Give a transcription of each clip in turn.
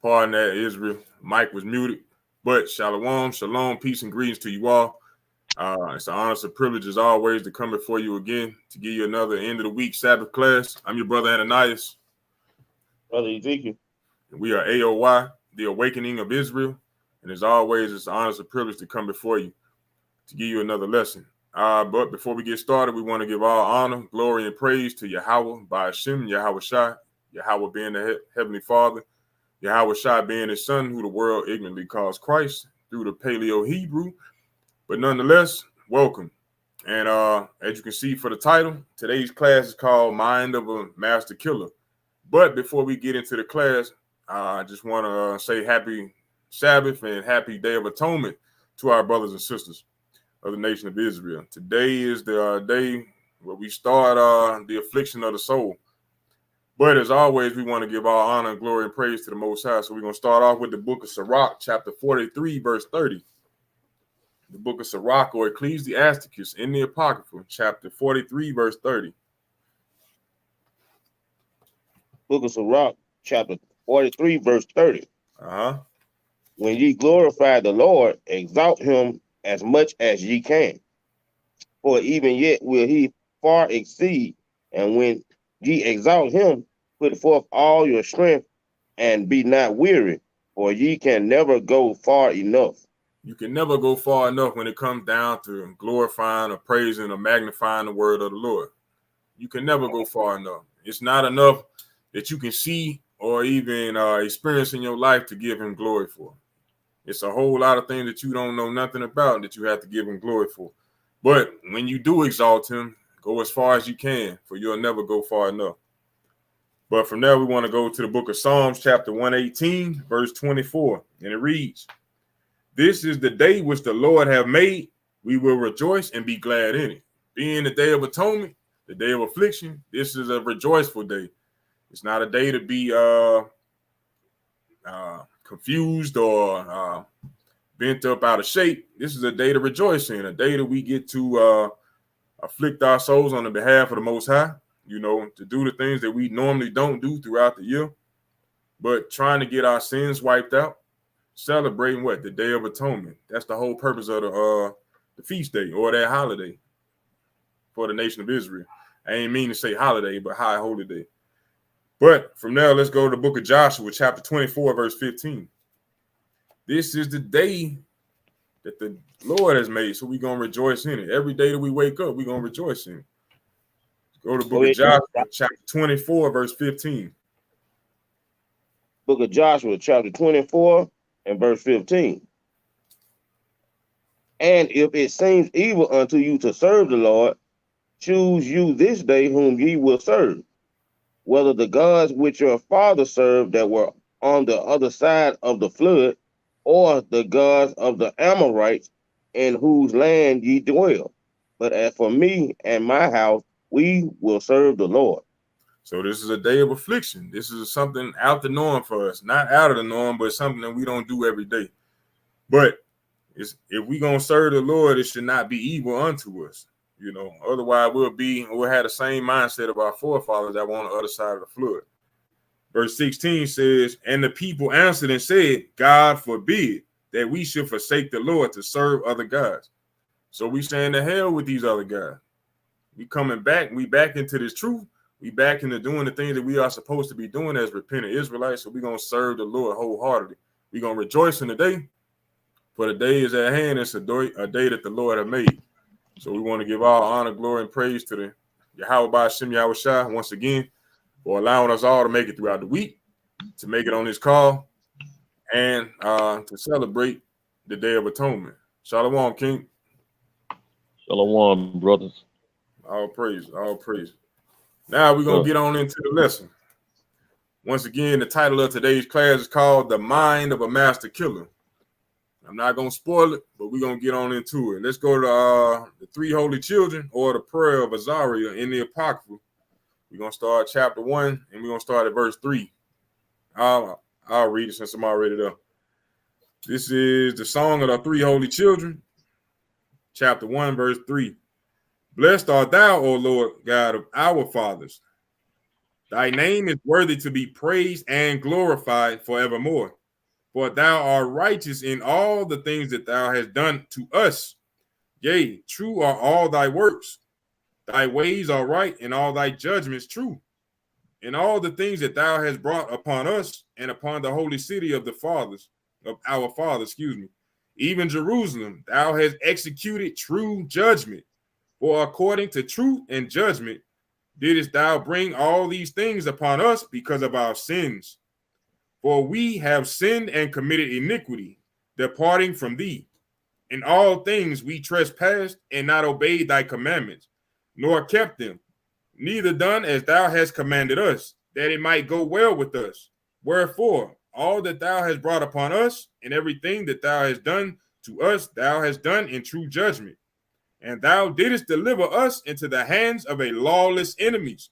Pardon that, Israel. Mike was muted. But shalom, shalom, peace and greetings to you all. It's an honor, a privilege as always to come before you again to give you another end of the week Sabbath class. I'm your brother Ananias. Brother Ezekiel. We are A.O.I, the Awakening of Israel. And as always, it's an honor, a privilege to come before you to give you another lesson. But before we get started, we want to give all honor, glory, and praise to Yahweh by Hashem, Yahweh Shai, Yahweh being the Heavenly Father, Yahweh Shai being his son, who the world ignorantly calls Christ through the Paleo-Hebrew. But nonetheless, welcome. And as you can see for the title, today's class is called Mind of a Master Killer. But before we get into the class, I just want to say happy Sabbath and happy Day of Atonement to our brothers and sisters of the nation of Israel. Today is the day where we start the affliction of the soul. But as always, we want to give all honor, glory, and praise to the Most High. So we're going to start off with the book of Sirach, chapter 43, verse 30. The book of Sirach, or Ecclesiasticus, in the Apocrypha, chapter 43, verse 30. Book of Sirach, chapter 43, verse 30. When ye glorify the Lord, exalt him as much as ye can. For even yet will he far exceed, and when ye exalt him, put forth all your strength, and be not weary, for ye can never go far enough. You can never go far enough when it comes down to glorifying or praising or magnifying the word of the Lord. You can never go far enough. It's not enough that you can see or even experience in your life to give him glory for. It's a whole lot of things that you don't know nothing about that you have to give him glory for. But when you do exalt him, go as far as you can, for you'll never go far enough. But from there, we want to go to the book of Psalms, chapter 118, verse 24. And it reads, "This is the day which the Lord have made. We will rejoice and be glad in it." Being the day of atonement, the day of affliction, this is a rejoiceful day. It's not a day to be confused or bent up out of shape. This is a day to rejoice in, a day that we get to afflict our souls on the behalf of the Most High, you know, to do the things that we normally don't do throughout the year, but trying to get our sins wiped out, celebrating what? The Day of Atonement. That's the whole purpose of the feast day or that holiday for the nation of Israel. I ain't mean to say holiday, but high holy day. But from there, let's go to the book of Joshua, chapter 24, verse 15. This is the day that the Lord has made, so we're going to rejoice in it. Every day that we wake up, we're going to rejoice in it. Go to the book of Joshua, chapter 24, verse 15. Book of Joshua, chapter 24, and verse 15. And if it seems evil unto you to serve the Lord, choose you this day whom ye will serve, whether the gods which your fathers served that were on the other side of the flood, or the gods of the Amorites in whose land ye dwell. But as for me and my house, we will serve the Lord. So this is a day of affliction. This is something out the norm for us. Not out of the norm, but something that we don't do every day. But if we're going to serve the Lord, it should not be evil unto us. You know, otherwise we'll have the same mindset of our forefathers that were on the other side of the flood. Verse 16 says, and the people answered and said, God forbid that we should forsake the Lord to serve other gods. So we saying to hell with these other guys. We coming back. We back into this truth. We back into doing the things that we are supposed to be doing as repentant Israelites. So we're going to serve the Lord wholeheartedly. We're going to rejoice in the day. For the day is at hand. It's a day that the Lord has made. So we want to give all honor, glory, and praise to the Yahweh B'Shem Yahweh Shai once again for allowing us all to make it throughout the week, to make it on this call, and to celebrate the Day of Atonement. Shalom, King. Shalom, brothers. All praise, all praise. Now we're going to get on into the lesson. Once again, the title of today's class is called The Mind of a Master Killer. I'm not going to spoil it, but we're going to get on into it. Let's go to the three holy children, or the prayer of Azariah in the Apocrypha. We're going to start chapter 1, and we're going to start at verse 3. I'll read it since I'm already there. This is the song of the three holy children, chapter 1, verse 3. Blessed art thou, O Lord God of our fathers. Thy name is worthy to be praised and glorified forevermore. For thou art righteous in all the things that thou hast done to us. Yea, true are all thy works. Thy ways are right, and all thy judgments true. In all the things that thou hast brought upon us and upon the holy city of our fathers, even Jerusalem, thou hast executed true judgment. For according to truth and judgment didst thou bring all these things upon us because of our sins. For we have sinned and committed iniquity, departing from thee. In all things we trespassed and not obeyed thy commandments, nor kept them, neither done as thou hast commanded us, that it might go well with us. Wherefore, all that thou hast brought upon us, and everything that thou hast done to us, thou hast done in true judgment. And thou didst deliver us into the hands of lawless enemies,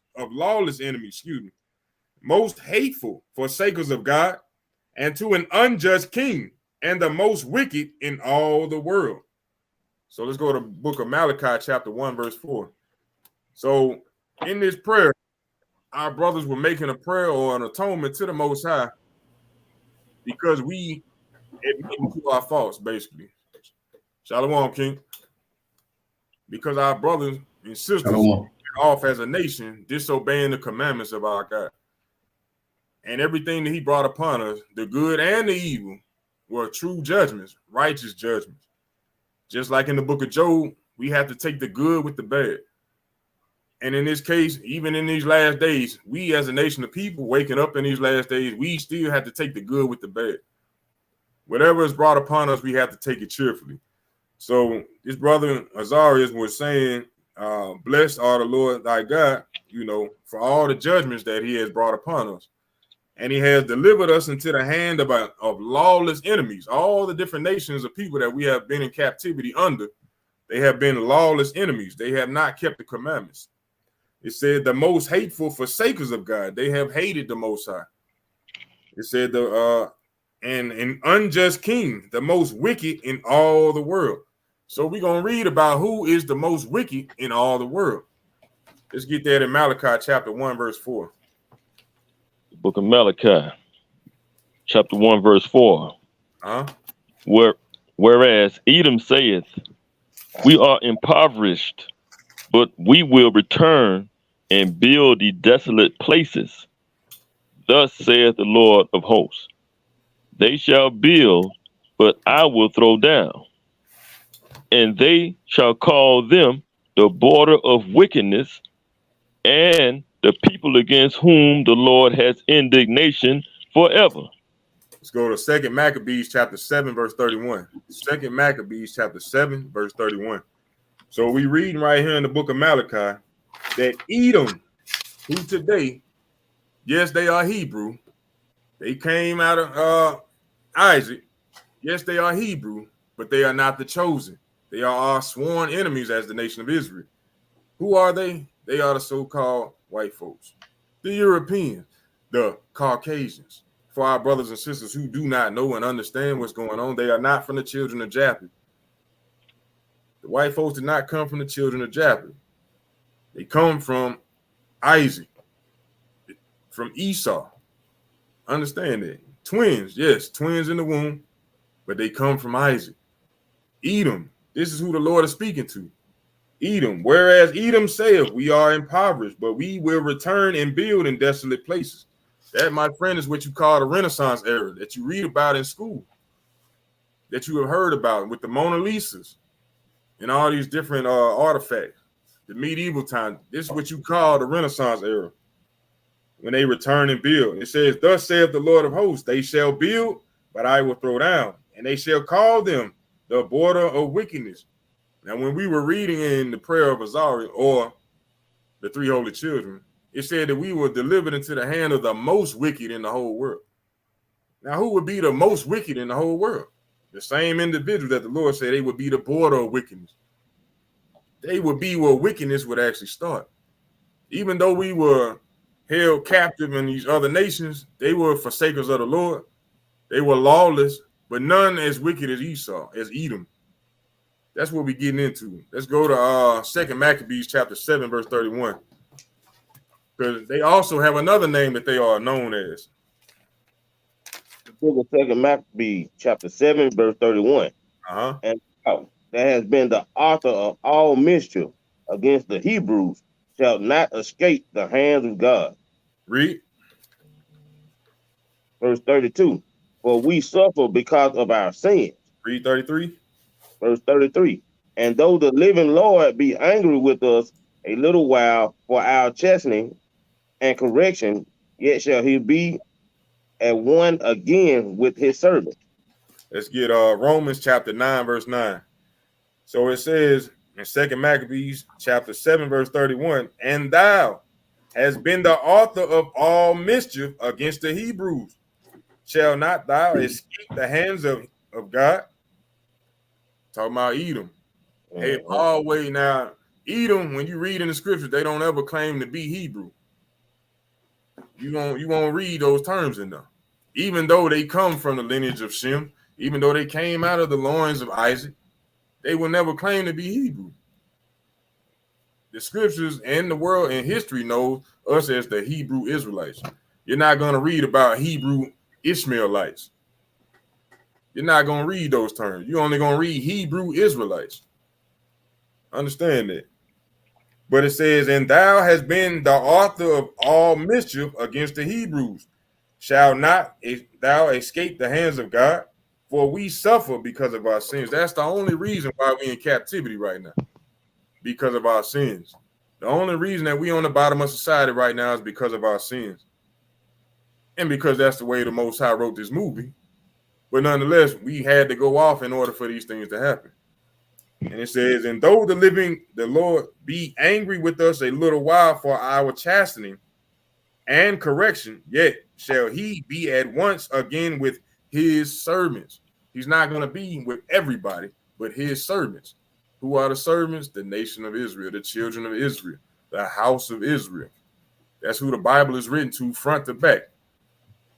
most hateful forsakers of God, and to an unjust king, and the most wicked in all the world. So let's go to the book of Malachi, chapter 1, verse 4. So in this prayer, our brothers were making a prayer or an atonement to the Most High because we admit to our faults, basically. Shalom, King. Because our brothers and sisters went off as a nation, disobeying the commandments of our God. And everything that he brought upon us, the good and the evil, were true judgments, righteous judgments. Just like in the book of Job, we have to take the good with the bad. And in this case, even in these last days, we as a nation of people waking up in these last days, we still have to take the good with the bad. Whatever is brought upon us, we have to take it cheerfully. So this brother Azariah was saying, blessed are the Lord thy God, for all the judgments that he has brought upon us. And he has delivered us into the hand of lawless enemies. All the different nations of people that we have been in captivity under, they have been lawless enemies. They have not kept the commandments. It said the most hateful forsakers of God. They have hated the Most High. It said and an unjust king, the most wicked in all the world. So we're going to read about who is the most wicked in all the world. Let's get that in Malachi chapter 1, verse 4. The book of Malachi, chapter 1, verse 4. Whereas Edom saith, we are impoverished, but we will return and build the desolate places. Thus saith the Lord of hosts, they shall build, but I will throw down, and they shall call them the border of wickedness, and the people against whom the Lord has indignation forever. Let's go to 2 Maccabees chapter 7, verse 31. 2 Maccabees chapter 7, verse 31. So we reading right here in the book of Malachi that Edom, who today, yes, they are Hebrew. They came out of Isaac. Yes, they are Hebrew, but they are not the chosen. They are our sworn enemies as the nation of Israel. Who are they? They are the so-called white folks, the Europeans, the Caucasians. For our brothers and sisters who do not know and understand what's going on, they are not from the children of Japheth. The white folks did not come from the children of Japheth. They come from Isaac, from Esau. Understand that. Twins, yes, twins in the womb, but they come from Isaac. Edom, this is who the Lord is speaking to. Edom, whereas Edom saith, we are impoverished, but we will return and build in desolate places. That, my friend, is what you call the Renaissance era that you read about in school, that you have heard about with the Mona Lisas and all these different artifacts, the medieval time. This is what you call the Renaissance era, when they return and build. It says, thus saith the Lord of hosts, they shall build, but I will throw down, and they shall call them the border of wickedness. Now, when we were reading in the prayer of Azari, or the three holy children, it said that we were delivered into the hand of the most wicked in the whole world. Now, who would be the most wicked in the whole world? The same individual that the Lord said they would be the border of wickedness. They would be where wickedness would actually start. Even though we were held captive in these other nations, they were forsakers of the Lord. They were lawless, but none as wicked as Esau, as Edom. That's what we're getting into. Let's go to 2 Maccabees chapter 7, verse 31. Because they also have another name that they are known as. The book of 2 Maccabees chapter 7, verse 31. And that has been the author of all mischief against the Hebrews shall not escape the hands of God. Read. Verse 32. For we suffer because of our sins. Read 33. Verse 33. And though the living Lord be angry with us a little while for our chastening and correction, yet shall he be at one again with his servant. Let's get Romans chapter 9, verse 9. So it says in 2 Maccabees chapter 7, verse 31, and thou hast been the author of all mischief against the Hebrews. Shall not thou escape the hands of God? Talking about Edom. Hey, always now, Edom, when you read in the scriptures, they don't ever claim to be Hebrew. You won't read those terms in them. Even though they come from the lineage of Shem, even though they came out of the loins of Isaac, they will never claim to be Hebrew. The scriptures and the world and history knows us as the Hebrew Israelites. You're not going to read about Hebrew Ishmaelites. You're not going to read those terms. You're only going to read Hebrew Israelites. Understand that. But it says, and thou hast been the author of all mischief against the Hebrews. Shall not thou escape the hands of God? For we suffer because of our sins. That's the only reason why we're in captivity right now. Because of our sins. The only reason that we're on the bottom of society right now is because of our sins. And because that's the way the Most High wrote this movie. But nonetheless, we had to go off in order for these things to happen. And it says, and though the Lord be angry with us a little while for our chastening and correction, yet shall he be at once again with his servants. He's not going to be with everybody, but his servants. Who are the servants? The nation of Israel, the children of Israel, the house of Israel. That's who the Bible is written to front to back.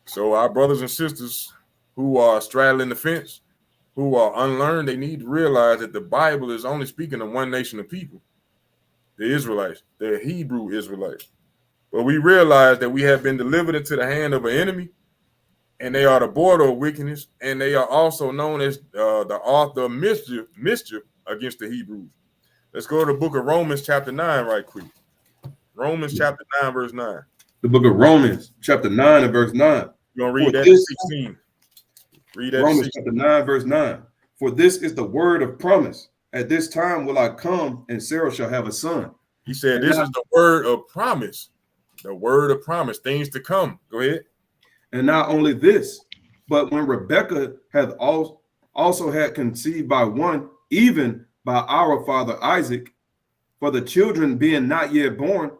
So our brothers and sisters who are straddling the fence, who are unlearned, they need to realize that the Bible is only speaking of one nation of people, the Israelites, the Hebrew Israelites. But we realize that we have been delivered into the hand of an enemy, and they are the border of wickedness, and they are also known as the author of mischief against the Hebrews. Let's go to the book of Romans chapter 9 right quick. Romans chapter 9, verse 9. The book of Romans, chapter 9 and verse 9. You're going to read that to 16. Read that Romans chapter 9, verse 9. For this is the word of promise. At this time will I come, and Sarah shall have a son. He said, and this now, is the word of promise. The word of promise, things to come. Go ahead. And not only this, but when Rebekah hath also had conceived by one, even by our father Isaac, for the children being not yet born,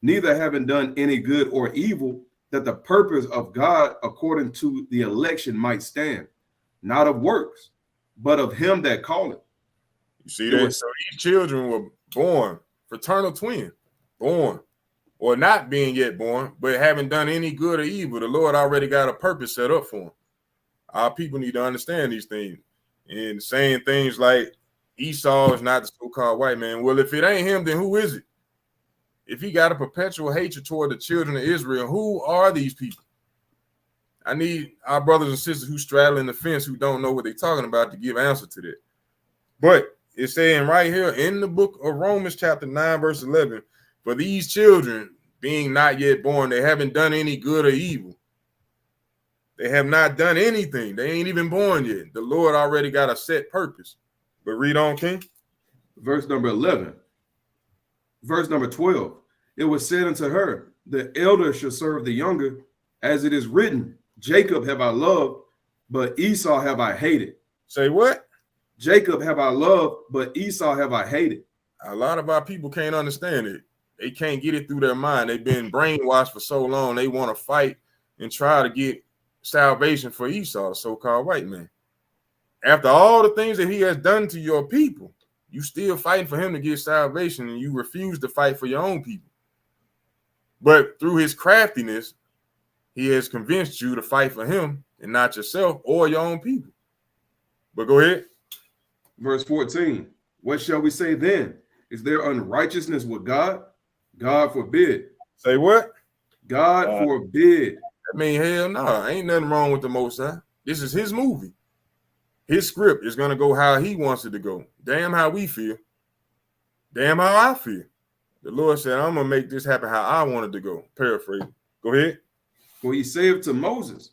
neither having done any good or evil, that the purpose of God according to the election might stand, not of works, but of him that calleth. You see that? So these children were born, fraternal twin, born, or not being yet born, but haven't done any good or evil. The Lord already got a purpose set up for them. Our people need to understand these things. And saying things like Esau is not the so-called white man. Well, if it ain't him, then who is it? If he got a perpetual hatred toward the children of Israel, who are these people? I need our brothers and sisters who straddling the fence, who don't know what they're talking about, to give answer to that. But it's saying right here in the book of Romans chapter 9, verse 11, for these children being not yet born, they haven't done any good or evil. They have not done anything. They ain't even born yet. The Lord already got a set purpose. But read on, King. Verse number 11. Verse number 12. It was said unto her, the elder shall serve the younger, as it is written, Jacob have I loved, but Esau have I hated. Say what? Jacob have I loved, but Esau have I hated. A lot of our people can't understand it. They can't get it through their mind. They've been brainwashed for so long. They want to fight and try to get salvation for Esau, the so-called white man. After all the things that he has done to your people, you still fighting for him to get salvation, and you refuse to fight for your own people. But through his craftiness, he has convinced you to fight for him and not yourself or your own people. But go ahead. Verse 14. What shall we say then? Is there unrighteousness with God? God forbid. Say what? God forbid. I mean, hell no, ain't nothing wrong with the Most High. This is his movie. His script is going to go how he wants it to go. Damn how we feel. Damn how I feel. The Lord said, I'm going to make this happen how I want it to go. Paraphrase. Go ahead. For he said to Moses,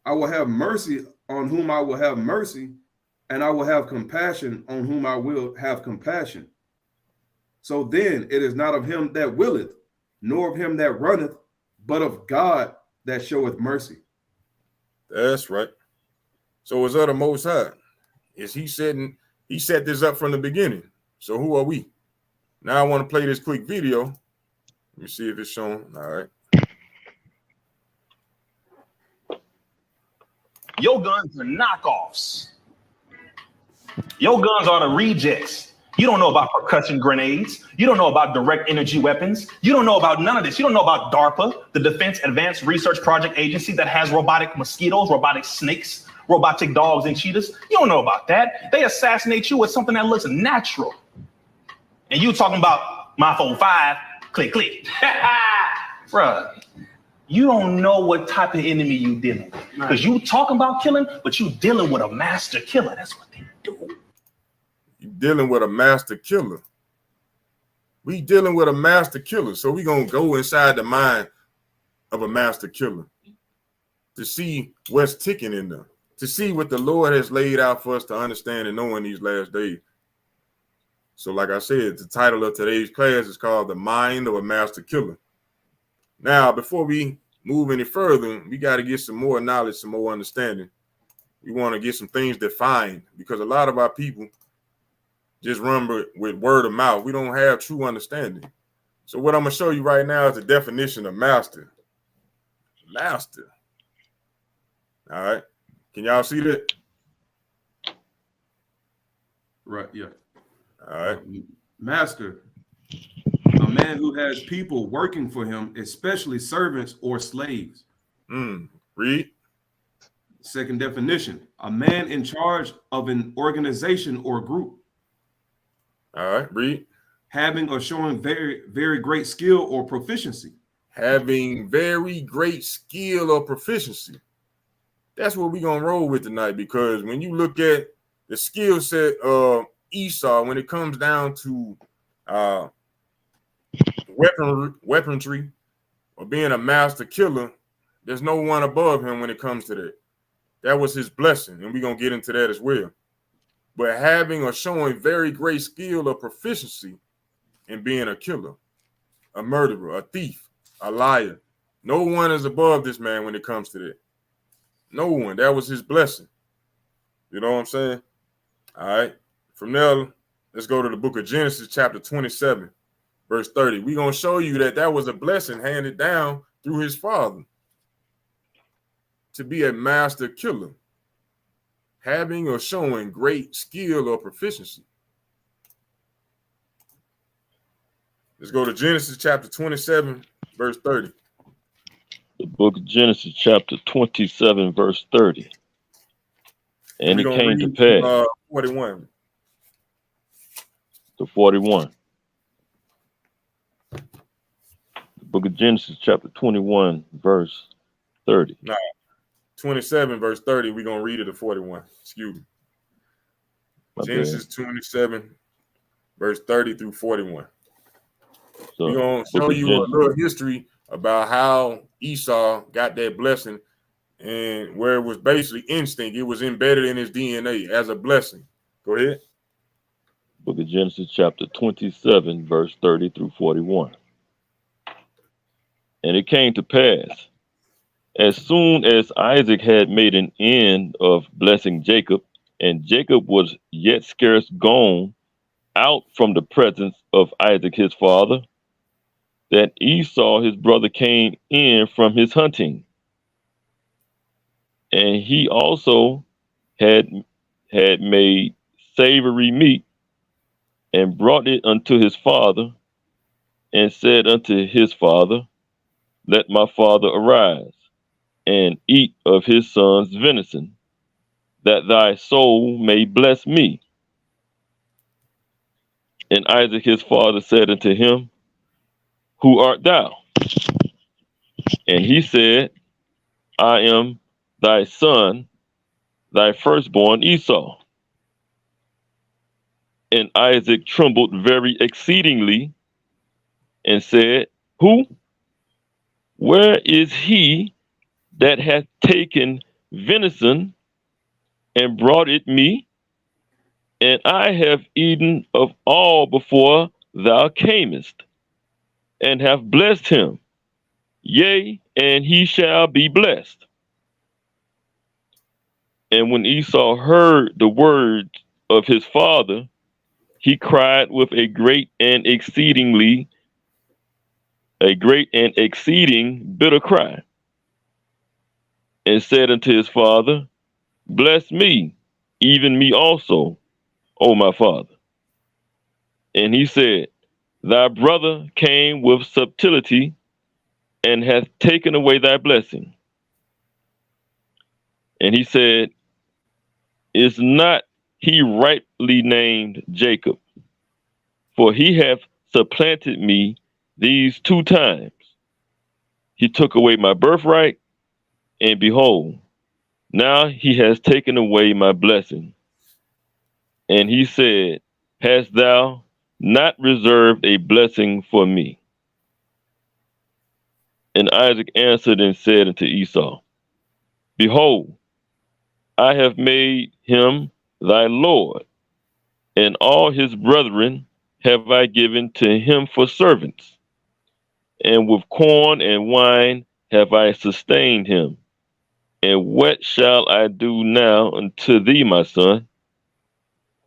I will have mercy on whom I will have mercy, and I will have compassion on whom I will have compassion. So then it is not of him that willeth, nor of him that runneth, but of God that showeth mercy. That's right. So it's of the Most High. Is he set this up from the beginning. So who are we? Now I want to play this quick video. Let me see if it's showing. All right. Your guns are knockoffs. Your guns are the rejects. You don't know about percussion grenades. You don't know about direct energy weapons. You don't know about none of this. You don't know about DARPA, the Defense Advanced Research Project Agency that has robotic mosquitoes, robotic snakes, robotic dogs and cheetahs. You don't know about that. They assassinate you with something that looks natural. And you talking about my phone 5, click, click. Bruh, you don't know what type of enemy you dealing with. Because you talking about killing, but you dealing with a master killer. That's what they do. You dealing with a master killer. We dealing with a master killer. So we going to go inside the mind of a master killer to see what's ticking in them, to see what the Lord has laid out for us to understand and know in these last days. So like I said, the title of today's class is called The Mind of a Master Killer. Now, before we move any further, we got to get some more knowledge, some more understanding. We want to get some things defined because a lot of our people just run with word of mouth. We don't have true understanding. So what I'm going to show you right now is the definition of master. Master. All right. Can y'all see that? Right, yeah. All right. Master, a man who has people working for him, especially servants or slaves. Read. Second definition, a man in charge of an organization or group. All right, read. Having or showing very, very great skill or proficiency. Having very great skill or proficiency. That's what we're going to roll with tonight, because when you look at the skill set of Esau, when it comes down to weaponry or being a master killer, there's no one above him when it comes to that. That was his blessing, and we're going to get into that as well. But having or showing very great skill or proficiency in being a killer, a murderer, a thief, a liar. No one is above this man when it comes to that. No one. That was his blessing. You know what I'm saying? All right. From there, let's go to the book of Genesis, chapter 27, verse 30. We're going to show you that that was a blessing handed down through his father to be a master killer, having or showing great skill or proficiency. Let's go to Genesis chapter 27, verse 30. The book of Genesis, chapter 27, verse 30. And it came to pass. 41. To 41. The book of Genesis, chapter 21, verse 30. Nah, 27, verse 30. We're going to read it to 41. Excuse me. Genesis 27, verse 30 through 41. So we're going to show you a little history about how Esau got that blessing, and where it was basically instinct. It was embedded in his DNA as a blessing. Go ahead. Book of Genesis, chapter 27, verse 30 through 41. And it came to pass, as soon as Isaac had made an end of blessing Jacob, and Jacob was yet scarce gone out from the presence of Isaac his father, that Esau his brother came in from his hunting. And he also had made savory meat, and brought it unto his father, and said unto his father, Let my father arise, and eat of his son's venison, that thy soul may bless me. And Isaac his father said unto him, Who art thou? And he said, I am thy son, thy firstborn Esau. And Isaac trembled very exceedingly, and said, Who? Where is he that hath taken venison and brought it me? And I have eaten of all before thou camest, and have blessed him. Yea, and he shall be blessed. And when Esau heard the words of his father, he cried with a great and exceeding bitter cry, and said unto his father, Bless me, even me also, O my father. And he said, Thy brother came with subtlety, and hath taken away thy blessing. And he said, Is not he rightly named Jacob? For he hath supplanted me these 2 times. He took away my birthright, and behold, now he has taken away my blessing. And he said, Hast thou not reserved a blessing for me? And Isaac answered and said unto Esau, Behold, I have made him thy Lord, and all his brethren have I given to him for servants, and with corn and wine have I sustained him. And what shall I do now unto thee, my son?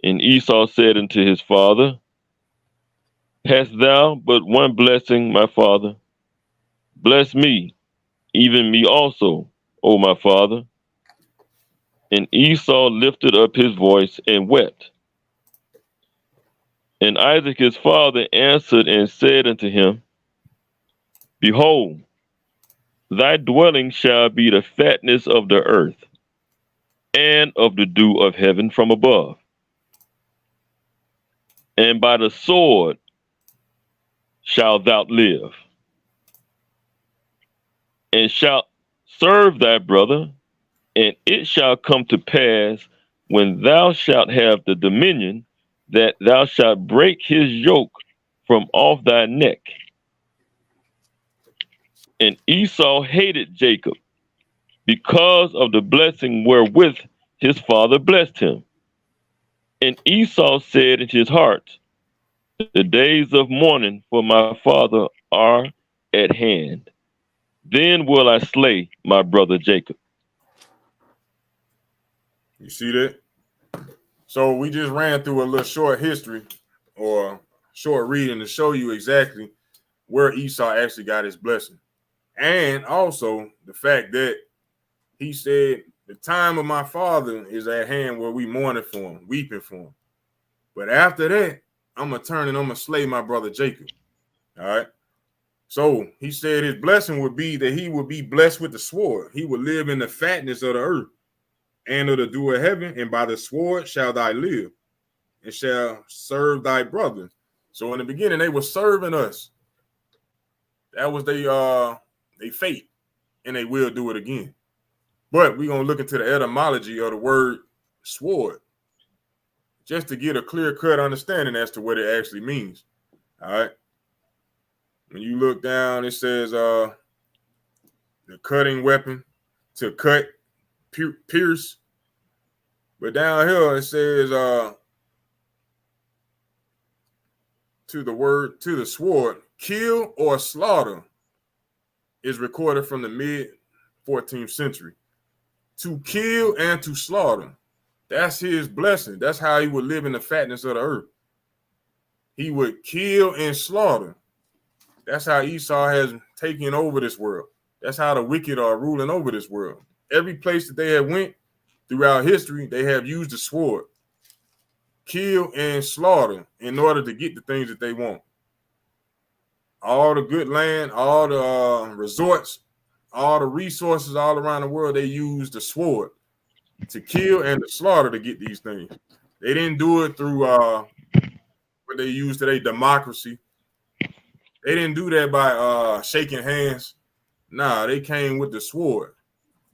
And Esau said unto his father, Hast thou but one blessing, my father? Bless me, even me also, O my father. And Esau lifted up his voice and wept. And Isaac his father answered and said unto him, Behold, thy dwelling shall be the fatness of the earth, and of the dew of heaven from above. And by the sword shalt thou live, and shalt serve thy brother. And it shall come to pass, when thou shalt have the dominion, that thou shalt break his yoke from off thy neck. And Esau hated Jacob because of the blessing wherewith his father blessed him. And Esau said in his heart, the days of mourning for my father are at hand. Then will I slay my brother Jacob. You see that? So we just ran through a little short history or short reading to show you exactly where Esau actually got his blessing. And also the fact that he said, the time of my father is at hand where we mourning for him, weeping for him. But after that, I'm going to turn and I'm going to slay my brother Jacob. All right. So he said his blessing would be that he would be blessed with the sword. He would live in the fatness of the earth and of the dew of heaven. And by the sword shall thy live and shall serve thy brother. So in the beginning, they were serving us. That was their fate. And they will do it again. But we're going to look into the etymology of the word sword just to get a clear-cut understanding as to what it actually means. All right. When you look down, it says the cutting weapon, to cut, pierce. But down here, it says to the sword, kill or slaughter is recorded from the mid-14th century. To kill and to slaughter. That's his blessing. That's how he would live in the fatness of the earth. He would kill and slaughter. That's how Esau has taken over this world. That's how the wicked are ruling over this world. Every place that they have went throughout history, they have used the sword. Kill and slaughter in order to get the things that they want. All the good land, all the resorts, all the resources all around the world, they use the sword to kill and to slaughter to get these things. They didn't do it through what they use today, democracy. They didn't do that by shaking hands. Nah, they came with the sword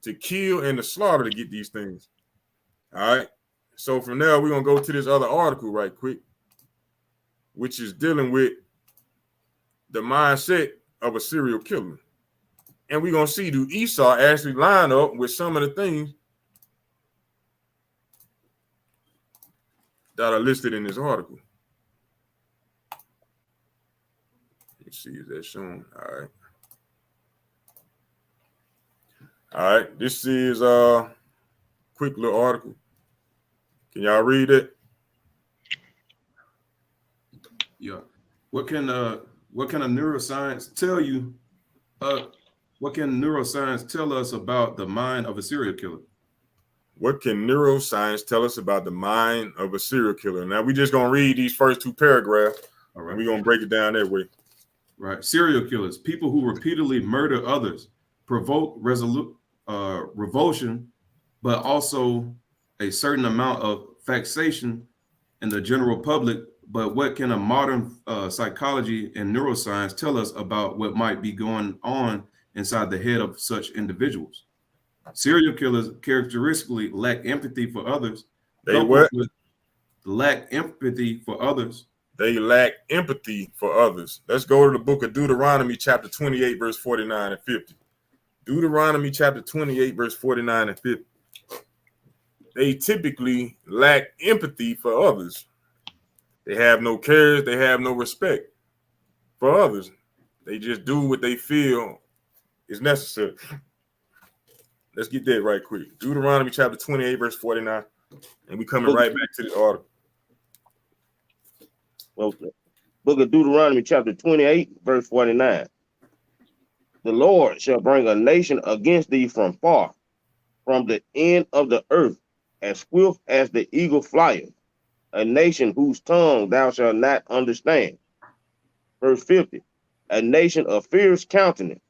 to kill and to slaughter to get these things. All right. So from there, we're going to go to this other article right quick, which is dealing with the mindset of a serial killer. And we're going to see, do Esau actually line up with some of the things that are listed in this article? Let's see, is that shown? All right. All right. This is a quick little article. Can y'all read it? Yeah. What can a neuroscience tell you? What can neuroscience tell us about the mind of a serial killer? What can neuroscience tell us about the mind of a serial killer? Now, we're just going to read these first two paragraphs, all right, and we're going to break it down that way. Right. Serial killers, people who repeatedly murder others, provoke revulsion, but also a certain amount of fixation in the general public. But what can a modern psychology and neuroscience tell us about what might be going on inside the head of such individuals? Serial killers characteristically lack empathy for others. They what? Lack empathy for others. They lack empathy for others. Let's go to the book of Deuteronomy, chapter 28, verse 49 and 50. Deuteronomy, chapter 28, verse 49 and 50. They typically lack empathy for others. They have no cares. They have no respect for others. They just do what they feel is necessary. Let's get that right quick. Deuteronomy chapter 28, verse 49. And we coming right back to this article. Okay. Book of Deuteronomy chapter 28, verse 49. The Lord shall bring a nation against thee from far, from the end of the earth, as swift as the eagle flieth, a nation whose tongue thou shalt not understand. Verse 50. A nation of fierce countenance,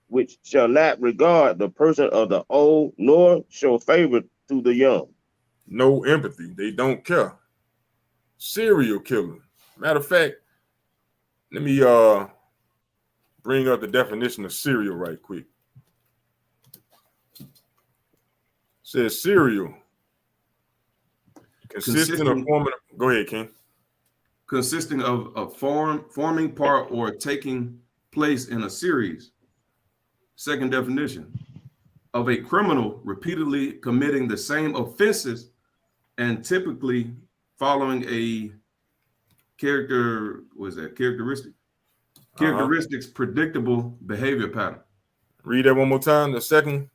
which shall not regard the person of the old, nor show favor to the young. No empathy. They don't care. Serial killer. Matter of fact, let me bring up the definition of serial right quick. It says serial. Consisting of forming. Go ahead, King. Consisting of a forming part or taking place in a series. Second definition, of a criminal repeatedly committing the same offenses and typically following a characteristics predictable behavior pattern. Read that one more time. The second.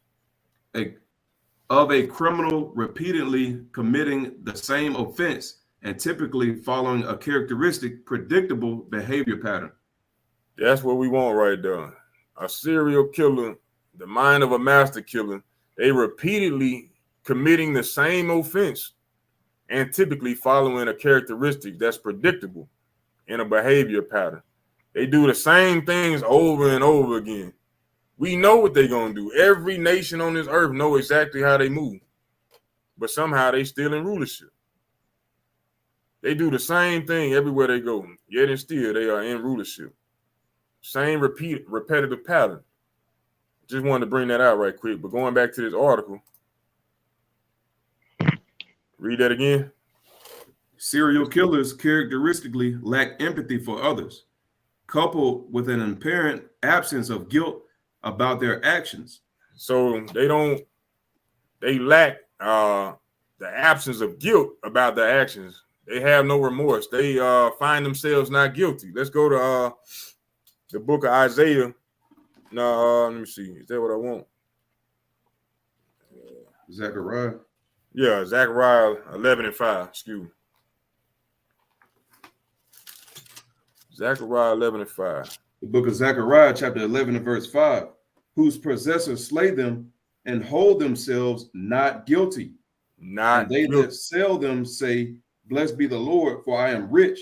Of a criminal repeatedly committing the same offense and typically following a characteristic predictable behavior pattern. That's what we want right there. A serial killer, the mind of a master killer, they repeatedly committing the same offense and typically following a characteristic that's predictable in a behavior pattern. They do the same things over and over again. We know what they're going to do. Every nation on this earth know exactly how they move. But somehow they still in rulership. They do the same thing everywhere they go. Yet and still they are in rulership. Same repetitive pattern. Just wanted to bring that out right quick. But going back to this article. Read that again. Serial killers characteristically lack empathy for others, coupled with an apparent absence of guilt about their actions. So they lack the absence of guilt about their actions. They have no remorse. They find themselves not guilty. Let's go to the book of Isaiah. No, let me see. Is that what I want? Zechariah. Yeah, Zechariah 11:5. Excuse me. Zechariah 11:5. The book of Zechariah, chapter 11 and verse 5. Whose possessors slay them and hold themselves not guilty. And they that sell them say, blessed be the Lord, for I am rich,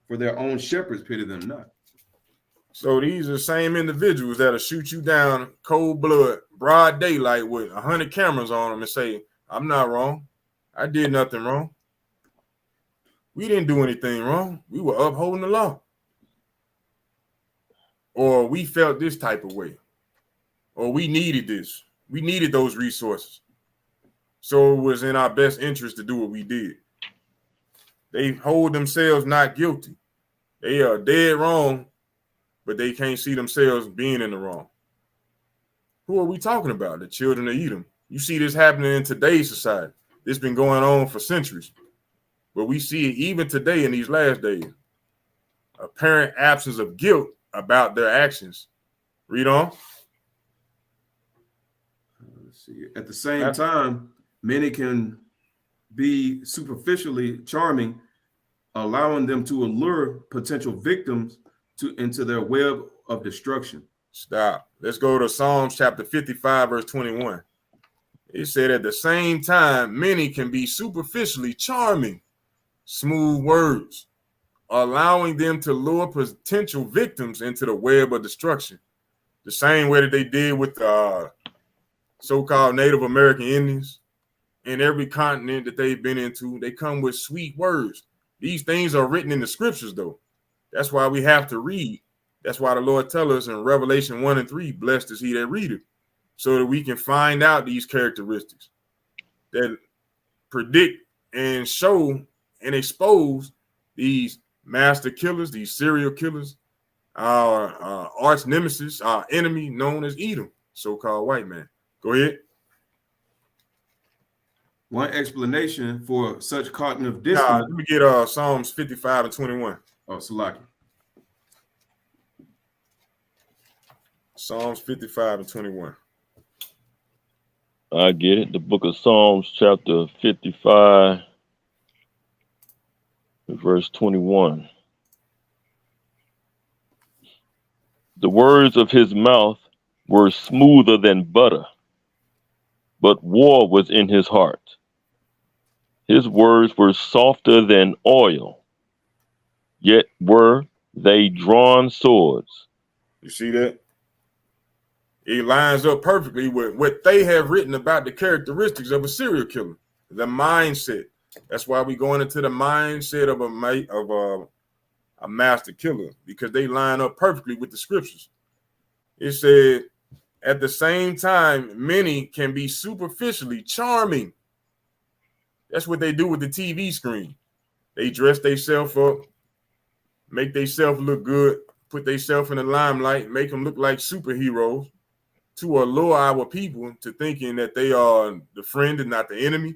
for their own shepherds pity them not. So these are the same individuals that'll shoot you down cold blood, broad daylight with 100 cameras on them and say, I'm not wrong. I did nothing wrong. We didn't do anything wrong. We were upholding the law. Or we felt this type of way. Or we needed this. We needed those resources. So it was in our best interest to do what we did. They hold themselves not guilty. They are dead wrong, but they can't see themselves being in the wrong. Who are we talking about? The children of Edom. You see this happening in today's society. It's been going on for centuries. But we see it even today in these last days. Apparent absence of guilt about their actions. Read on. Let's see. At the same time, many can be superficially charming, allowing them to allure potential victims into their web of destruction. Stop. Let's go to Psalms chapter 55, verse 21. It said at the same time, many can be superficially charming, smooth words, allowing them to lure potential victims into the web of destruction. The same way that they did with so-called Native American Indians. In every continent that they've been into, they come with sweet words. These things are written in the scriptures, though. That's why we have to read. That's why the Lord tells us in Revelation 1 and 3, blessed is he that readeth, so that we can find out these characteristics that predict and show and expose these master killers, these serial killers, our arch nemesis, our enemy known as Edom, so-called white man. Go ahead. One explanation for such cognitive dissonance. Let me get Psalms 55 and 21. Oh, Salaki. Psalms 55 and 21. I get it. The book of Psalms, chapter 55, verse 21. The words of his mouth were smoother than butter, but war was in his heart. His words were softer than oil, yet were they drawn swords. You see that? It lines up perfectly with what they have written about the characteristics of a serial killer, the mindset. That's why we're going into the mindset of a master killer, because they line up perfectly with the scriptures. It said, at the same time, many can be superficially charming. That's what they do with the TV screen. They dress themselves up, make themselves look good, put themselves in the limelight, make them look like superheroes. to allure our people to thinking that they are the friend and not the enemy.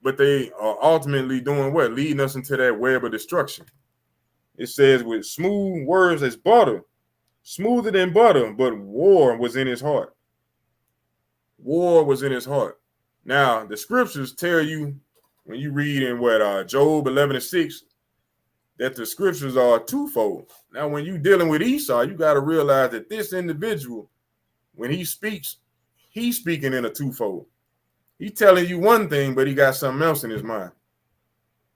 But they are ultimately doing what? Leading us into that web of destruction. It says, with smooth words as butter, smoother than butter, but war was in his heart. War was in his heart. Now, the scriptures tell you, when you read in Job 11:6, that the scriptures are twofold. Now, when you're dealing with Esau, you got to realize that this individual, when he speaks, he's speaking in a twofold. He's telling you one thing, but he got something else in his mind.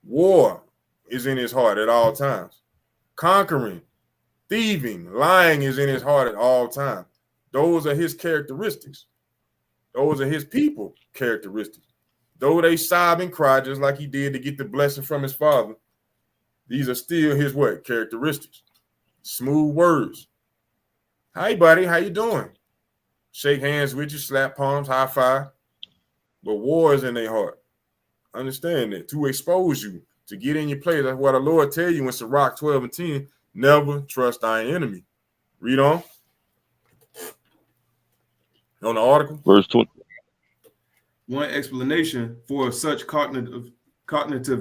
War is in his heart at all times. Conquering, thieving, lying is in his heart at all times. Those are his characteristics. Those are his people characteristics. Though they sob and cry just like he did to get the blessing from his father, these are still his what? Characteristics. Smooth words. Hi, buddy. How you doing? Shake hands with you, slap palms, high five. But war is in their heart. Understand that. To expose you, to get in your place. That's what the Lord tell you in Sirach 12:10. Never trust thine enemy. Read on. On the article. Verse 20. One explanation for such cognitive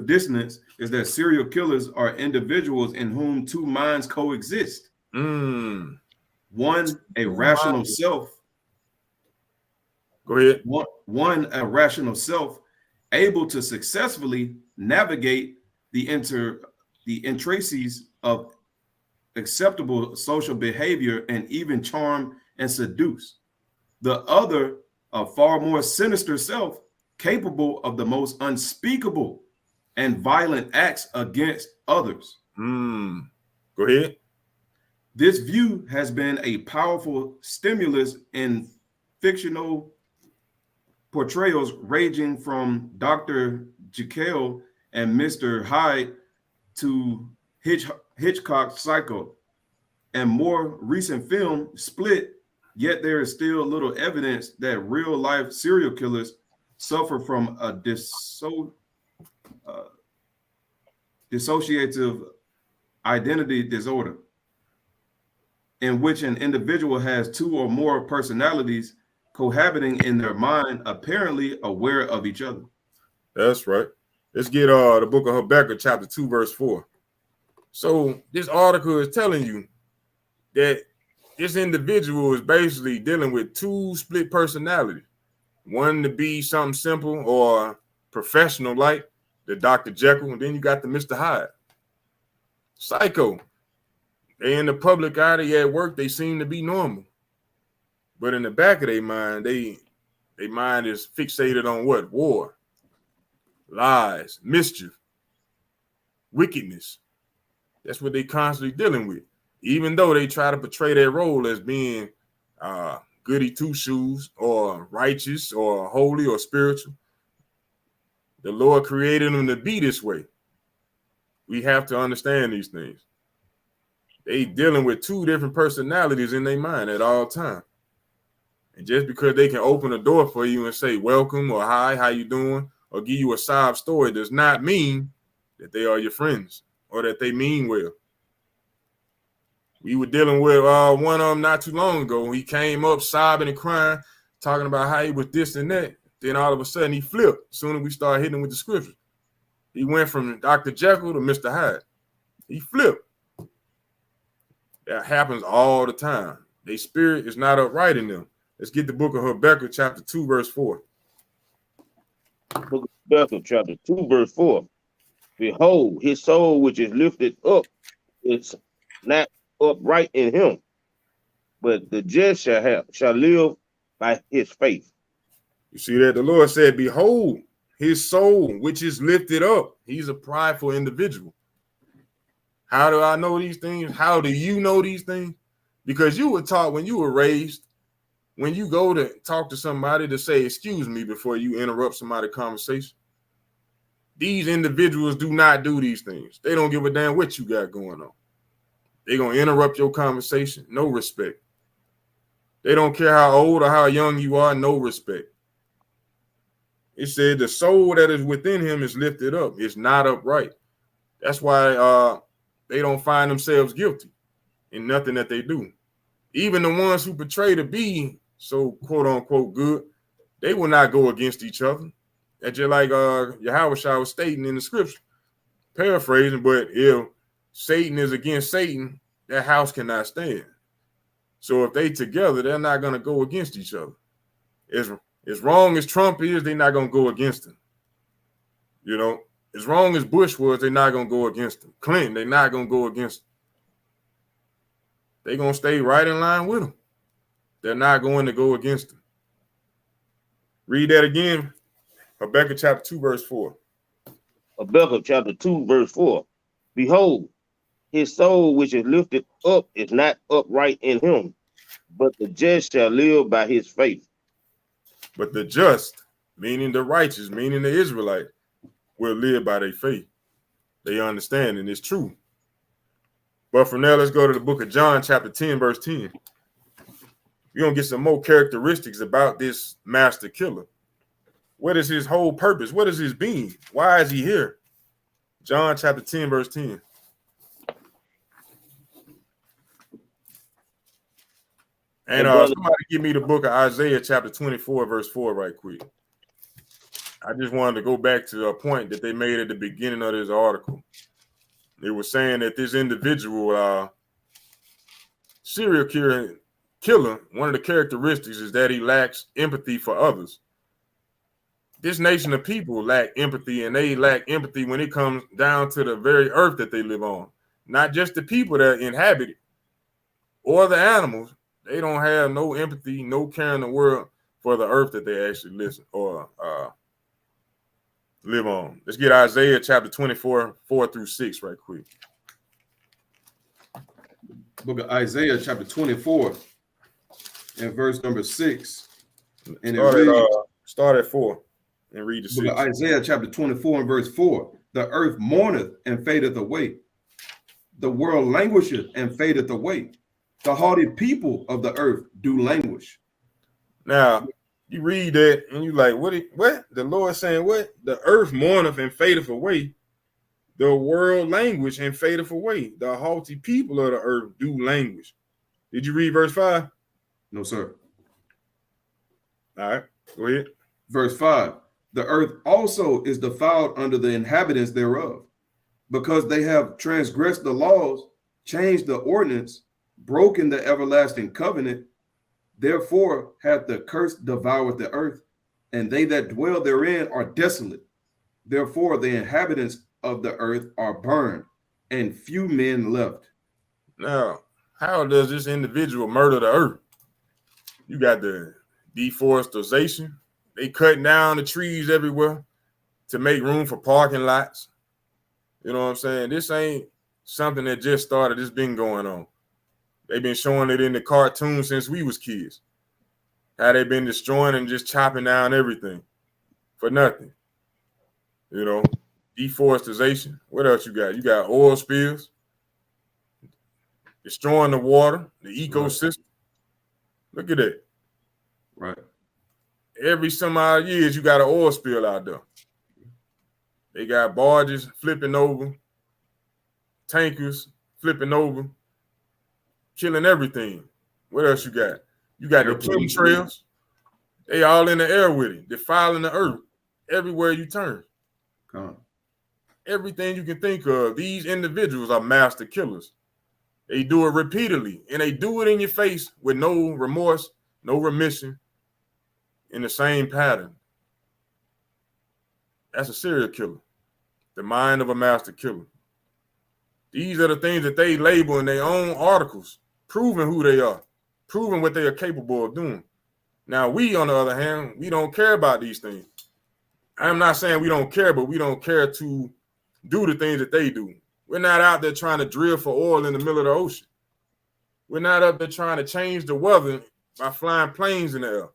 dissonance is that serial killers are individuals in whom two minds coexist. One, a rational self. Go ahead. One, a rational self, able to successfully navigate the intricacies of acceptable social behavior and even charm and seduce. The other, a far more sinister self, capable of the most unspeakable and violent acts against others. Go ahead. This view has been a powerful stimulus in fictional portrayals ranging from Dr. Jekyll and Mr. Hyde to Hitchcock's Psycho and more recent film Split. Yet there is still little evidence that real life serial killers suffer from a dissociative identity disorder, in which an individual has two or more personalities cohabiting in their mind, apparently aware of each other. That's right. Let's get the book of Habakkuk, chapter 2, verse 4. So this article is telling you that this individual is basically dealing with two split personalities. One to be something simple or professional like the Dr. Jekyll, and then you got the Mr. Hyde. Psycho. They in the public eye, they at work, they seem to be normal. But in the back of their mind, their mind is fixated on what? War, lies, mischief, wickedness. That's what they constantly dealing with. Even though they try to portray their role as being goody two-shoes or righteous or holy or spiritual, the Lord created them to be this way. We have to understand these things. They dealing with two different personalities in their mind at all times. And just because they can open a door for you and say welcome or hi, how you doing, or give you a sob story does not mean that they are your friends or that they mean well. We were dealing with one of them not too long ago. He came up sobbing and crying, talking about how he was this and that. Then all of a sudden he flipped as soon as we started hitting him with the scriptures. He went from Dr. Jekyll to Mr. Hyde. He flipped. That happens all the time. Their spirit is not upright in them. Let's get the book of Habakkuk, chapter 2, verse 4. Book of Habakkuk, chapter 2, verse 4. Behold, his soul which is lifted up is not upright in him, but the just shall live by his faith. You see that? The Lord said, behold, his soul which is lifted up. He's a prideful individual. How do I know these things? How do you know these things? Because you were taught when you were raised, when you go to talk to somebody, to say, excuse me, before you interrupt somebody's conversation. These individuals do not do these things. They don't give a damn what you got going on. They're going to interrupt your conversation. No respect. They don't care how old or how young you are. No respect. It said the soul that is within him is lifted up. It's not upright. That's why they don't find themselves guilty in nothing that they do. Even the ones who portray to be so quote unquote good, they will not go against each other. That's just like Yahushua was stating in the scripture, paraphrasing, but if Satan is against Satan, that house cannot stand. So if they together, they're not going to go against each other. As wrong as Trump is, they're not going to go against him. You know, as wrong as Bush was, they're not going to go against him. Clinton, they're not going to go against him. They're going to stay right in line with him. They're not going to go against him. Read that again. Habakkuk chapter 2, verse 4. Habakkuk chapter 2, verse 4. Behold, his soul which is lifted up is not upright in him, but the just shall live by his faith. But the just, meaning the righteous, meaning the Israelite, will live by their faith. They understand, and it's true. But from there, let's go to the book of John, chapter 10, verse 10. We're going to get some more characteristics about this master killer. What is his whole purpose? What is his being? Why is he here? John chapter 10, verse 10. And somebody give me the book of Isaiah chapter 24, verse 4 right quick. I just wanted to go back to a point that they made at the beginning of this article. They were saying that this individual serial killer, one of the characteristics is that he lacks empathy for others. This nation of people lack empathy, and they lack empathy when it comes down to the very earth that they live on. Not just the people that inhabit it or the animals. They don't have no empathy, no care in the world for the earth that they actually live on. Let's get Isaiah chapter 24, 4 through 6 right quick. Book of Isaiah chapter 24 and verse number 6. And start at 4 and read the 6. Book of Isaiah chapter 24 and verse 4. The earth mourneth and fadeth away. The world languisheth and fadeth away. The haughty people of the earth do languish. Now, you read that and you like, what? The Lord saying what? The earth mourneth and fadeth away. The world languish and fadeth away. The haughty people of the earth do languish. Did you read verse 5? No, sir. All right, go ahead. Verse 5. The earth also is defiled under the inhabitants thereof, because they have transgressed the laws, changed the ordinance, broken the everlasting covenant. Therefore hath the curse devoured the earth, and they that dwell therein are desolate. Therefore the inhabitants of the earth are burned, and few men left. Now, how does this individual murder the earth? You got the deforestation. They cutting down the trees everywhere to make room for parking lots. You know what I'm saying? This ain't something that just started. It's been going on. They've been showing it in the cartoons since we was kids. How they've been destroying and just chopping down everything for nothing. You know, deforestation. What else you got? You got oil spills, destroying the water, the ecosystem. Look at that. Right. Every some odd years, you got an oil spill out there. They got barges flipping over, tankers flipping over, killing everything. What else you got? You got the chemtrails. They all in the air with it, defiling the earth everywhere you turn. Everything you can think of. These individuals are master killers. They do it repeatedly, and they do it in your face with no remorse, no remission, in the same pattern. That's a serial killer. The mind of a master killer. These are the things that they label in their own articles, proving who they are, proving what they are capable of doing. Now, we, on the other hand, we don't care about these things. I'm not saying we don't care, but we don't care to do the things that they do. We're not out there trying to drill for oil in the middle of the ocean. We're not up there trying to change the weather by flying planes in the air.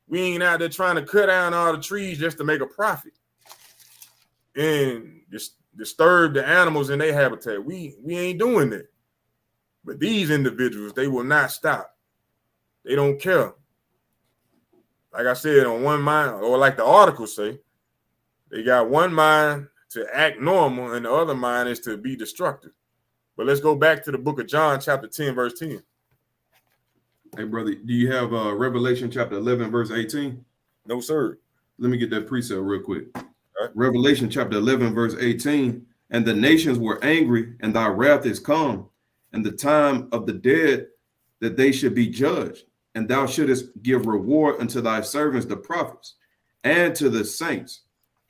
We ain't out there trying to cut down all the trees just to make a profit and just disturb the animals in their habitat. We ain't doing that. But these individuals, they will not stop. They don't care. Like I said, on one mind, or like the articles say, they got one mind to act normal and the other mind is to be destructive. But let's go back to the book of John, chapter 10, verse 10. Hey, brother, do you have Revelation chapter 11, verse 18? No, sir. Let me get that precept real quick. Right. Revelation chapter 11, verse 18. And the nations were angry, and thy wrath is come, and the time of the dead that they should be judged. And thou shouldest give reward unto thy servants, the prophets, and to the saints,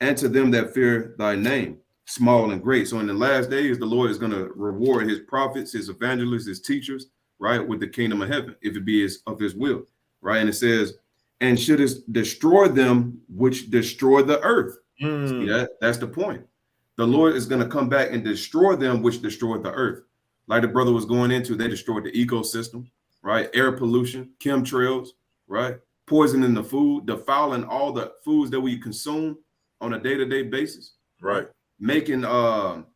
and to them that fear thy name, small and great. So in the last days, the Lord is going to reward his prophets, his evangelists, his teachers, right, with the kingdom of heaven, if it be of his will, right? And it says, and shouldest destroy them which destroy the earth. See that's the point. The Lord is going to come back and destroy them which destroyed the earth. Like the brother was going into, they destroyed the ecosystem, right? Air pollution, chemtrails, right? Poisoning the food, defiling all the foods that we consume on a day-to-day basis. Right. Making what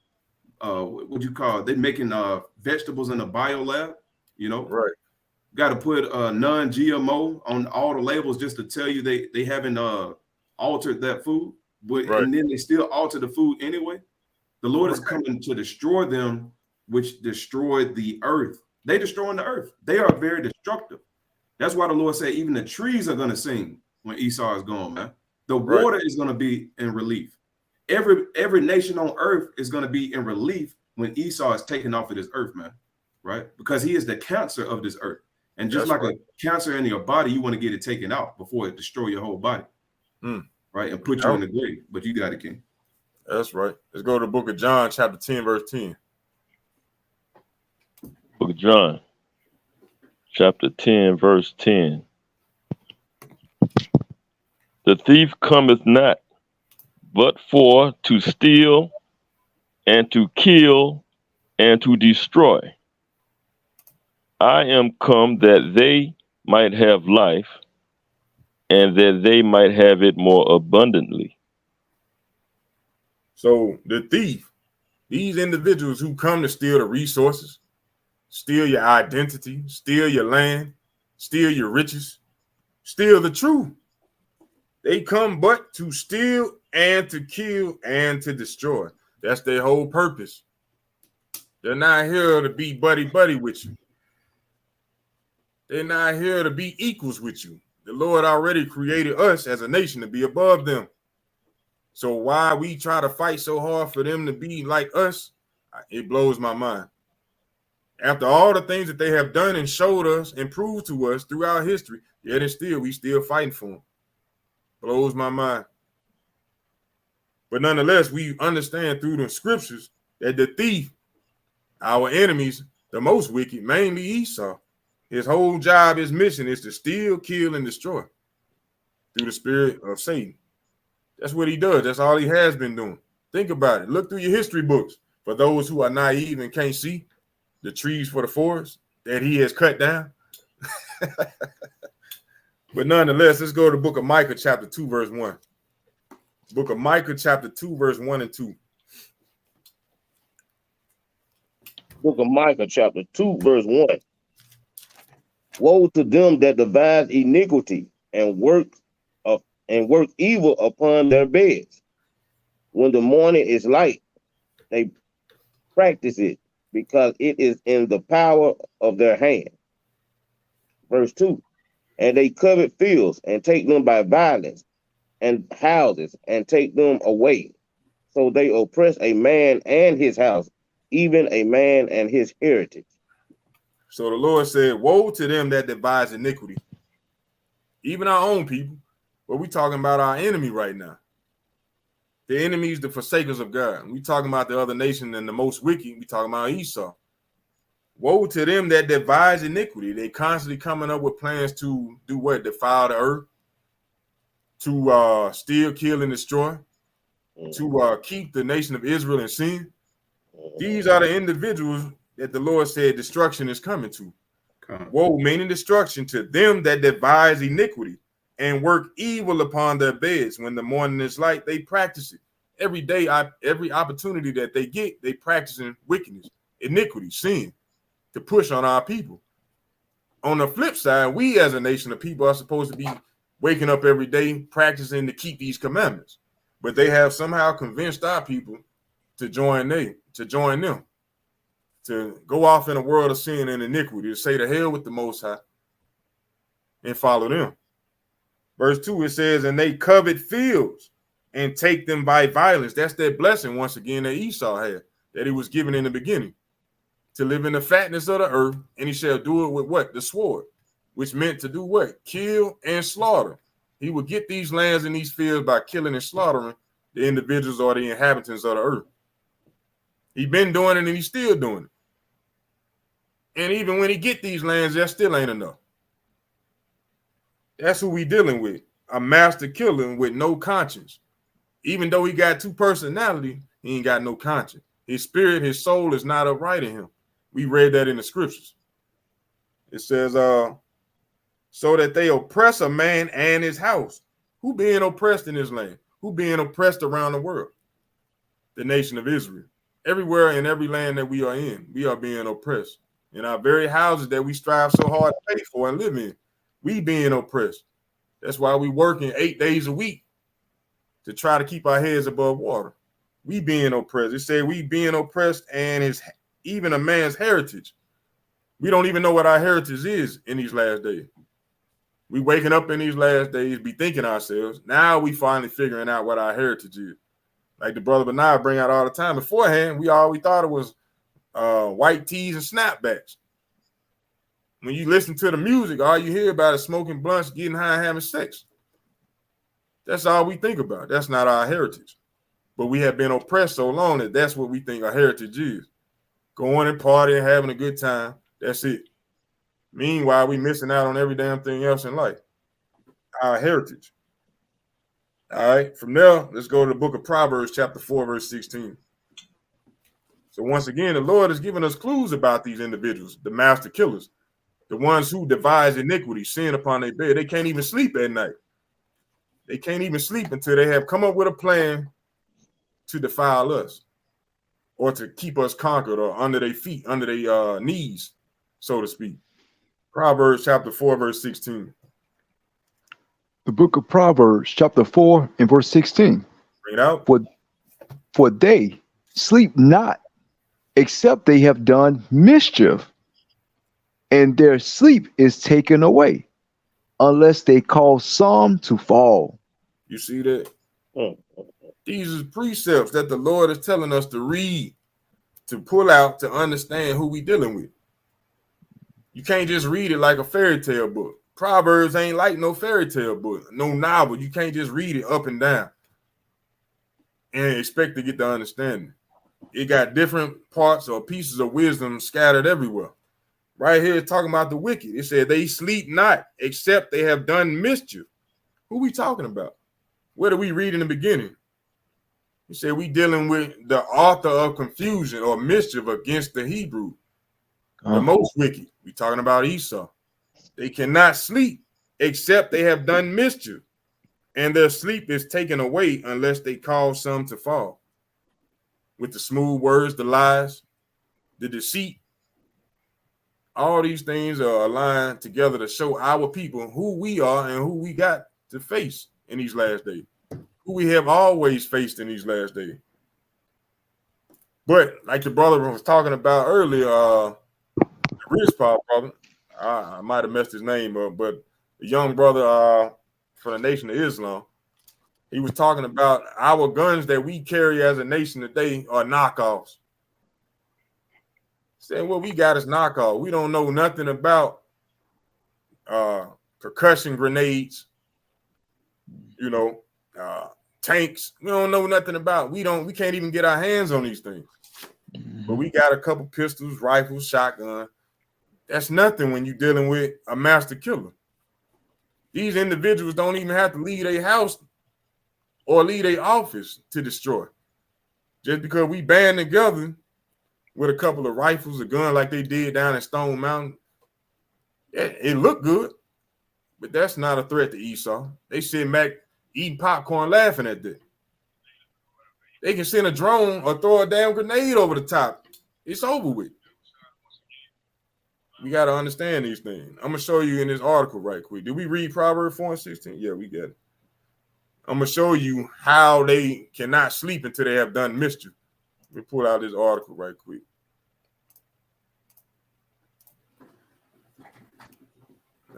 you call it? They're making vegetables in a bio lab, you know. Right. Got to put non-GMO on all the labels just to tell you they haven't altered that food. But right. And then they still alter the food anyway. The Lord is coming to destroy them, which destroyed the earth. They destroying the earth. They are very destructive. That's why the Lord said even the trees are going to sing when Esau is gone, man. The water is going to be in relief. Every nation on earth is going to be in relief when Esau is taken off of this earth, man. Right? Because he is the cancer of this earth. And just like a cancer in your body, you want to get it taken out before it destroy your whole body. Right, and put you in the grave, but you got it, King. That's right. Let's go to the book of John, chapter 10, verse 10. Book of John, chapter 10, verse 10. The thief cometh not, but for to steal, and to kill, and to destroy. I am come that they might have life, and that they might have it more abundantly. So the thief, these individuals who come to steal the resources, steal your identity, steal your land, steal your riches, steal the truth. They come but to steal and to kill and to destroy. That's their whole purpose. They're not here to be buddy-buddy with you. They're not here to be equals with you. The Lord already created us as a nation to be above them. So why we try to fight so hard for them to be like us, it blows my mind. After all the things that they have done and showed us and proved to us throughout history, yet and still, we still fighting for them. Blows my mind. But nonetheless, we understand through the scriptures that the thief, our enemies, the most wicked, mainly Esau, his whole job, his mission is to steal, kill, and destroy through the spirit of Satan. That's what he does. That's all he has been doing. Think about it. Look through your history books. For those who are naive and can't see the trees for the forest that he has cut down. But nonetheless, let's go to the book of Micah, chapter 2, verse 1. Book of Micah, chapter 2, verse 1 and 2. Book of Micah, chapter 2, verse 1. Woe to them that devise iniquity and work evil upon their beds. When the morning is light, they practice it, because it is in the power of their hand. Verse 2. And they covet fields and take them by violence, and houses and take them away. So they oppress a man and his house, even a man and his heritage. So the Lord said, woe to them that devise iniquity. Even our own people. But we're talking about our enemy right now. The enemies, the forsakers of God. We talking about the other nation and the most wicked. We talking about Esau. Woe to them that devise iniquity. They constantly coming up with plans to do what? Defile the earth, to steal, kill, and destroy, to keep the nation of Israel in sin. These are the individuals that the Lord said destruction is coming to. Woe, meaning destruction to them that devise iniquity and work evil upon their beds. When the morning is light, they practice it. Every day, every opportunity that they get, they practicing wickedness, iniquity, sin, to push on our people. On the flip side, we as a nation of people are supposed to be waking up every day, practicing to keep these commandments. But they have somehow convinced our people to join them, to go off in a world of sin and iniquity, to say to hell with the Most High, and follow them. Verse 2, it says, and they covet fields and take them by violence. That's that blessing, once again, that Esau had, that he was given in the beginning, to live in the fatness of the earth, and he shall do it with what? The sword, which meant to do what? Kill and slaughter. He would get these lands and these fields by killing and slaughtering the individuals or the inhabitants of the earth. He's been doing it and he's still doing it. And even when he get these lands, that still ain't enough. That's who we dealing with, a master killer with no conscience. Even though he got two personalities, he ain't got no conscience. His spirit, his soul is not upright in him. We read that in the scriptures. It says, so that they oppress a man and his house. Who being oppressed in this land? Who being oppressed around the world? The nation of Israel. Everywhere in every land that we are in, we are being oppressed. In our very houses that we strive so hard to pay for and live in, we being oppressed. That's why we working 8 days a week to try to keep our heads above water. We being oppressed. It said we being oppressed and even a man's heritage. We don't even know what our heritage is in these last days. We waking up in these last days, be thinking ourselves. Now we finally figuring out what our heritage is. Like the brother Benai bring out all the time. Beforehand, we thought it was white tees and snapbacks. When you listen to the music, all you hear about is smoking blunts, getting high, and having sex. That's all we think about. That's not our heritage. But we have been oppressed so long that that's what we think our heritage is. Going and partying, having a good time. That's it. Meanwhile, we missing out on every damn thing else in life. Our heritage. All right. From there, let's go to the book of Proverbs, chapter 4, verse 16. So once again, the Lord has given us clues about these individuals, the master killers, the ones who devise iniquity, sin upon their bed. They can't even sleep at night. They can't even sleep until they have come up with a plan to defile us or to keep us conquered or under their feet, under their knees, so to speak. Proverbs chapter 4, verse 16. The book of Proverbs, chapter 4, and verse 16. Bring it out. For they sleep not, except they have done mischief, and their sleep is taken away, unless they cause some to fall. You see that? These are precepts that the Lord is telling us to read, to pull out, to understand who we dealing with. You can't just read it like a fairy tale book. Proverbs ain't like no fairy tale book, no novel. You can't just read it up and down and expect to get the understanding. It got different parts or pieces of wisdom scattered everywhere. Right here, talking about the wicked. It said they sleep not, except they have done mischief. Who we talking about? What did we read in the beginning? He said we dealing with the author of confusion or mischief against the Hebrew. The most wicked. We talking about Esau. They cannot sleep except they have done mischief, and their sleep is taken away unless they cause some to fall. With the smooth words, the lies, the deceit, all these things are aligned together to show our people who we are and who we got to face in these last days, who we have always faced in these last days. But like the brother was talking about earlier, the Rizpah brother, I might have messed his name up, but the young brother from the Nation of Islam, he was talking about our guns that we carry as a nation today are knockoffs. Saying what we got is knockoff. We don't know nothing about percussion grenades, tanks. We don't know nothing about. We can't even get our hands on these things. But we got a couple pistols, rifles, shotgun. That's nothing when you're dealing with a master killer. These individuals don't even have to leave their house or leave their office to destroy. Just because we band together with a couple of rifles, a gun like they did down in Stone Mountain, it looked good, but that's not a threat to Esau. They sitting back eating popcorn laughing at that. They can send a drone or throw a damn grenade over the top. It's over with. We got to understand these things. I'm going to show you in this article right quick. Did we read Proverbs 4 and 16? Yeah, we got it. I'm going to show you how they cannot sleep until they have done mischief. Let me pull out this article right quick.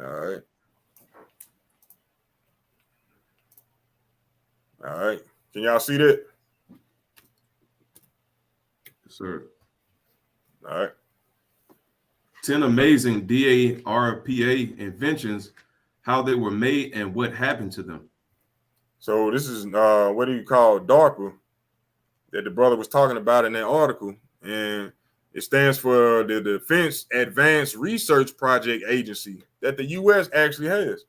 All right. All right. Can y'all see that? Yes, sir. All right. 10 amazing DARPA inventions, how they were made and what happened to them. So this is what do you call DARPA that the brother was talking about in that article, and it stands for the Defense Advanced Research Project Agency that the U.S. actually has.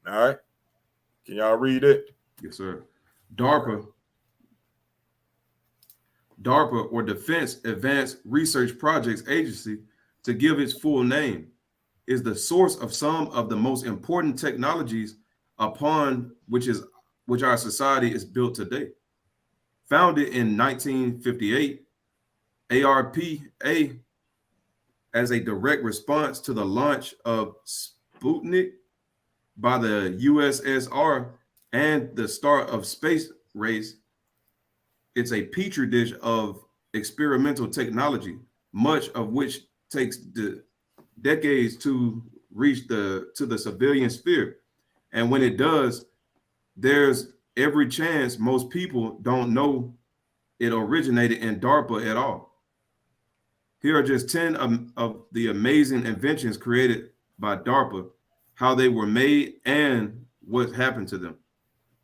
All right. Can y'all read it? Yes, sir. DARPA, or Defense Advanced Research Projects Agency, to give its full name, is the source of some of the most important technologies upon which our society is built today. Founded in 1958, ARPA, as a direct response to the launch of Sputnik by the USSR and the start of space race, it's a petri dish of experimental technology, much of which takes decades to reach the civilian sphere. And when it does, there's every chance most people don't know it originated in DARPA at all. Here are just 10 of the amazing inventions created by DARPA, how they were made, and what happened to them.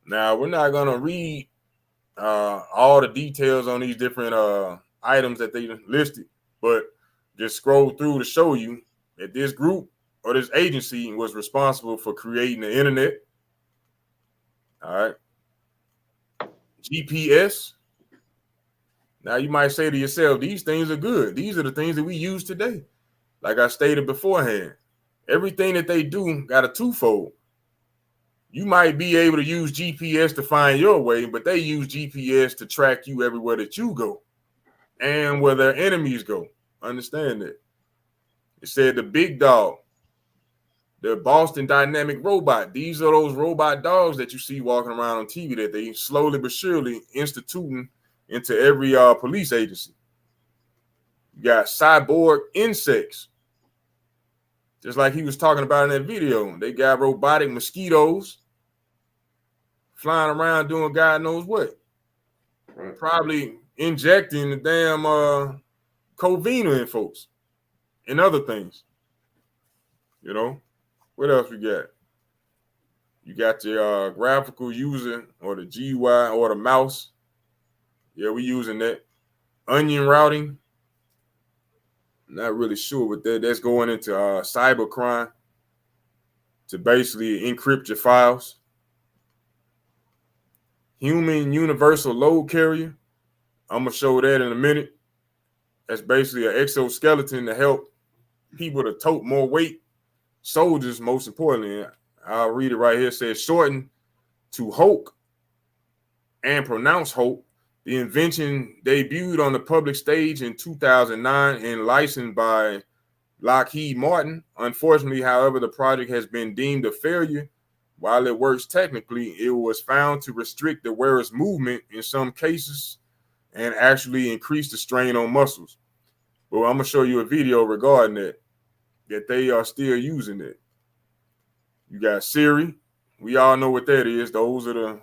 Now, we're not going to read all the details on these different items that they listed, but just scroll through to show you that this group or this agency was responsible for creating the internet. All right. GPS. Now, you might say to yourself, these things are good. These are the things that we use today. Like I stated beforehand, everything that they do got a twofold. You might be able to use GPS to find your way, but they use GPS to track you everywhere that you go and where their enemies go. Understand that. It said the big dog, the Boston Dynamic robot. These are those robot dogs that you see walking around on TV that they slowly but surely instituting into every police agency. You got cyborg insects. Just like he was talking about in that video. They got robotic mosquitoes flying around doing God knows what. Right. Probably injecting the damn Covina in folks and other things. You know? What else we got? You got your graphical user or the GUI or the mouse. Yeah, we using that. Onion routing. Not really sure what that. That's going into cybercrime to basically encrypt your files. Human universal load carrier. I'm gonna show that in a minute. That's basically an exoskeleton to help people to tote more weight. Soldiers, most importantly. I'll read it right here. It says shortened to Hulk and pronounced Hulk. The invention debuted on the public stage in 2009 and licensed by Lockheed Martin. Unfortunately, however, the project has been deemed a failure. While it works technically, it was found to restrict the wearer's movement in some cases and actually increase the strain on muscles. But I'm going to show you a video regarding that they are still using it. You got Siri. We all know what that is. Those are the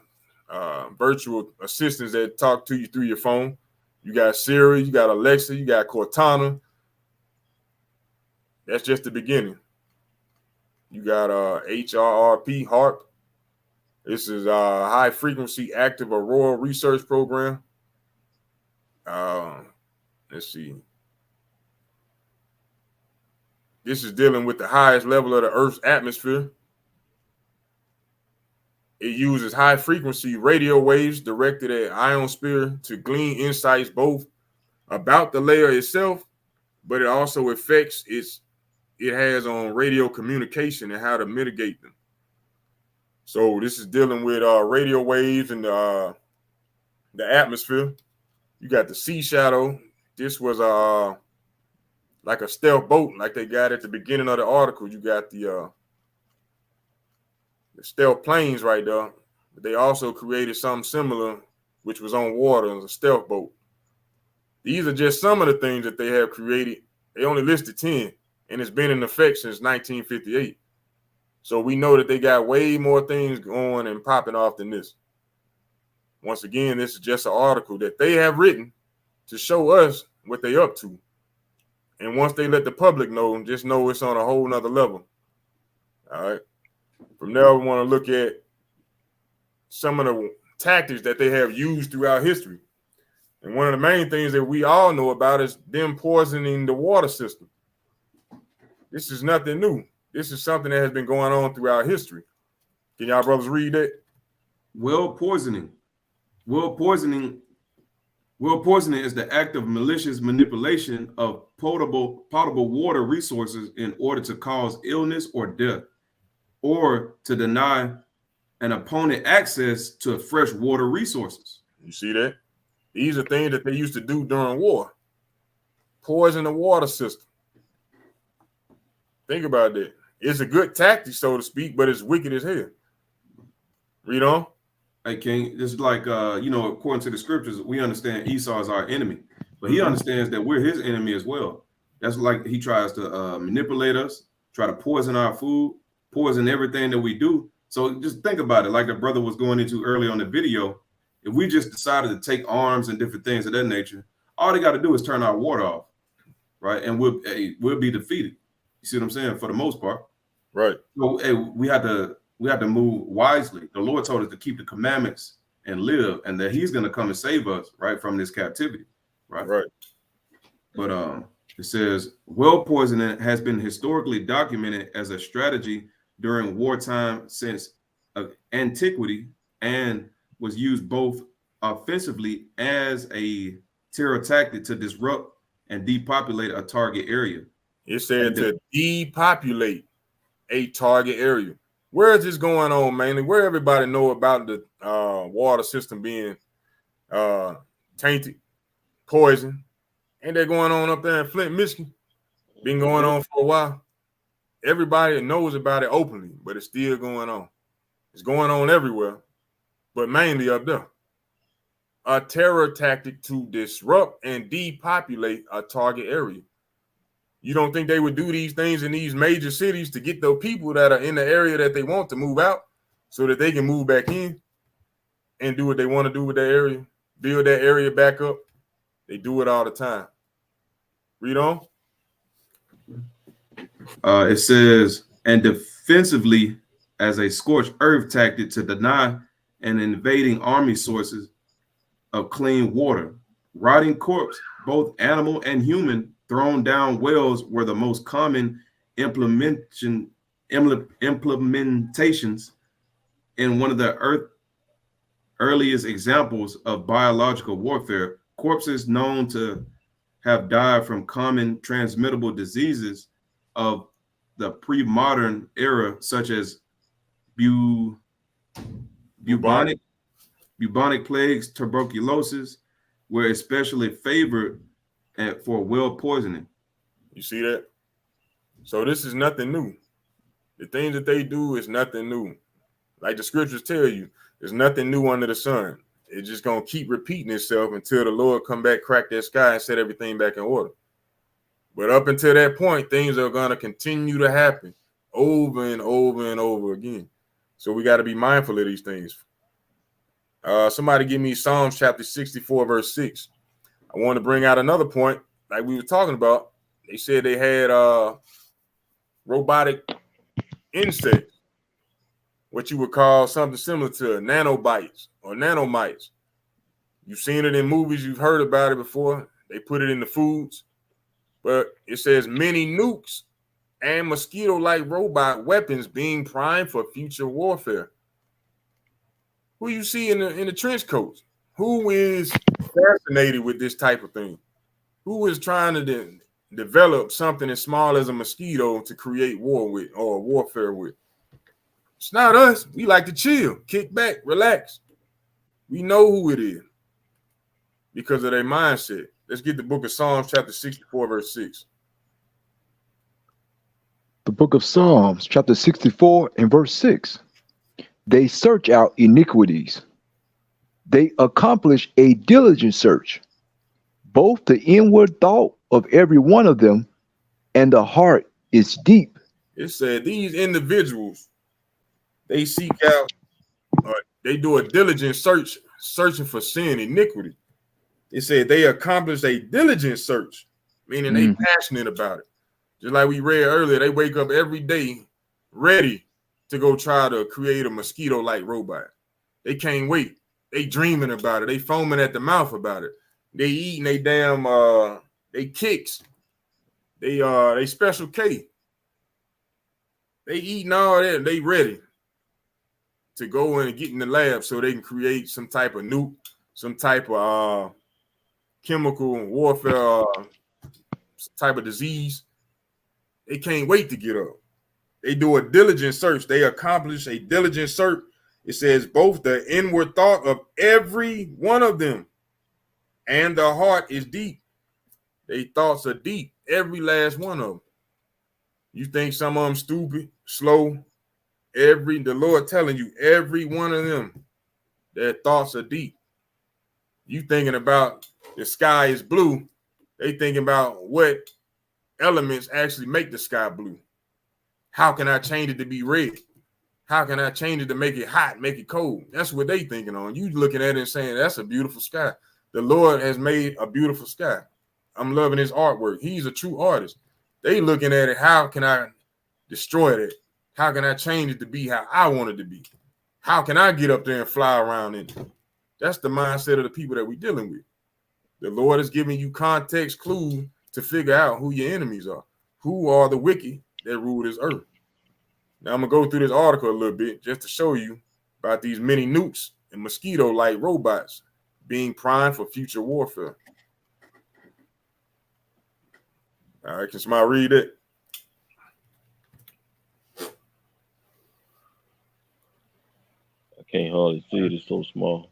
virtual assistants that talk to you through your phone. You got Siri, you got Alexa, you got Cortana. That's just the beginning. You got HRRP, HARP. This is a high frequency active aurora research program. Let's see. This is dealing with the highest level of the Earth's atmosphere. It uses high frequency radio waves directed at ionosphere to glean insights both about the layer itself, but it also affects it has on radio communication and how to mitigate them. So this is dealing with radio waves and the atmosphere. You got the Sea Shadow. This was like a stealth boat, like they got at the beginning of the article. You got the stealth planes right there. But they also created something similar, which was on water as a stealth boat. These are just some of the things that they have created. They only listed 10, and it's been in effect since 1958. So we know that they got way more things going and popping off than this. Once again, this is just an article that they have written to show us what they up to. And once they let the public know, just know it's on a whole nother level. All right. From there, we want to look at some of the tactics that they have used throughout history. And one of the main things that we all know about is them poisoning the water system. This is nothing new. This is something that has been going on throughout history. Can y'all brothers read that? Well poisoning. Well poisoning is the act of malicious manipulation of potable water resources in order to cause illness or death, or to deny an opponent access to fresh water resources. You see that? These are things that they used to do during war. Poison the water system. Think about that. It's a good tactic, so to speak, but it's wicked as hell. Read on. Hey, King, it's like, according to the scriptures, we understand Esau is our enemy, but he understands that we're his enemy as well. That's like he tries to manipulate us, try to poison our food, poison everything that we do. So just think about it, like the brother was going into earlier on the video. If we just decided to take arms and different things of that nature, all they got to do is turn our water off, right? And we'll be defeated. You see what I'm saying? For the most part, right? So we had to move wisely. The Lord told us to keep the commandments and live, and that He's going to come and save us, right, from this captivity, right? Right. But it says, well poisoning has been historically documented as a strategy during wartime since antiquity, and was used both offensively as a terror tactic to disrupt and depopulate a target area. It said to depopulate a target area. Where is this going on mainly? Where everybody know about the water system being tainted, poisoned? Ain't that going on up there in Flint, Michigan? Been going on for a while. Everybody knows about it openly, but it's still going on. It's going on everywhere, but mainly up there. A terror tactic to disrupt and depopulate a target area. You don't think they would do these things in these major cities to get the people that are in the area that they want to move out so that they can move back in and do what they want to do with that area, build that area back up? They do it all the time. Read on. It says, and defensively as a scorched earth tactic to deny an invading army sources of clean water. Rotting corpse, both animal and human, thrown down wells were the most common implementations in one of the earliest examples of biological warfare. Corpses known to have died from common transmittable diseases of the pre-modern era, such as bubonic plagues, tuberculosis, were especially favored for well poisoning. You see that? So this is nothing new. The things that they do is nothing new. Like the scriptures tell you, there's nothing new under the sun. It's just going to keep repeating itself until the Lord come back, crack that sky, and set everything back in order. But up until that point, things are going to continue to happen over and over and over again. So we got to be mindful of these things. Somebody give me Psalms chapter 64, verse 6. I want to bring out another point, like we were talking about. They said they had robotic insects, what you would call something similar to nanobites or nanomites. You've seen it in movies. You've heard about it before. They put it in the foods. But it says many nukes and mosquito-like robot weapons being primed for future warfare. Who you see in the trench coats? Who is fascinated with this type of thing? Who is trying to develop something as small as a mosquito to create war with or warfare with? It's not us. We like to chill, kick back, relax. We know who it is because of their mindset. Let's get the book of Psalms chapter 64, verse 6. The book of Psalms chapter 64 and verse 6. They search out iniquities. They accomplish a diligent search, both the inward thought of every one of them and the heart is deep. It said these individuals, they seek out, they do a diligent search searching for sin, iniquity. It said they accomplished a diligent search, meaning they passionate about it. Just like we read earlier, they wake up every day ready to go try to create a mosquito-like robot. They can't wait. They dreaming about it. They foaming at the mouth about it. They eating they damn they kicks. They special K. They eating all that. They ready to go in and get in the lab so they can create some type of nuke, some type of chemical warfare, type of disease. They can't wait to get up. They do a diligent search. They accomplish a diligent search. It says both the inward thought of every one of them and the heart is deep. They thoughts are deep. Every last one of them. You think some of them stupid, slow. The Lord telling you, every one of them, their thoughts are deep. You thinking about the sky is blue. They thinking about what elements actually make the sky blue. How can I change it to be red? How can I change it to make it hot, make it cold? That's what they thinking on. You looking at it and saying, that's a beautiful sky. The Lord has made a beautiful sky. I'm loving his artwork. He's a true artist. They looking at it, how can I destroy it? How can I change it to be how I want it to be? How can I get up there and fly around in it? That's the mindset of the people that we're dealing with. The Lord is giving you context clues to figure out who your enemies are. Who are the wicked that rule this earth? Now I'm going to go through this article a little bit just to show you about these mini nukes and mosquito-like robots being primed for future warfare. All right, can somebody read it? I can't hardly see it. It's so small.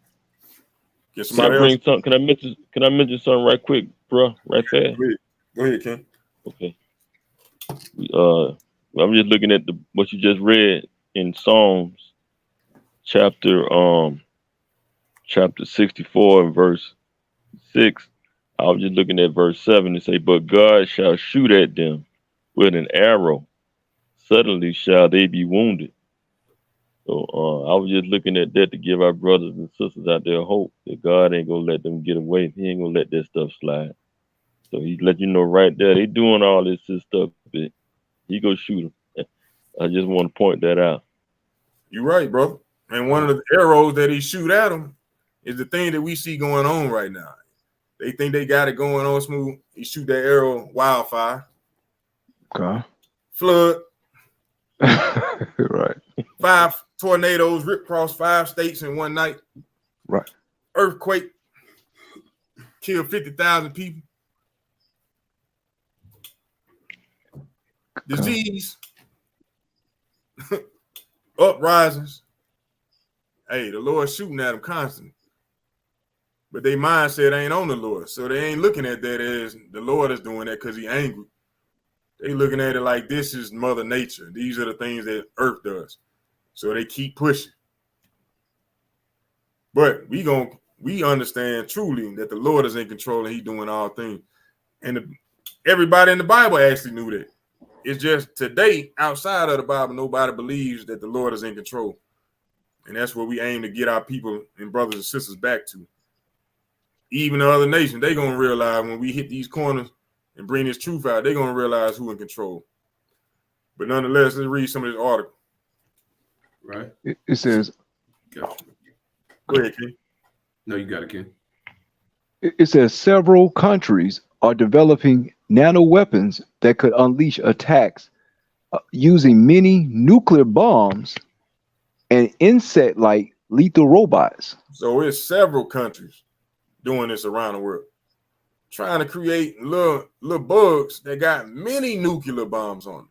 Can I bring something? Can I mention something right quick, bro? Right fast. Go ahead, Ken. Okay. I'm just looking at what you just read in Psalms, chapter 64 and verse 6. I was just looking at verse 7 and say, but God shall shoot at them with an arrow. Suddenly shall they be wounded. So I was just looking at that to give our brothers and sisters out there hope that God ain't gonna let them get away. He ain't gonna let that stuff slide. So he let you know right there, they doing all this stuff, but he gonna shoot them. I just want to point that out. You're right, bro. And one of the arrows that he shoot at them is the thing that we see going on right now. They think they got it going on smooth. He shoot that arrow, wildfire. Okay. Flood. Right. 5 tornadoes rip across 5 states in one night. Right. Earthquake. Killed 50,000 people. Okay. Disease. Uprisings. Hey, the Lord's shooting at them constantly. But their mindset ain't on the Lord. So they ain't looking at that as the Lord is doing that because he's angry. They looking at it like this is Mother Nature. These are the things that Earth does. So they keep pushing. But we understand truly that the Lord is in control and he's doing all things. And everybody in the Bible actually knew that. It's just today, outside of the Bible, nobody believes that the Lord is in control. And that's what we aim to get our people and brothers and sisters back to. Even the other nations, they're going to realize when we hit these corners and bring this truth out, they're going to realize who's in control. But nonetheless, let's read some of this article. Right. It says, Go ahead, Ken. No, you got it, Ken. It says several countries are developing nano weapons that could unleash attacks using mini nuclear bombs and insect-like lethal robots. So it's several countries doing this around the world, trying to create little bugs that got many nuclear bombs on them.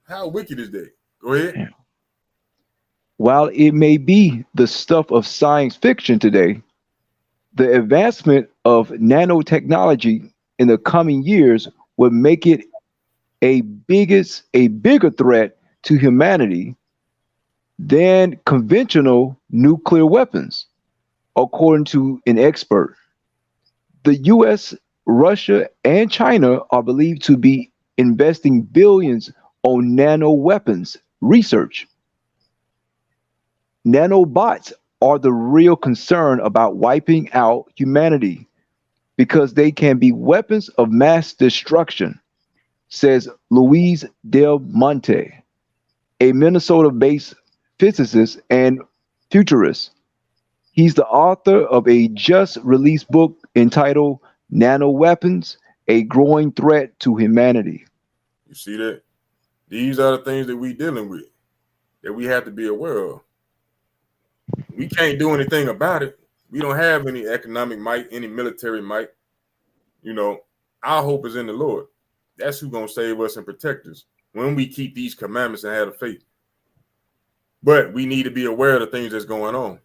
How wicked is that? Go ahead. Yeah. While it may be the stuff of science fiction today, the advancement of nanotechnology in the coming years would make it a bigger threat to humanity than conventional nuclear weapons, according to an expert. The US, Russia, and China are believed to be investing billions on nano weapons research. Nanobots are the real concern about wiping out humanity because they can be weapons of mass destruction, says Luis Del Monte, a Minnesota-based physicist and futurist. He's the author of a just released book entitled Nano Weapons, a Growing Threat to Humanity. You see that? These are the things that we're dealing with, that we have to be aware of. We can't do anything about it. We don't have any economic might, any military might. You know, our hope is in the Lord. That's who's going to save us and protect us when we keep these commandments and have the faith. But we need to be aware of the things that's going on.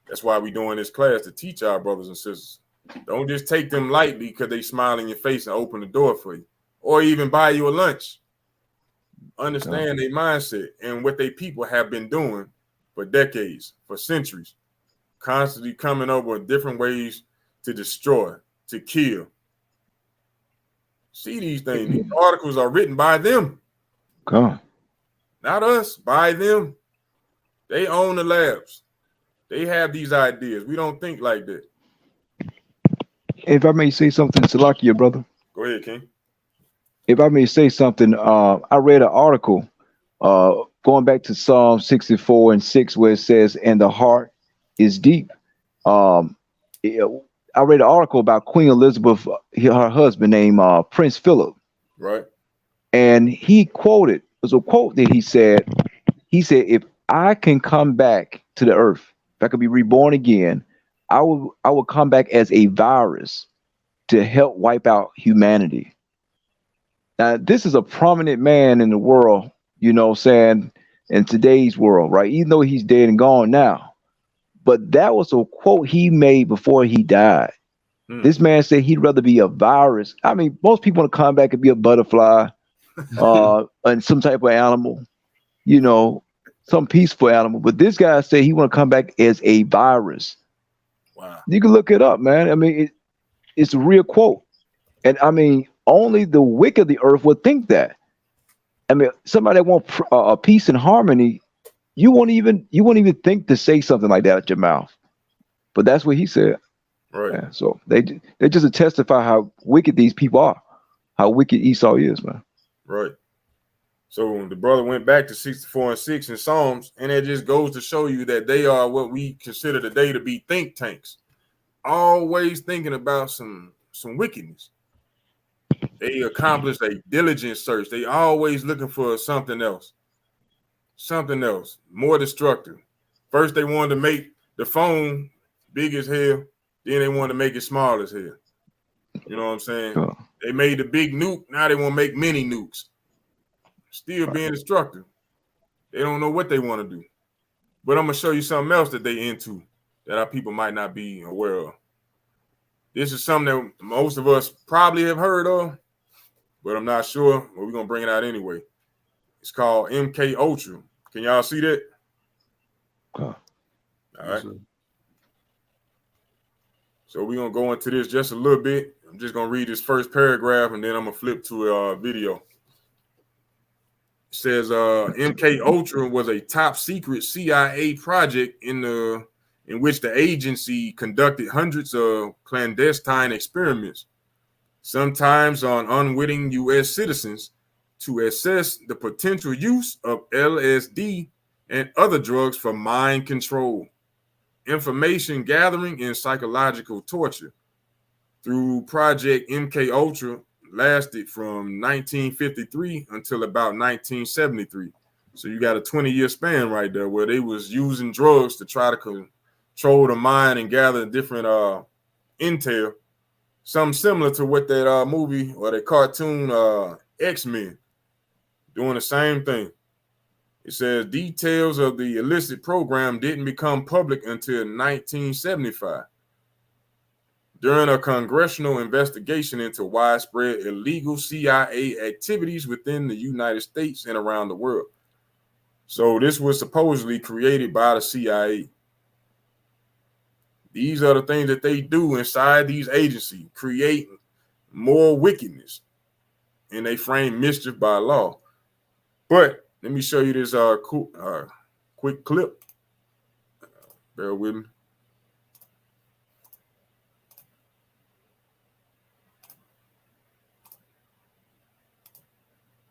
That's why we're doing this class, to teach our brothers and sisters. Don't just take them lightly because they smile in your face and open the door for you, or even buy you a lunch. Understand their mindset and what they people have been doing for decades, for centuries, constantly coming up with different ways to destroy, to kill. See these things. These articles are written by them. Not us, by them. They own the labs. They have these ideas. We don't think like that. If I may say something, Salakia, brother. Go ahead, King. If I may say something, I read an article going back to Psalm 64 and 6, where it says, "And the heart is deep." I read an article about Queen Elizabeth, her husband named Prince Philip. Right. And he quoted, it was a quote that he said, if I can come back to the earth, if I could be reborn again, I will come back as a virus to help wipe out humanity. Now, this is a prominent man in the world, you know, saying in today's world, right? Even though he's dead and gone now. But that was a quote he made before he died. This man said he'd rather be a virus. I mean, most people want to come back and be a butterfly and some type of animal, you know, some peaceful animal. But this guy said he want to come back as a virus. Wow. You can look it up, man. I mean, it's a real quote. And I mean, only the wicked of the earth would think that. I mean, somebody that wants peace and harmony, you won't even think to say something like that at your mouth. But that's what he said. Right. Yeah, so they just testify how wicked these people are, how wicked Esau is, man. Right. So the brother went back to 64 and 6 in Psalms, and it just goes to show you that they are what we consider today to be think tanks, always thinking about some wickedness. They accomplish a diligent search. They always looking for something else, more destructive. First, they wanted to make the phone big as hell. Then they wanted to make it small as hell. You know what I'm saying? Oh. They made the big nuke. Now they want to make mini nukes. Still being destructive. They don't know what they want to do. But I'm going to show you something else that they into that our people might not be aware of. This is something that most of us probably have heard of, but I'm not sure. But we're going to bring it out anyway. It's called MK Ultra. Can y'all see that? All right. So we're going to go into this just a little bit. I'm just going to read this first paragraph, and then I'm going to flip to a video. It says MK Ultra was a top secret CIA project in which the agency conducted hundreds of clandestine experiments, sometimes on unwitting U.S. citizens, to assess the potential use of LSD and other drugs for mind control, information gathering, and psychological torture. Through Project MK Ultra lasted from 1953 until about 1973. So you got a 20-year span right there where they was using drugs to try to control the mind and gather different intel. Something similar to what that movie or that cartoon X-Men doing the same thing. It says details of the illicit program didn't become public until 1975. During a congressional investigation into widespread illegal CIA activities within the United States and around the world. So this was supposedly created by the CIA. These are the things that they do inside these agencies, create more wickedness, and they frame mischief by law. But let me show you this quick clip. Bear with me.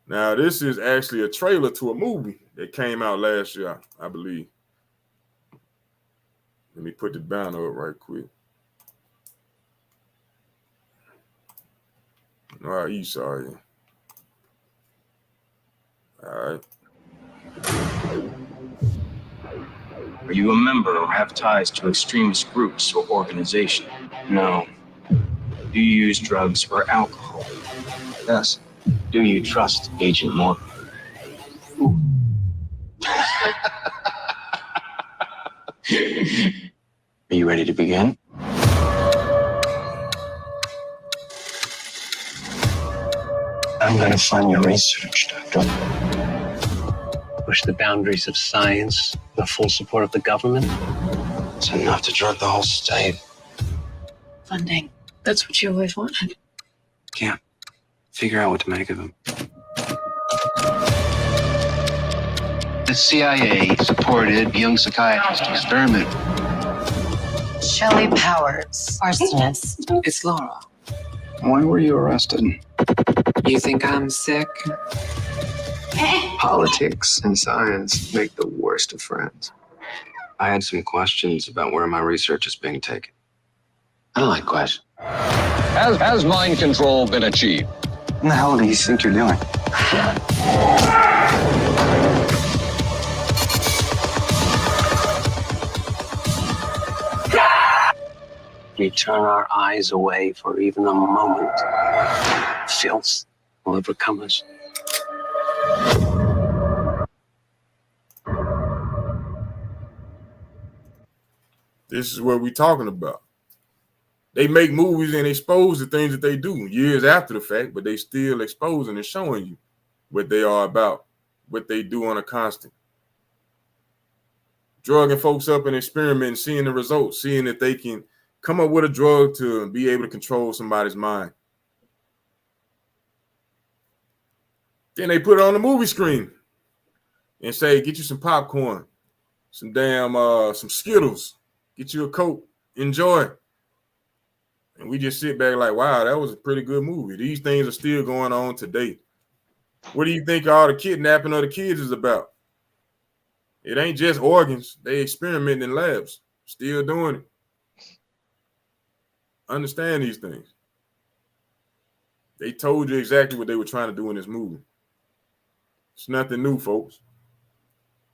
Now, this is actually a trailer to a movie that came out last year, I believe. Let me put the banner up right quick. All right, Esau. Yeah. All right. Are you a member or have ties to extremist groups or organizations? No. Do you use drugs or alcohol? Yes. Do you trust Agent Morgan? Are you ready to begin? I'm gonna fund your research, Doctor. Push the boundaries of science, the full support of the government. It's enough to drug the whole state. Funding. That's what you always wanted. Can't figure out what to make of him. The CIA supported young psychiatrist experiment. Shelley Powers. Arsonist. It's Laura. Why were you arrested? You think I'm sick? Politics and science make the worst of friends. I had some questions about where my research is being taken. I don't like questions. Has mind control been achieved? What the hell do you think you're doing? We turn our eyes away for even a moment. Filth will overcome us. This is what we're talking about. They make movies and expose the things that they do years after the fact, but they still exposing and showing you what they are about, what they do on a constant. Drugging folks up and experimenting, seeing the results, seeing if they can come up with a drug to be able to control somebody's mind. Then they put it on the movie screen and say, get you some popcorn, some some Skittles, get you a Coke, enjoy. And we just sit back like, wow, that was a pretty good movie. These things are still going on today. What do you think all the kidnapping of the kids is about? It ain't just organs. They experiment in labs, still doing it. Understand these things. They told you exactly what they were trying to do in this movie. It's nothing new, folks.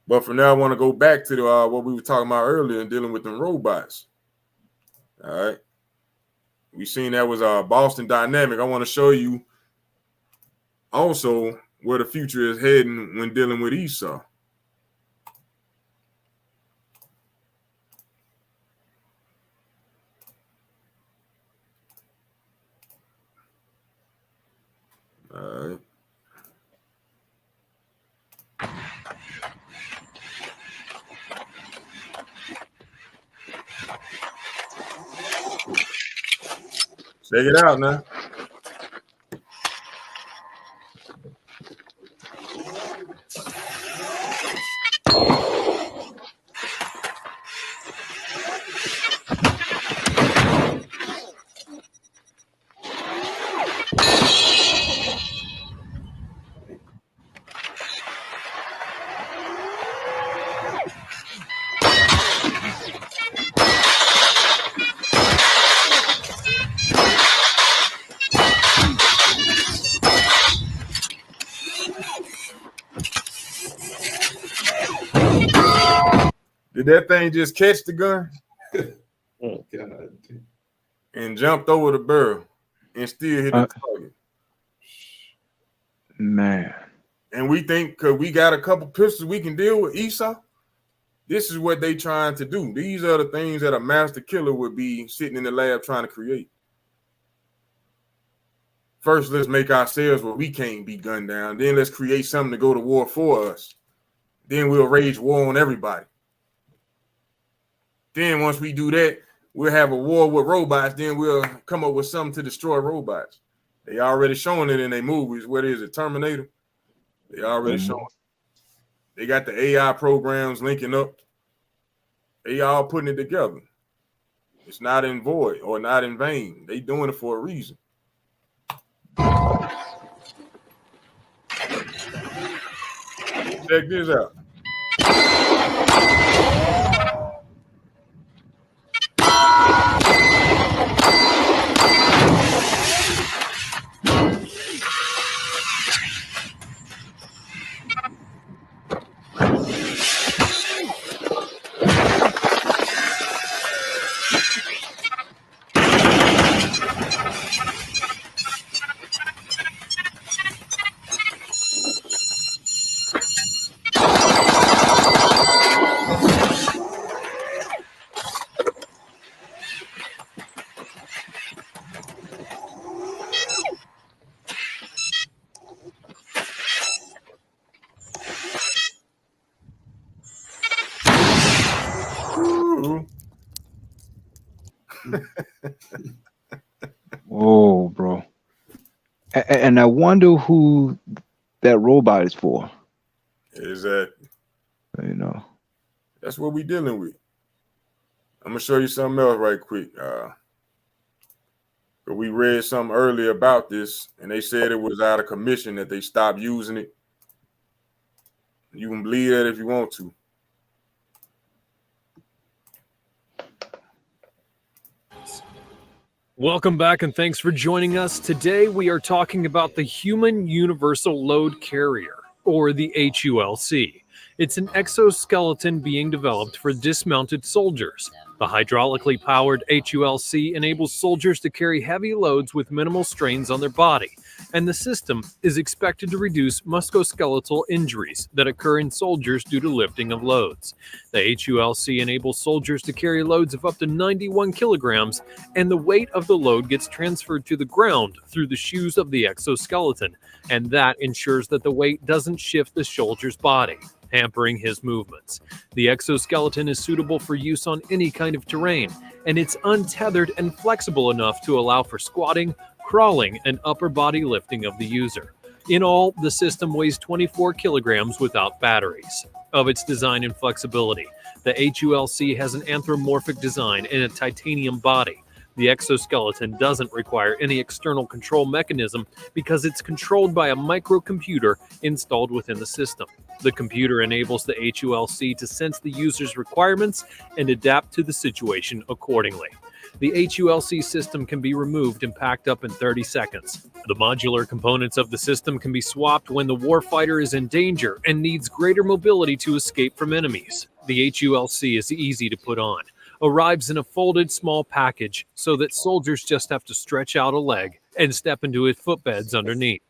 But for now, I want to go back to what we were talking about earlier and dealing with them robots. All right. We seen that was Boston Dynamic. I want to show you also where the future is heading when dealing with Esau. All right. Check it out now. Did that thing just catch the gun? Oh, God. And jumped over the barrel and still hit the target. Man. And we think because we got a couple pistols we can deal with Esau. This is what they trying to do. These are the things that a master killer would be sitting in the lab trying to create. First, let's make ourselves where we can't be gunned down. Then let's create something to go to war for us. Then we'll rage war on everybody. Then once we do that, we'll have a war with robots. Then we'll come up with something to destroy robots. They already showing it in their movies. What is it, Terminator? They already showing it. They got the AI programs linking up. They all putting it together. It's not in void or not in vain. They doing it for a reason. Check this out. Oh, bro. And I wonder who that robot is for. Exactly. You know. That's what we dealing with. I'm gonna show you something else right quick. But we read something earlier about this, and they said it was out of commission that they stopped using it. You can believe that if you want to. Welcome back and thanks for joining us. Today we are talking about the Human Universal Load Carrier, or the HULC. It's an exoskeleton being developed for dismounted soldiers. The hydraulically powered HULC enables soldiers to carry heavy loads with minimal strains on their body, and the system is expected to reduce musculoskeletal injuries that occur in soldiers due to lifting of loads. The HULC enables soldiers to carry loads of up to 91 kilograms, and the weight of the load gets transferred to the ground through the shoes of the exoskeleton, and that ensures that the weight doesn't shift the soldier's body, hampering his movements. The exoskeleton is suitable for use on any kind of terrain, and it's untethered and flexible enough to allow for squatting, crawling, and upper body lifting of the user. In all, the system weighs 24 kilograms without batteries. Of its design and flexibility, the HULC has an anthropomorphic design and a titanium body. The exoskeleton doesn't require any external control mechanism because it's controlled by a microcomputer installed within the system. The computer enables the HULC to sense the user's requirements and adapt to the situation accordingly. The HULC system can be removed and packed up in 30 seconds. The modular components of the system can be swapped when the warfighter is in danger and needs greater mobility to escape from enemies. The HULC is easy to put on. Arrives in a folded small package so that soldiers just have to stretch out a leg and step into his footbeds underneath.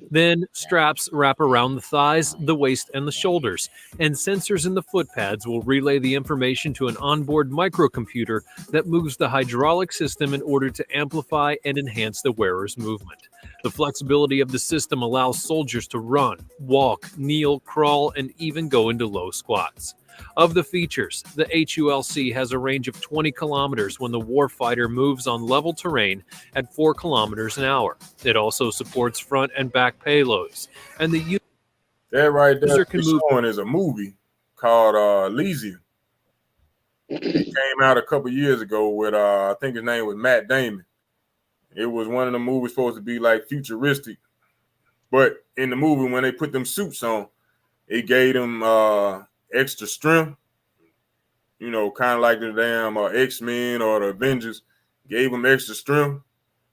Then straps wrap around the thighs, the waist, and the shoulders, and sensors in the foot pads will relay the information to an onboard microcomputer that moves the hydraulic system in order to amplify and enhance the wearer's movement. The flexibility of the system allows soldiers to run, walk, kneel, crawl, and even go into low squats. Of the features, the HULC has a range of 20 kilometers when the warfighter moves on level terrain at 4 kilometers an hour. It also supports front and back payloads. And the that right there user can move is a movie called Elysium. It came out a couple years ago with I think his name was Matt Damon. It was one of the movies supposed to be like futuristic, but in the movie when they put them suits on, it gave them extra strength, you know, kind of like the damn X-Men or the Avengers, gave them extra strength.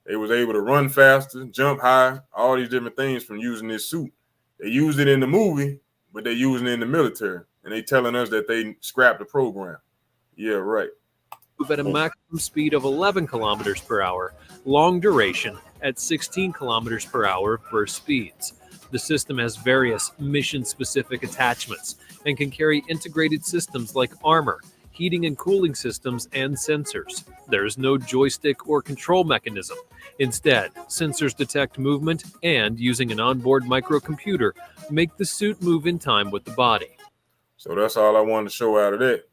They was able to run faster, jump high, all these different things from using this suit. They used it in the movie, but they using it in the military, and they telling us that they scrapped the program. Yeah, right. At a maximum speed of 11 kilometers per hour, long duration at 16 kilometers per hour burst speeds. The system has various mission-specific attachments and can carry integrated systems like armor, heating and cooling systems, and sensors. There is no joystick or control mechanism. Instead, sensors detect movement and, using an onboard microcomputer, make the suit move in time with the body. So that's all I wanted to show out of that.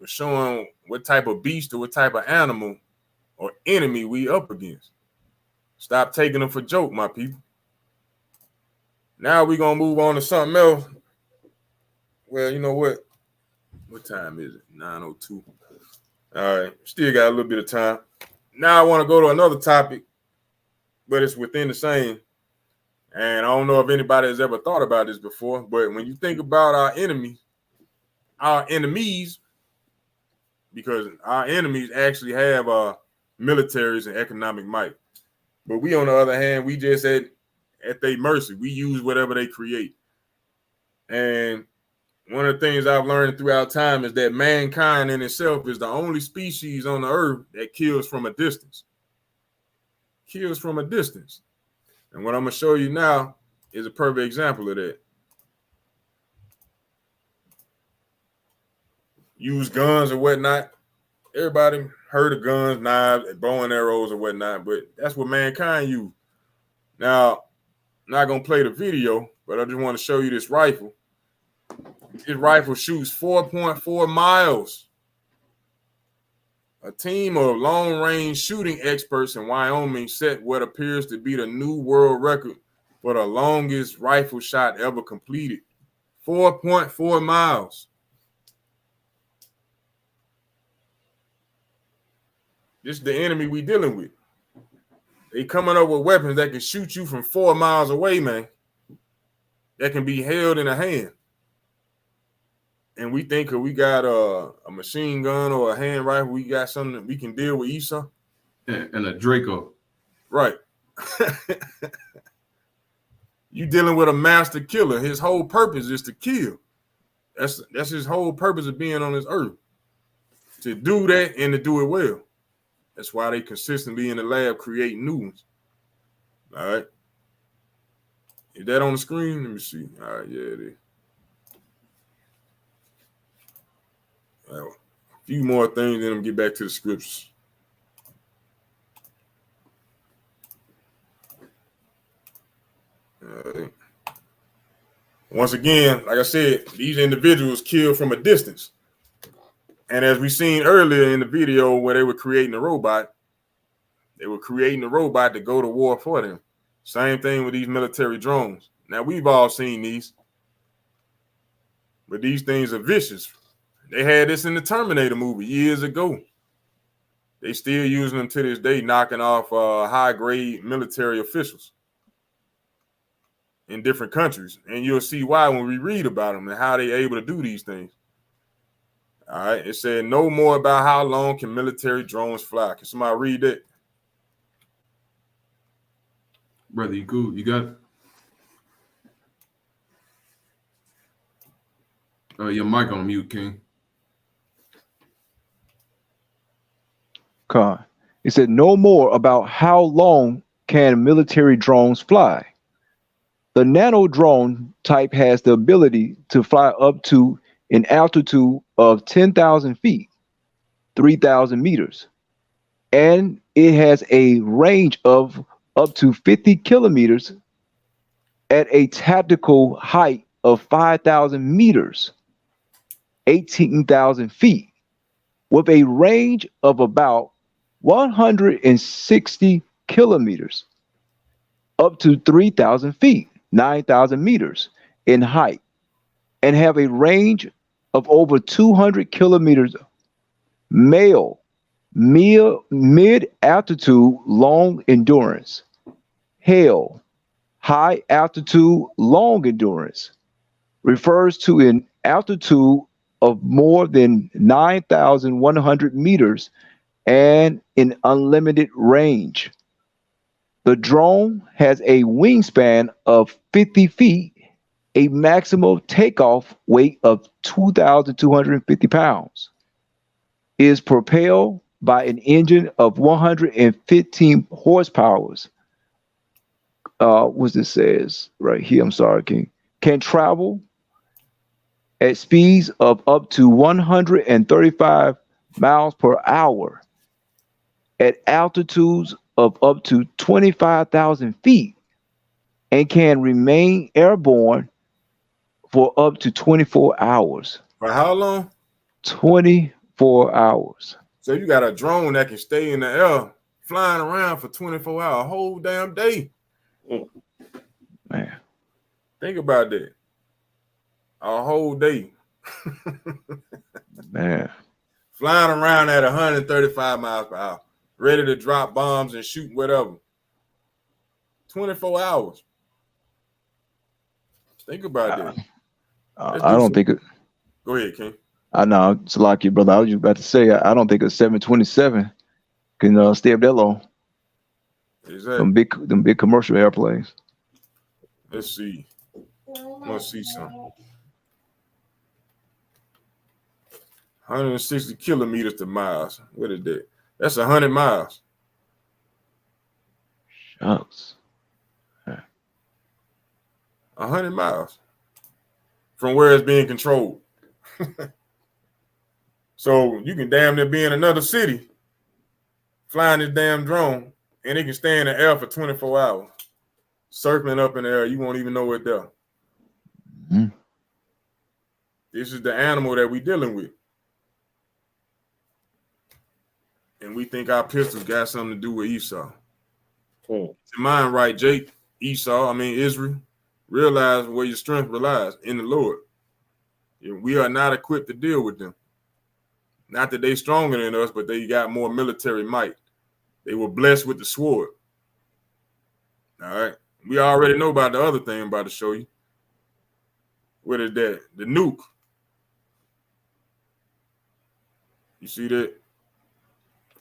We're showing what type of beast or what type of animal or enemy we up against. Stop taking them for joke, my people. Now we're going to move on to something else. Well, you know what? What time is it? 9:02. All right, still got a little bit of time. Now I want to go to another topic, but it's within the same. And I don't know if anybody has ever thought about this before, but when you think about our enemies, because our enemies actually have militaries and economic might. But we, on the other hand, we just at their mercy. We use whatever they create. And one of the things I've learned throughout time is that mankind in itself is the only species on the earth that kills from a distance. Kills from a distance. And what I'm going to show you now is a perfect example of that. Use guns or whatnot. Everybody heard of guns, knives, and bow and arrows or whatnot, but that's what mankind use. Now, I'm not going to play the video, but I just want to show you this rifle. This rifle shoots 4.4 miles. A team of long-range shooting experts in Wyoming set what appears to be the new world record for the longest rifle shot ever completed. 4.4 miles. This is the enemy we dealing with. They coming up with weapons that can shoot you from 4 miles away, man. That can be held in a hand. And we think we got a machine gun or a hand rifle, we got something that we can deal with Esau. And a Draco. Right. You dealing with a master killer. His whole purpose is to kill. That's his whole purpose of being on this earth. To do that and to do it well. That's why they consistently in the lab create new ones. All right. Is that on the screen? Let me see. All right, yeah, it is. Well, a few more things, then I'm get back to the scriptures. Once again, like I said, these individuals kill from a distance. And as we seen earlier in the video where they were creating a robot, they were creating a robot to go to war for them. Same thing with these military drones. Now, we've all seen these, but these things are vicious. They had this in the Terminator movie years ago. They still using them to this day, knocking off high-grade military officials in different countries. And you'll see why when we read about them and how they're able to do these things. All right. It said, no more about how long can military drones fly. Can somebody read that? Brother, you cool? You got it? Your mic on mute, King. It said no more about how long can military drones fly. The nano drone type has the ability to fly up to an altitude of 10,000 feet, 3,000 meters, and it has a range of up to 50 kilometers at a tactical height of 5,000 meters, 18,000 feet, with a range of about 160 kilometers, up to 3,000 feet, 9,000 meters in height, and have a range of over 200 kilometers. Male, mid-altitude, long endurance. Hail, high altitude, long endurance, refers to an altitude of more than 9,100 meters and an unlimited range. The drone has a wingspan of 50 feet, a maximum takeoff weight of 2,250 pounds, is propelled by an engine of 115 horsepower. What this says right here, I'm sorry, King. Can travel at speeds of up to 135 miles per hour at altitudes of up to 25,000 feet and can remain airborne for up to 24 hours. For how long? 24 hours. So you got a drone that can stay in the air flying around for 24 hours, a whole damn day. Man. Think about that. A whole day. Man. Flying around at 135 miles per hour, ready to drop bombs and shoot whatever. 24 hours. Think about that. I don't think it. Go ahead, King. I know it's like you, brother. I was just about to say, I don't think a 727 can stay up that long. Exactly. Them big commercial airplanes. Let's see. Let's see something. 160 kilometers to miles. What is that? That's 100 miles. Shucks. 100 miles from where it's being controlled. So you can damn near be in another city flying this damn drone, and it can stay in the air for 24 hours, circling up in the air. You won't even know it's there. Mm-hmm. This is the animal that we're dealing with. And we think our pistols got something to do with Esau. To mind right, Jake, Israel, realize where your strength relies in the Lord. We are not equipped to deal with them. Not that they're stronger than us, but they got more military might. They were blessed with the sword. All right. We already know about the other thing I'm about to show you. What is that? The nuke. You see that?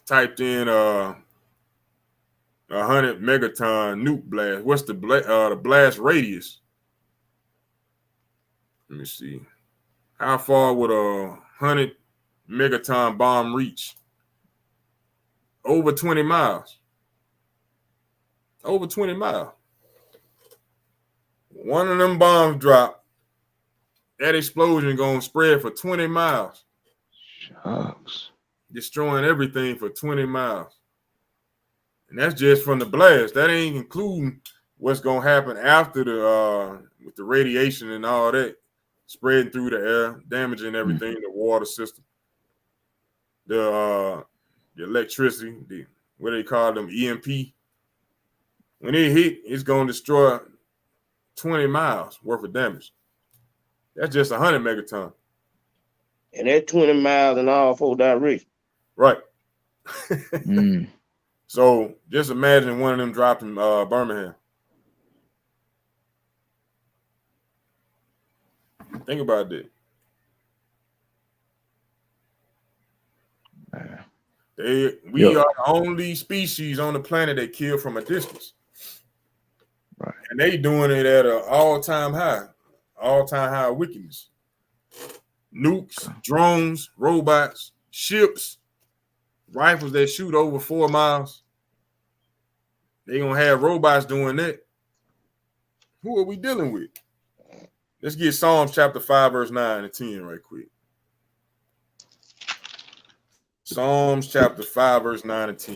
Typed in 100 megaton nuke blast. What's the blast radius? Let me see. How far would a 100 megaton bomb reach? Over 20 miles. Over 20 miles. One of them bombs drop. That explosion gonna spread for 20 miles. Shucks. Destroying everything for 20 miles. And that's just from the blast. That ain't including what's gonna happen after the with the radiation and all that spreading through the air, damaging everything, the water system, the electricity, what they call them, EMP. When it hit, it's gonna destroy 20 miles worth of damage. That's just 100 megaton. And that's 20 miles in all four directions. Right. So just imagine one of them dropped in Birmingham. Think about that. We are the only species on the planet that kill from a distance. Right. And they doing it at an all-time high of wickedness. Nukes, drones, robots, ships, rifles that shoot over 4 miles. They gonna have robots doing that. Who are we dealing with? Let's get Psalms chapter 5, verse 9 and 10 right quick. Psalms chapter 5, verse 9 and 10.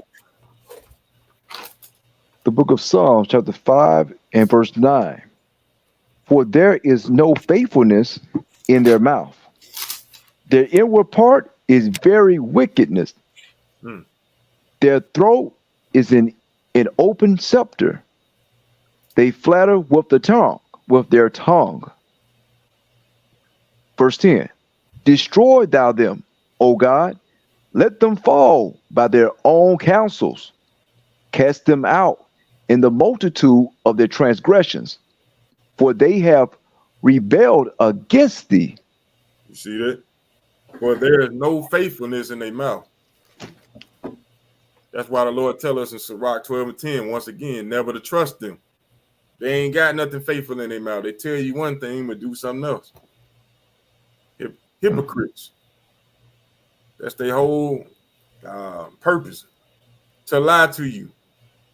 The book of Psalms chapter 5 and verse 9. For there is no faithfulness in their mouth. Their inward part is very wickedness. Their throat is an open scepter. They flatter with their tongue. Verse 10. Destroy thou them, O God. Let them fall by their own counsels. Cast them out in the multitude of their transgressions, for they have rebelled against thee. You see that? For there is no faithfulness in their mouth. That's why the Lord tells us in Sirach 12 and 10, once again, never to trust them. They ain't got nothing faithful in their mouth. They tell you one thing, but do something else. Hypocrites. That's their whole purpose, to lie to you.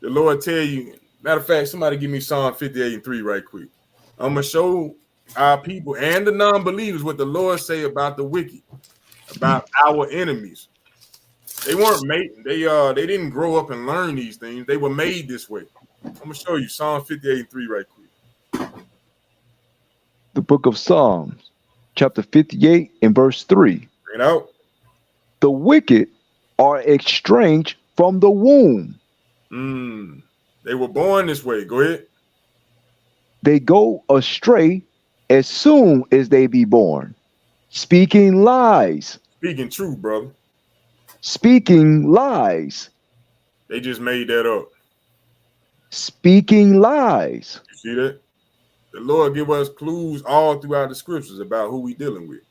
The Lord tell you, matter of fact, somebody give me Psalm 58 and 3 right quick. I'm going to show our people and the non-believers what the Lord say about the wicked, about our enemies. They weren't made, they didn't grow up and learn these things. They were made this way. I'm going to show you Psalm 58 and 3 right quick. The book of Psalms, chapter 58 and verse 3. Bring it out. The wicked are estranged from the womb. They were born this way. Go ahead. They go astray as soon as they be born. Speaking lies. Speaking truth, brother. Speaking lies. They just made that up. Speaking lies. You see that? The Lord give us clues all throughout the scriptures about who we dealing with.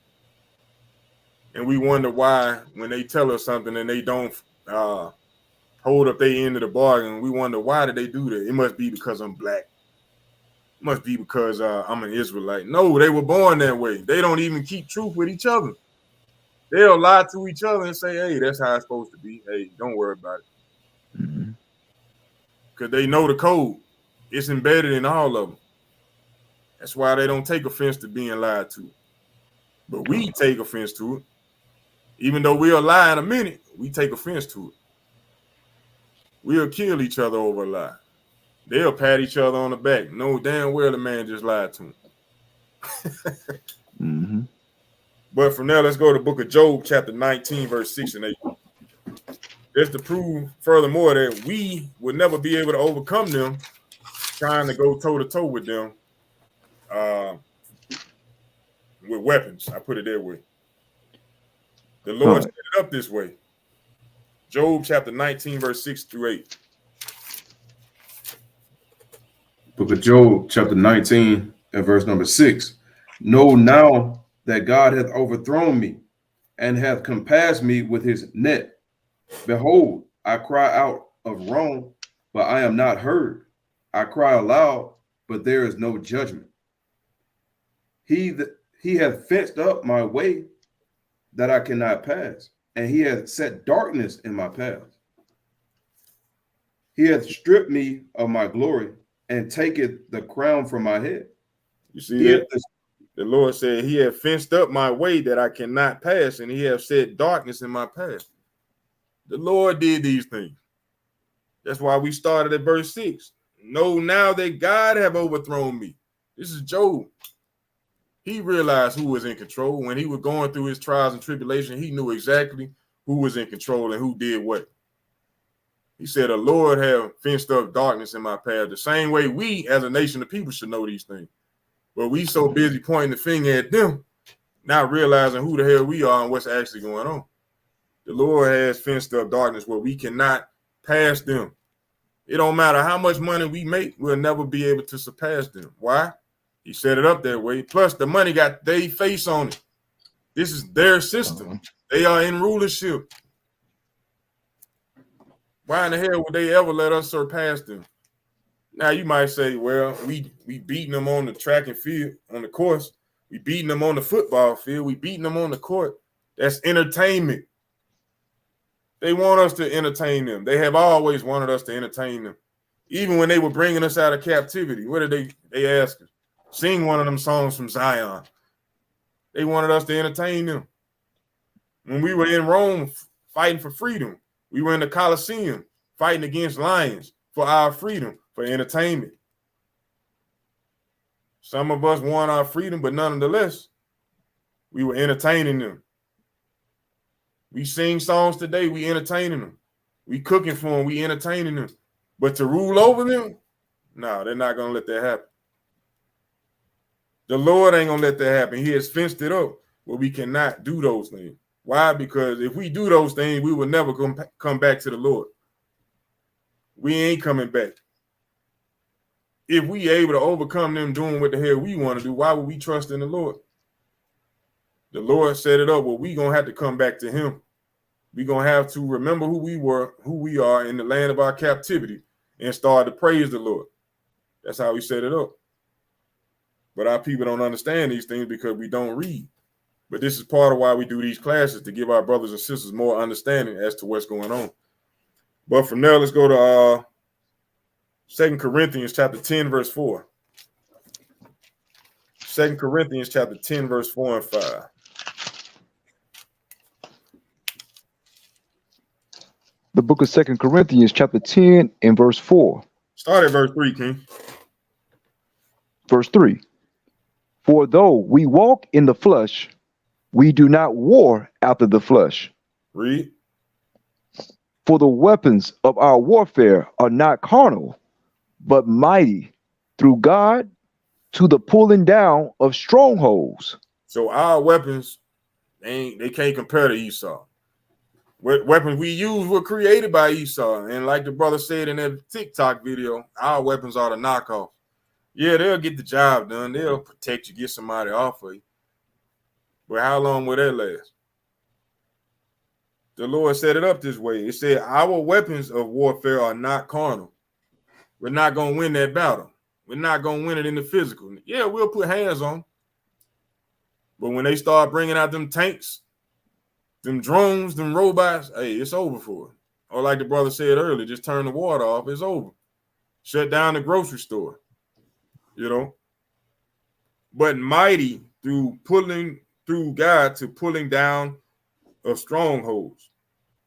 And we wonder why when they tell us something and they don't hold up their end of the bargain, we wonder why did they do that? It must be because I'm black. It must be because I'm an Israelite. No, they were born that way. They don't even keep truth with each other. They'll lie to each other and say, hey, that's how it's supposed to be. Hey, don't worry about it. Because they know the code. It's embedded in all of them. That's why they don't take offense to being lied to. But we take offense to it. Even though we'll lie in a minute, we take offense to it. We'll kill each other over a lie. They'll pat each other on the back. No damn well the man just lied to him. But from there, let's go to the book of Job, chapter 19, verse 6 and 8. Just to prove furthermore that we would never be able to overcome them trying to go toe-to-toe with them with weapons. I put it that way. The Lord set it up this way. Job chapter 19, verse 6 through 8. Book of Job, chapter 19, and verse number 6. Know now that God hath overthrown me, and hath compassed me with his net. Behold, I cry out of wrong, but I am not heard. I cry aloud, but there is no judgment. He hath fenced up my way that I cannot pass, and he hath set darkness in my path. He hath stripped me of my glory, and taketh the crown from my head. You see that? The Lord said, he hath fenced up my way that I cannot pass, and he hath set darkness in my path. The Lord did these things. That's why we started at verse 6. Know now that God have overthrown me. This is Job. He realized who was in control. When he was going through his trials and tribulation, he knew exactly who was in control and who did what. He said, the Lord have fenced up darkness in my path. The same way we as a nation of people should know these things. But we so busy pointing the finger at them, not realizing who the hell we are and what's actually going on. The Lord has fenced up darkness where we cannot pass them. It don't matter how much money we make, we'll never be able to surpass them. Why? He set it up that way. Plus, the money got their face on it. This is their system. They are in rulership. Why in the hell would they ever let us surpass them? Now, you might say, well, we beating them on the track and field, on the course. We beating them on the football field. We beating them on the court. That's entertainment. They want us to entertain them. They have always wanted us to entertain them. Even when they were bringing us out of captivity, what did they ask us? Sing one of them songs from Zion. They wanted us to entertain them. When we were in Rome fighting for freedom, we were in the Colosseum fighting against lions for our freedom, for entertainment. Some of us won our freedom, but nonetheless, we were entertaining them. We sing songs today, we entertaining them. We cooking for them, we entertaining them. But to rule over them, no, they're not going to let that happen. The Lord ain't going to let that happen. He has fenced it up where we cannot do those things. Why? Because if we do those things, we will never come back to the Lord. We ain't coming back. If we able to overcome them doing what the hell we want to do, why would we trust in the Lord? The Lord set it up where we going to have to come back to him. We're going to have to remember who we were, who we are in the land of our captivity and start to praise the Lord. That's how we set it up. But our people don't understand these things because we don't read. But this is part of why we do these classes, to give our brothers and sisters more understanding as to what's going on. But from there, let's go to 2 Corinthians chapter 10, verse 4. 2 Corinthians chapter 10, verse 4 and 5. The book of 2 Corinthians chapter 10 and verse 4. Start at verse 3, King. Verse 3. For though we walk in the flesh, we do not war after the flesh. Read. For the weapons of our warfare are not carnal, but mighty through God to the pulling down of strongholds. So our weapons They can't compare to Esau. What weapons we use were created by Esau. And like the brother said in that TikTok video, our weapons are the knockoff. Yeah, they'll get the job done. They'll protect you, get somebody off of you. But how long will that last? The Lord set it up this way. It said, our weapons of warfare are not carnal. We're not going to win that battle. We're not going to win it in the physical. Yeah, we'll put hands on them. But when they start bringing out them tanks, them drones, them robots, hey, it's over for it. Or like the brother said earlier, just turn the water off. It's over. Shut down the grocery store. But mighty through God to pulling down of strongholds.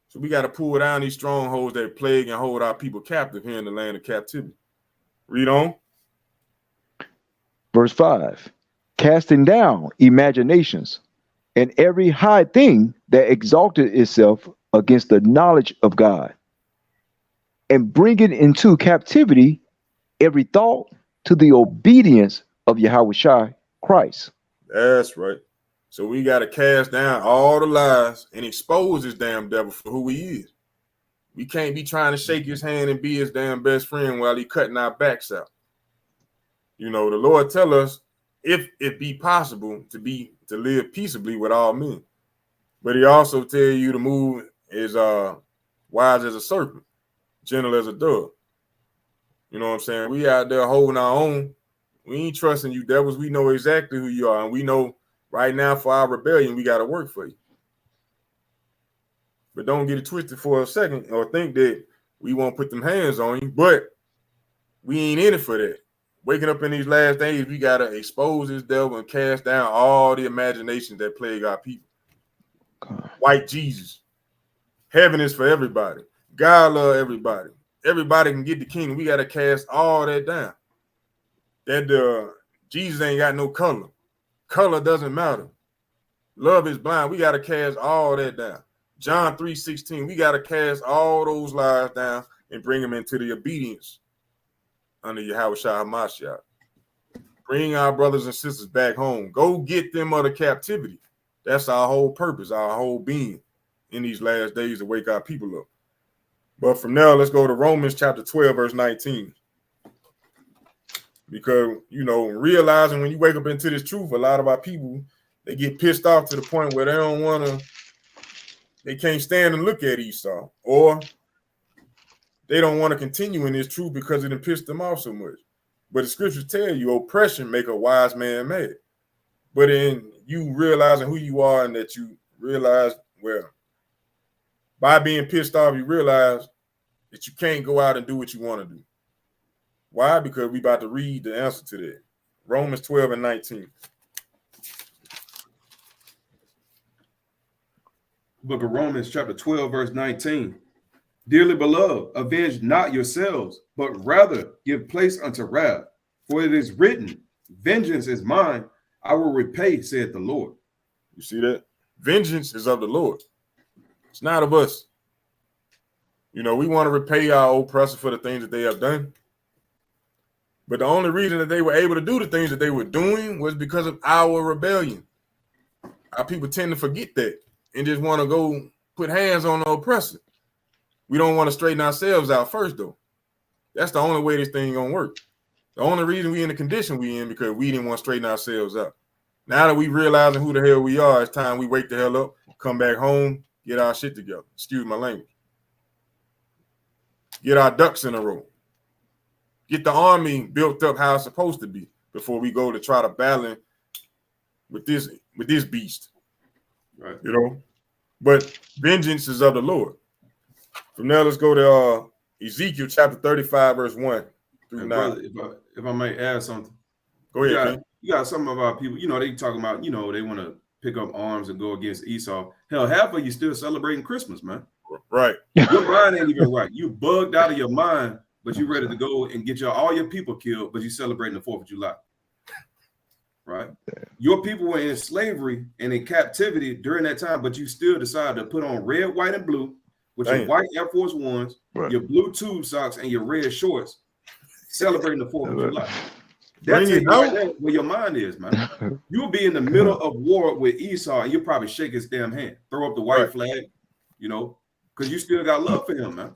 So we got to pull down these strongholds that plague and hold our people captive here in the land of captivity. Read on. Verse 5, casting down imaginations and every high thing that exalted itself against the knowledge of God, and bringing into captivity every thought to the obedience of Yahushua Christ. That's right. So we got to cast down all the lies and expose this damn devil for who he is. We can't be trying to shake his hand and be his damn best friend while he cutting our backs out. The Lord tell us if it be possible to live peaceably with all men. But he also tell you to move as wise as a serpent, gentle as a dove. You know what I'm saying? We out there holding our own. We ain't trusting you devils. We know exactly who you are. And we know right now for our rebellion, we got to work for you. But don't get it twisted for a second or think that we won't put them hands on you. But we ain't in it for that. Waking up in these last days, we got to expose this devil and cast down all the imaginations that plague our people. White Jesus. Heaven is for everybody. God love everybody. Everybody can get the kingdom. We got to cast all that down. That Jesus ain't got no color. Color doesn't matter. Love is blind. We got to cast all that down. John 3:16. We got to cast all those lies down and bring them into the obedience under Yahushua HaMashiach. Bring our brothers and sisters back home. Go get them out of captivity. That's our whole purpose, our whole being in these last days to wake our people up. But from now, let's go to Romans chapter 12, verse 19. Because, realizing when you wake up into this truth, a lot of our people, they get pissed off to the point where they can't stand and look at Esau, or they don't want to continue in this truth because it done pissed them off so much. But the scriptures tell you oppression make a wise man mad. But in you realizing who you are and that you realize, by being pissed off, you realize that you can't go out and do what you want to do. Why? Because we about to read the answer to that. Romans 12 and 19. Book of Romans chapter 12, verse 19. Dearly beloved, avenge not yourselves, but rather give place unto wrath. For it is written, vengeance is mine, I will repay, saith the Lord. You see that? Vengeance is of the Lord. It's not of us. We want to repay our oppressor for the things that they have done. But the only reason that they were able to do the things that they were doing was because of our rebellion. Our people tend to forget that and just want to go put hands on the oppressor. We don't want to straighten ourselves out first, though. That's the only way this thing gonna work. The only reason we in the condition we in because we didn't want to straighten ourselves out. Now that we realizing who the hell we are, it's time we wake the hell up, come back home, get our shit together. Excuse my language. Get our ducks in a row. Get the army built up how it's supposed to be before we go to try to battle with this beast. Right. But vengeance is of the Lord. From there, let's go to Ezekiel chapter 35, verse 1 through 9. Brother, if I may add something. Go ahead. You got some of our people, they talking about, they want to pick up arms and go against Esau. Hell, half of you still celebrating Christmas, man. Right. Your mind ain't even right. You bugged out of your mind, but you ready to go and get all your people killed, but you celebrating the 4th of July. Right? Your people were in slavery and in captivity during that time, but you still decided to put on red, white, and blue with your white Air Force Ones, your blue tube socks, and your red shorts, celebrating the 4th of July. That's Bring it out. where your mind is, man. You'll be in the middle of war with Esau, and you'll probably shake his damn hand, throw up the white flag, you know, because you still got love for him, man.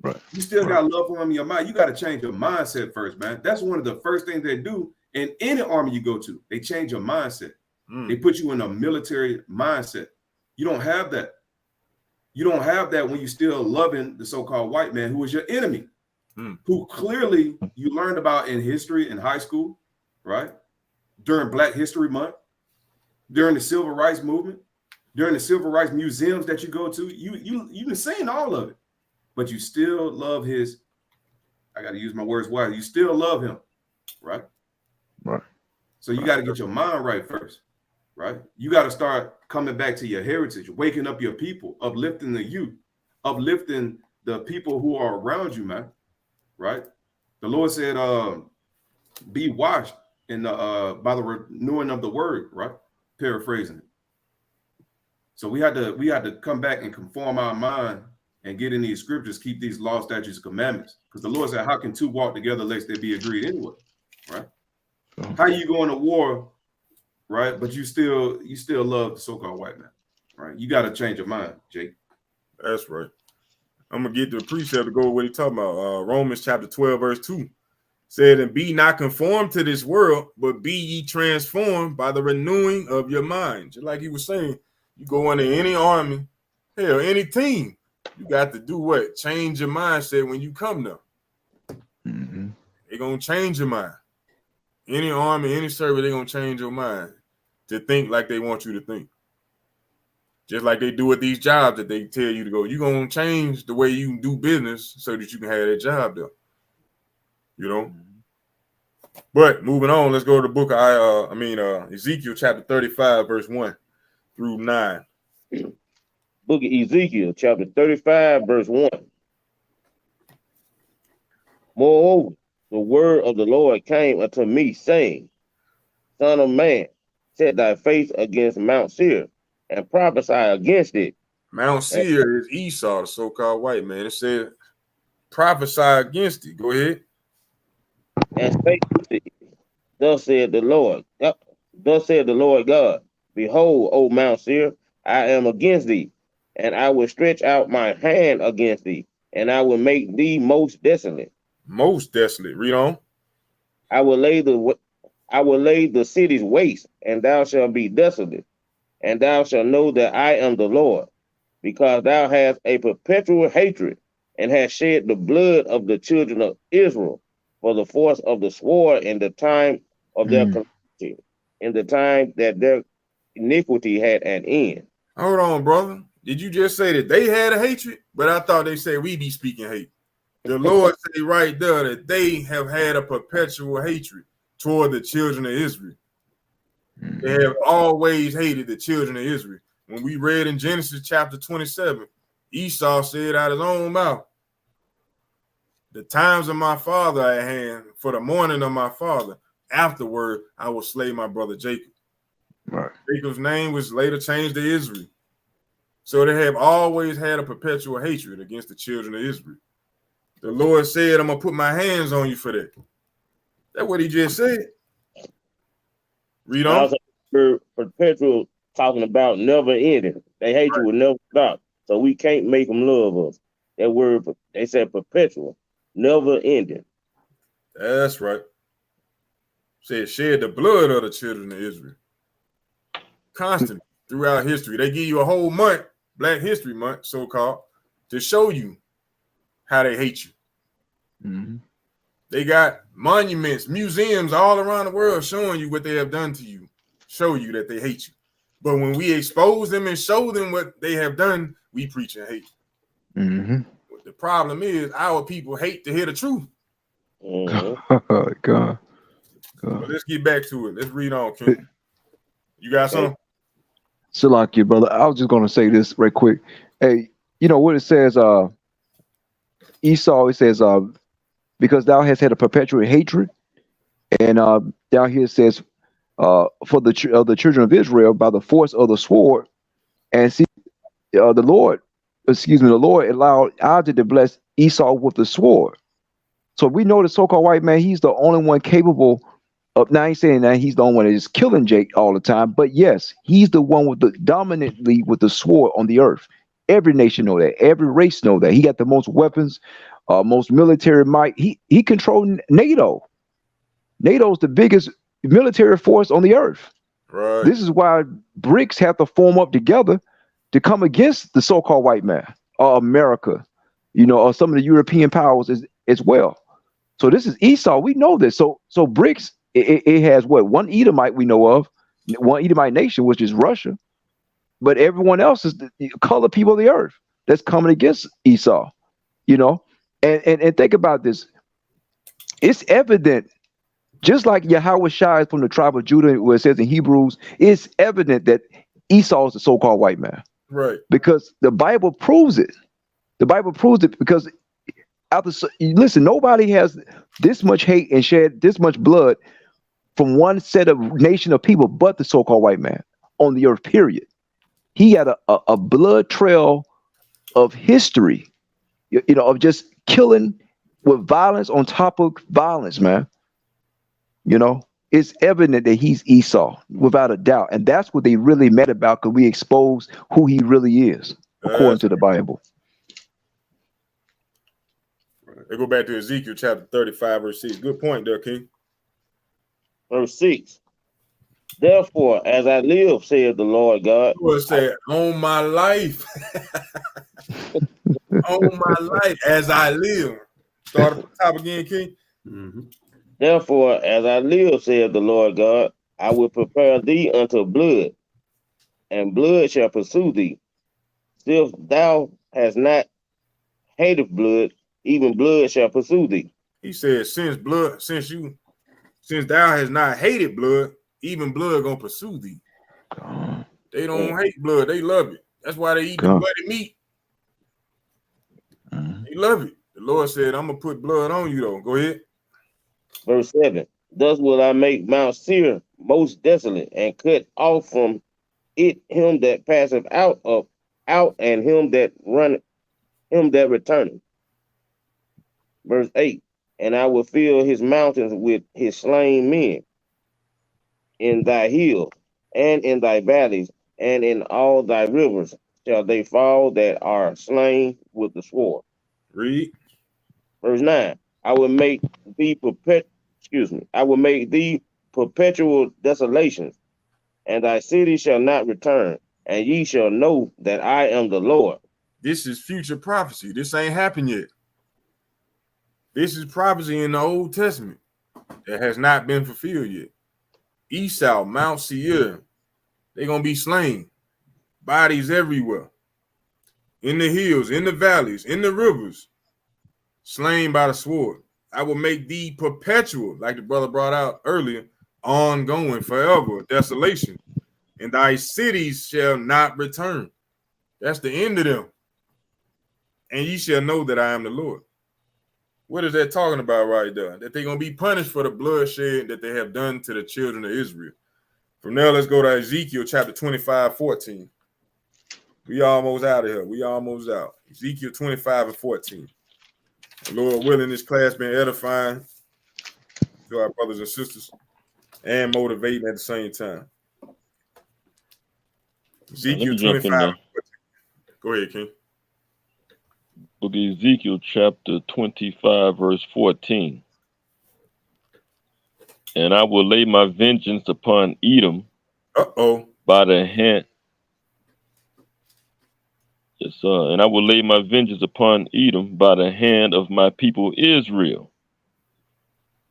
Right. You still got love for him in your mind. You got to change your mindset first, man. That's one of the first things they do in any army you go to. They change your mindset. They put you in a military mindset. You don't have that. You don't have that when you're still loving the so-called white man who is your enemy, who clearly you learned about in history in high school, right? During Black History Month, during the Civil Rights Movement, during the Civil Rights museums that you go to. You've been seeing all of it, but you still love his, I got to use my words wisely, you still love him, right? Right. So you got to get your mind right first, right? You got to start coming back to your heritage, waking up your people, uplifting the youth, uplifting the people who are around you, man, right? The Lord said, be washed in the by the renewing of the word, right? Paraphrasing it. So we had to come back and conform our mind and get in these scriptures, keep these laws, statutes, and commandments. Because the Lord said, how can two walk together lest they be agreed anyway? Right? How you going to war, right? But you still love the so-called white man, right? You got to change your mind, Jake. That's right. I'm gonna get the precept to go with what he's talking about. Romans chapter 12, verse 2 said, and be not conformed to this world, but be ye transformed by the renewing of your mind. Just like he was saying, you go into any army, hell, any team, you got to do what? Change your mindset when you come there. They're gonna change your mind. Any army, any service, they're gonna change your mind to think like they want you to think. Just like they do at these jobs that they tell you to go. You're gonna change the way you do business so that you can have that job there. You know? But moving on, let's go to the book of Ezekiel chapter 35, verse 1 through 9. Book of Ezekiel chapter 35, verse 1. Moreover, the word of the Lord came unto me, saying, Son of man, set thy face against Mount Seir, and prophesy against it. Mount Seir is Esau, the so-called white man. It said, prophesy against it. Go ahead. And say, thus said the Lord God, behold, O Mount Seir, I am against thee, and I will stretch out my hand against thee, and I will make thee most desolate. Most desolate. Read on. I will lay the cities waste, and thou shalt be desolate, and thou shalt know that I am the Lord, because thou hast a perpetual hatred, and hast shed the blood of the children of Israel for the force of the sword in the time of their calamity, in the time that their iniquity had an end. Hold on, brother. Did you just say that they had a hatred? But I thought they said we be speaking hate. The Lord say right there that they have had a perpetual hatred toward the children of Israel. They have always hated the children of Israel. When we read in Genesis chapter 27, Esau said out his own mouth, the times of my father are at hand, for the mourning of my father. Afterward, I will slay my brother Jacob. Right. Jacob's name was later changed to Israel. So they have always had a perpetual hatred against the children of Israel. The Lord said, I'm going to put my hands on you for that. That's what he just said. Read on. Perpetual talking about never ending. They hate you will never stop. So we can't make them love us. That word, they said perpetual, never ending. That's right. Said shed the blood of the children of Israel. Constantly throughout history. They give you a whole month, Black History Month, so-called, to show you how they hate you. They got monuments, museums all around the world showing you what they have done to you, show you that they hate you. But when we expose them and show them what they have done, we preach and hate. The problem is our people hate to hear the truth. God. But let's get back to it. Let's read on, Ken. You got something? Salakia, brother. I was just going to say this right quick. Hey, you know what it says? Esau, it says, because thou hast had a perpetual hatred. And down here it says, for the children of Israel by the force of the sword. And see, the Lord allowed Isaac to bless Esau with the sword. So we know the so-called white man, he's the only one capable Now I ain't saying that he's the only one that is killing Jake all the time, but yes, he's the one with the dominantly with the sword on the earth. Every nation know that. Every race know that. He got the most weapons, most military might. He controlled NATO. NATO's the biggest military force on the earth. Right. This is why BRICS have to form up together to come against the so-called white man or America, or some of the European powers as well. So this is Esau. We know this. So BRICS, it has what? One Edomite we know of, one Edomite nation, which is Russia. But everyone else is the colored people of the earth that's coming against Esau. And think about this. It's evident, just like Yahweh Shai is from the tribe of Judah, where it says in Hebrews, it's evident that Esau is the so-called white man. Right. Because the Bible proves it. The Bible proves it because listen, nobody has this much hate and shed this much blood from one set of nation of people but the so-called white man on the earth, period. He had a blood trail of history, of just killing with violence on top of violence, man. It's evident that he's Esau, without a doubt. And that's what they really met about, because we expose who he really is, according to the Bible. They go back to Ezekiel chapter 35, verse 6. Good point there, King. Verse 6. Therefore, as I live, saith the Lord God. Will say, on my life. On my life, as I live. Start at the top again, King. Mm-hmm. Therefore, as I live, saith the Lord God, I will prepare thee unto blood, and blood shall pursue thee. Still thou hast not hated blood, even blood shall pursue thee. He said, since thou hast not hated blood, even blood gonna pursue thee. They don't hate blood, they love it. That's why they eat the bloody meat. They love it. The Lord said, I'm gonna put blood on you though. Go ahead. Verse 7. Thus will I make Mount Seir most desolate, and cut off from it him that passeth out, and him that returneth. Verse 8. And I will fill his mountains with his slain men in thy hills, and in thy valleys, and in all thy rivers shall they fall that are slain with the sword. Read. Verse 9. I will make thee perpetual desolations, and thy city shall not return, and ye shall know that I am the Lord. This is future prophecy. This ain't happened yet. This is prophecy in the Old Testament that has not been fulfilled yet. Esau, Mount Seir, they're going to be slain. Bodies everywhere. In the hills, in the valleys, in the rivers. Slain by the sword. I will make thee perpetual, like the brother brought out earlier, ongoing, forever, desolation. And thy cities shall not return. That's the end of them. And ye shall know that I am the Lord. What is that talking about right there? That they're going to be punished for the bloodshed that they have done to the children of Israel. From there, let's go to Ezekiel chapter 25, 14. We almost out of here. We almost out. Ezekiel 25 and 14. The Lord willing, this class been edifying to our brothers and sisters and motivating at the same time. Ezekiel 25. Go ahead, King. Book of Ezekiel chapter 25, verse 14. And I will lay my vengeance upon Edom by the hand. Yes, sir. And I will lay my vengeance upon Edom by the hand of my people Israel.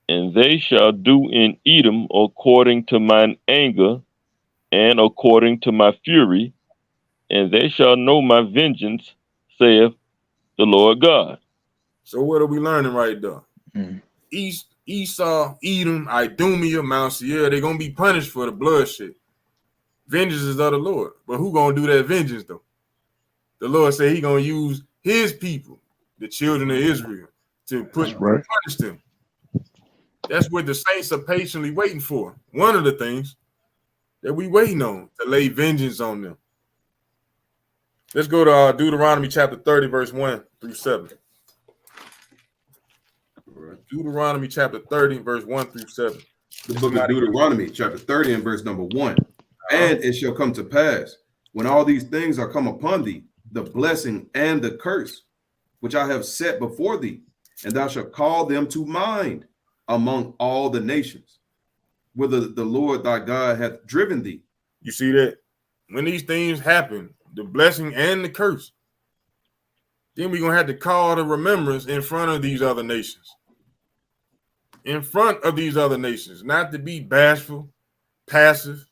And they shall do in Edom according to mine anger and according to my fury, and they shall know my vengeance, saith the Lord God. So what are we learning right there? Esau, Edom, Idumea, Mount Seir, they're going to be punished for the bloodshed. Vengeance is of the Lord. But who going to do that vengeance, though? The Lord said he going to use his people, the children of Israel, to punish them. That's what the saints are patiently waiting for. One of the things that we waiting on, to lay vengeance on them. Let's go to Deuteronomy chapter 30, verse 1 through 7. Deuteronomy chapter 30, verse 1 through 7. The book of Deuteronomy, chapter 30 and verse number 1. And it shall come to pass, when all these things are come upon thee, the blessing and the curse, which I have set before thee, and thou shalt call them to mind among all the nations, whither the Lord thy God hath driven thee. You see that? When these things happen, the blessing and the curse, then we're going to have to call to remembrance in front of these other nations. In front of these other nations, not to be bashful, passive,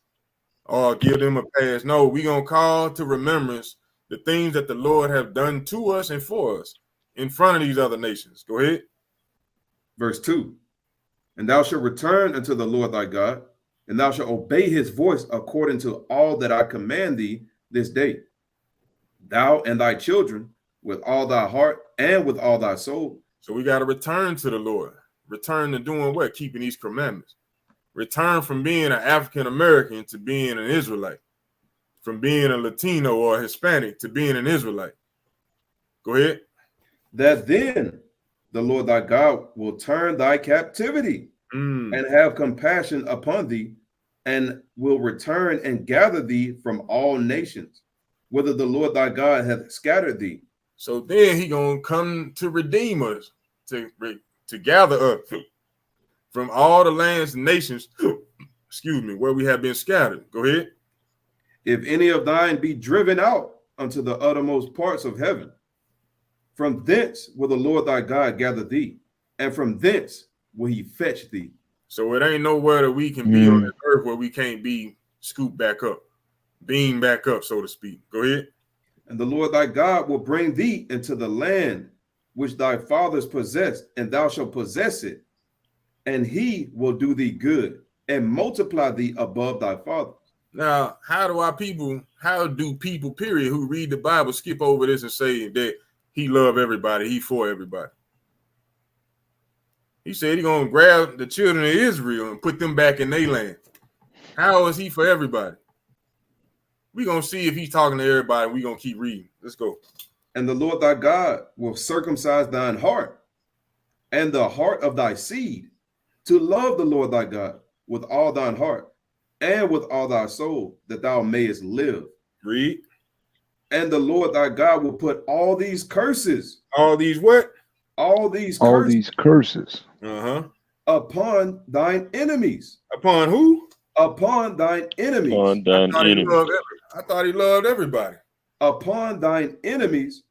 or give them a pass. No, we're going to call to remembrance the things that the Lord have done to us and for us in front of these other nations. Go ahead. Verse 2. And thou shalt return unto the Lord thy God, and thou shalt obey his voice according to all that I command thee this day, thou and thy children, with all thy heart and with all thy soul. So we got to return to the Lord. Return to doing what? Keeping these commandments. Return from being an African American to being an Israelite. From being a Latino or a Hispanic to being an Israelite. Go ahead. That then the Lord thy God will turn thy captivity and have compassion upon thee, and will return and gather thee from all nations, whither the Lord thy God hath scattered thee. So then he gonna come to redeem us, to gather us from all the lands and nations, excuse me, where we have been scattered. Go ahead. If any of thine be driven out unto the uttermost parts of heaven, from thence will the Lord thy God gather thee, and from thence will he fetch thee. So it ain't nowhere that we can be on the earth where we can't be scooped back up, beamed back up, so to speak. Go ahead. And the Lord thy God will bring thee into the land which thy fathers possessed, and thou shalt possess it, and he will do thee good and multiply thee above thy fathers. Now, how do people, period, who read the Bible skip over this and say that he love everybody, he for everybody? He said he's going to grab the children of Israel and put them back in their land. How is he for everybody? We're going to see if he's talking to everybody. We're going to keep reading. Let's go. And the Lord thy God will circumcise thine heart and the heart of thy seed, to love the Lord thy God with all thine heart and with all thy soul, that thou mayest live. Read. And the Lord thy God will put all these curses. All these what? All these curses. Upon thine enemies. Upon who? Upon thine enemies. Upon thine enemies. I thought he loved everybody. Upon thine enemies,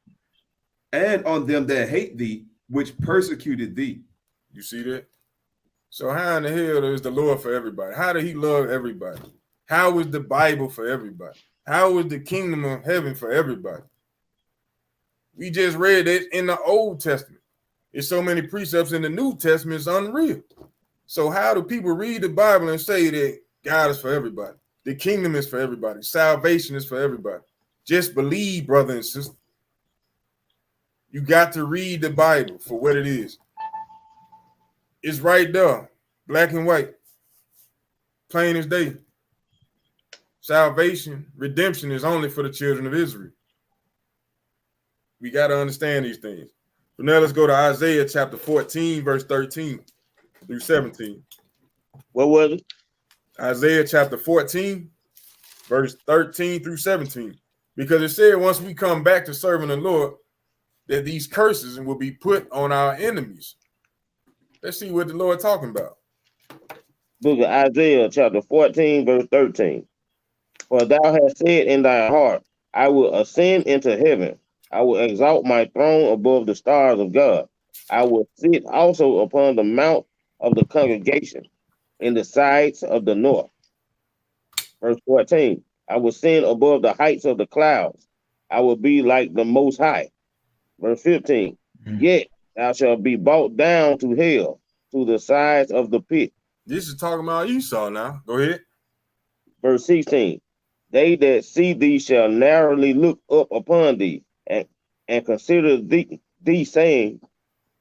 and on them that hate thee, which persecuted thee. You see that? So how in the hell is the Lord for everybody? How did he love everybody? How is the Bible for everybody? How is the kingdom of heaven for everybody? We just read it in the Old Testament. There's so many precepts in the New Testament, it's unreal. So how do people read the Bible and say that God is for everybody? The kingdom is for everybody. Salvation is for everybody. Just believe, brother and sister. You got to read the Bible for what it is. It's right there, black and white, plain as day. Salvation, redemption is only for the children of Israel. We got to understand these things. So now let's go to Isaiah chapter 14, verse 13 through 17. What was it? Isaiah chapter 14, verse 13 through 17. Because it said once we come back to serving the Lord, that these curses will be put on our enemies. Let's see what the Lord talking about. Book of Isaiah chapter 14, verse 13. For thou hast said in thy heart, I will ascend into heaven. I will exalt my throne above the stars of God. I will sit also upon the mount of the congregation in the sides of the north. Verse 14. I will ascend above the heights of the clouds. I will be like the Most High. Verse 15. Yet thou shalt be brought down to hell, to the sides of the pit. This is talking about Esau now. Go ahead. Verse 16. They that see thee shall narrowly look up upon thee, and consider thee, saying,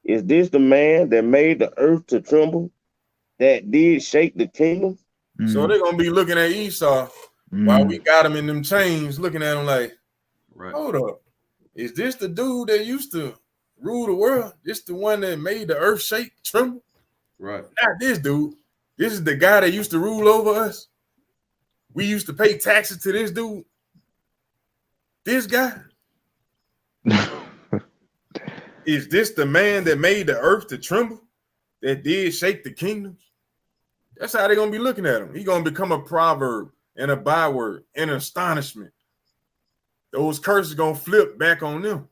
is this the man that made the earth to tremble, that did shake the kingdom? So they're going to be looking at Esau while we got him in them chains, looking at him like, hold up. Is this the dude that used to rule the world? This the one that made the earth shake, tremble? Right. Not this dude. This is the guy that used to rule over us. We used to pay taxes to this dude. This guy. Is this the man that made the earth to tremble? That did shake the kingdoms? That's how they're going to be looking at him. He's going to become a proverb and a byword and an astonishment. Those curses going to flip back on them.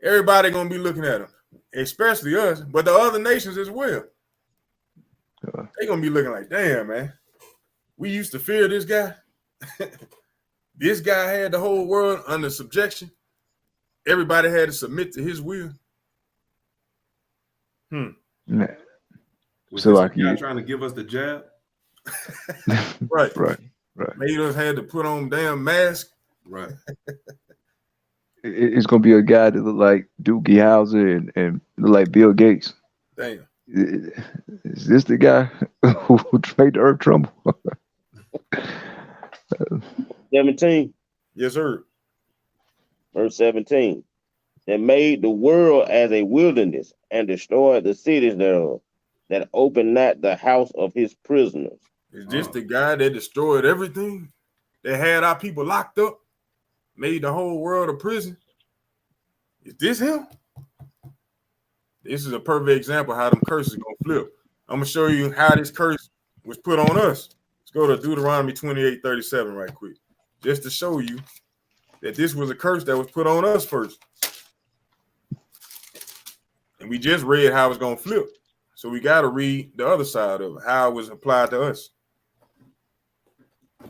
Everybody going to be looking at him, especially us, but the other nations as well. They're going to be looking like, damn, man, we used to fear this guy. This guy had the whole world under subjection. Everybody had to submit to his will. Was So this like guy trying to give us the jab? Right. Right. Made us had to put on damn mask. Right. It's gonna be a guy that look like Doogie Howser and look like Bill Gates. Damn. Is this the guy who made the earth tremble? 17. Yes, sir. Verse 17. That made the world as a wilderness and destroyed the cities thereof, that opened not the house of his prisoners. Is this the guy that destroyed everything? That had our people locked up? Made the whole world a prison? Is this him? This is a perfect example of how them curses gonna flip. I'm gonna show you how this curse was put on us. Let's go to Deuteronomy 28:37 right quick. Just to show you that this was a curse that was put on us first. And we just read how it's gonna flip. So we got to read the other side of it, how it was applied to us.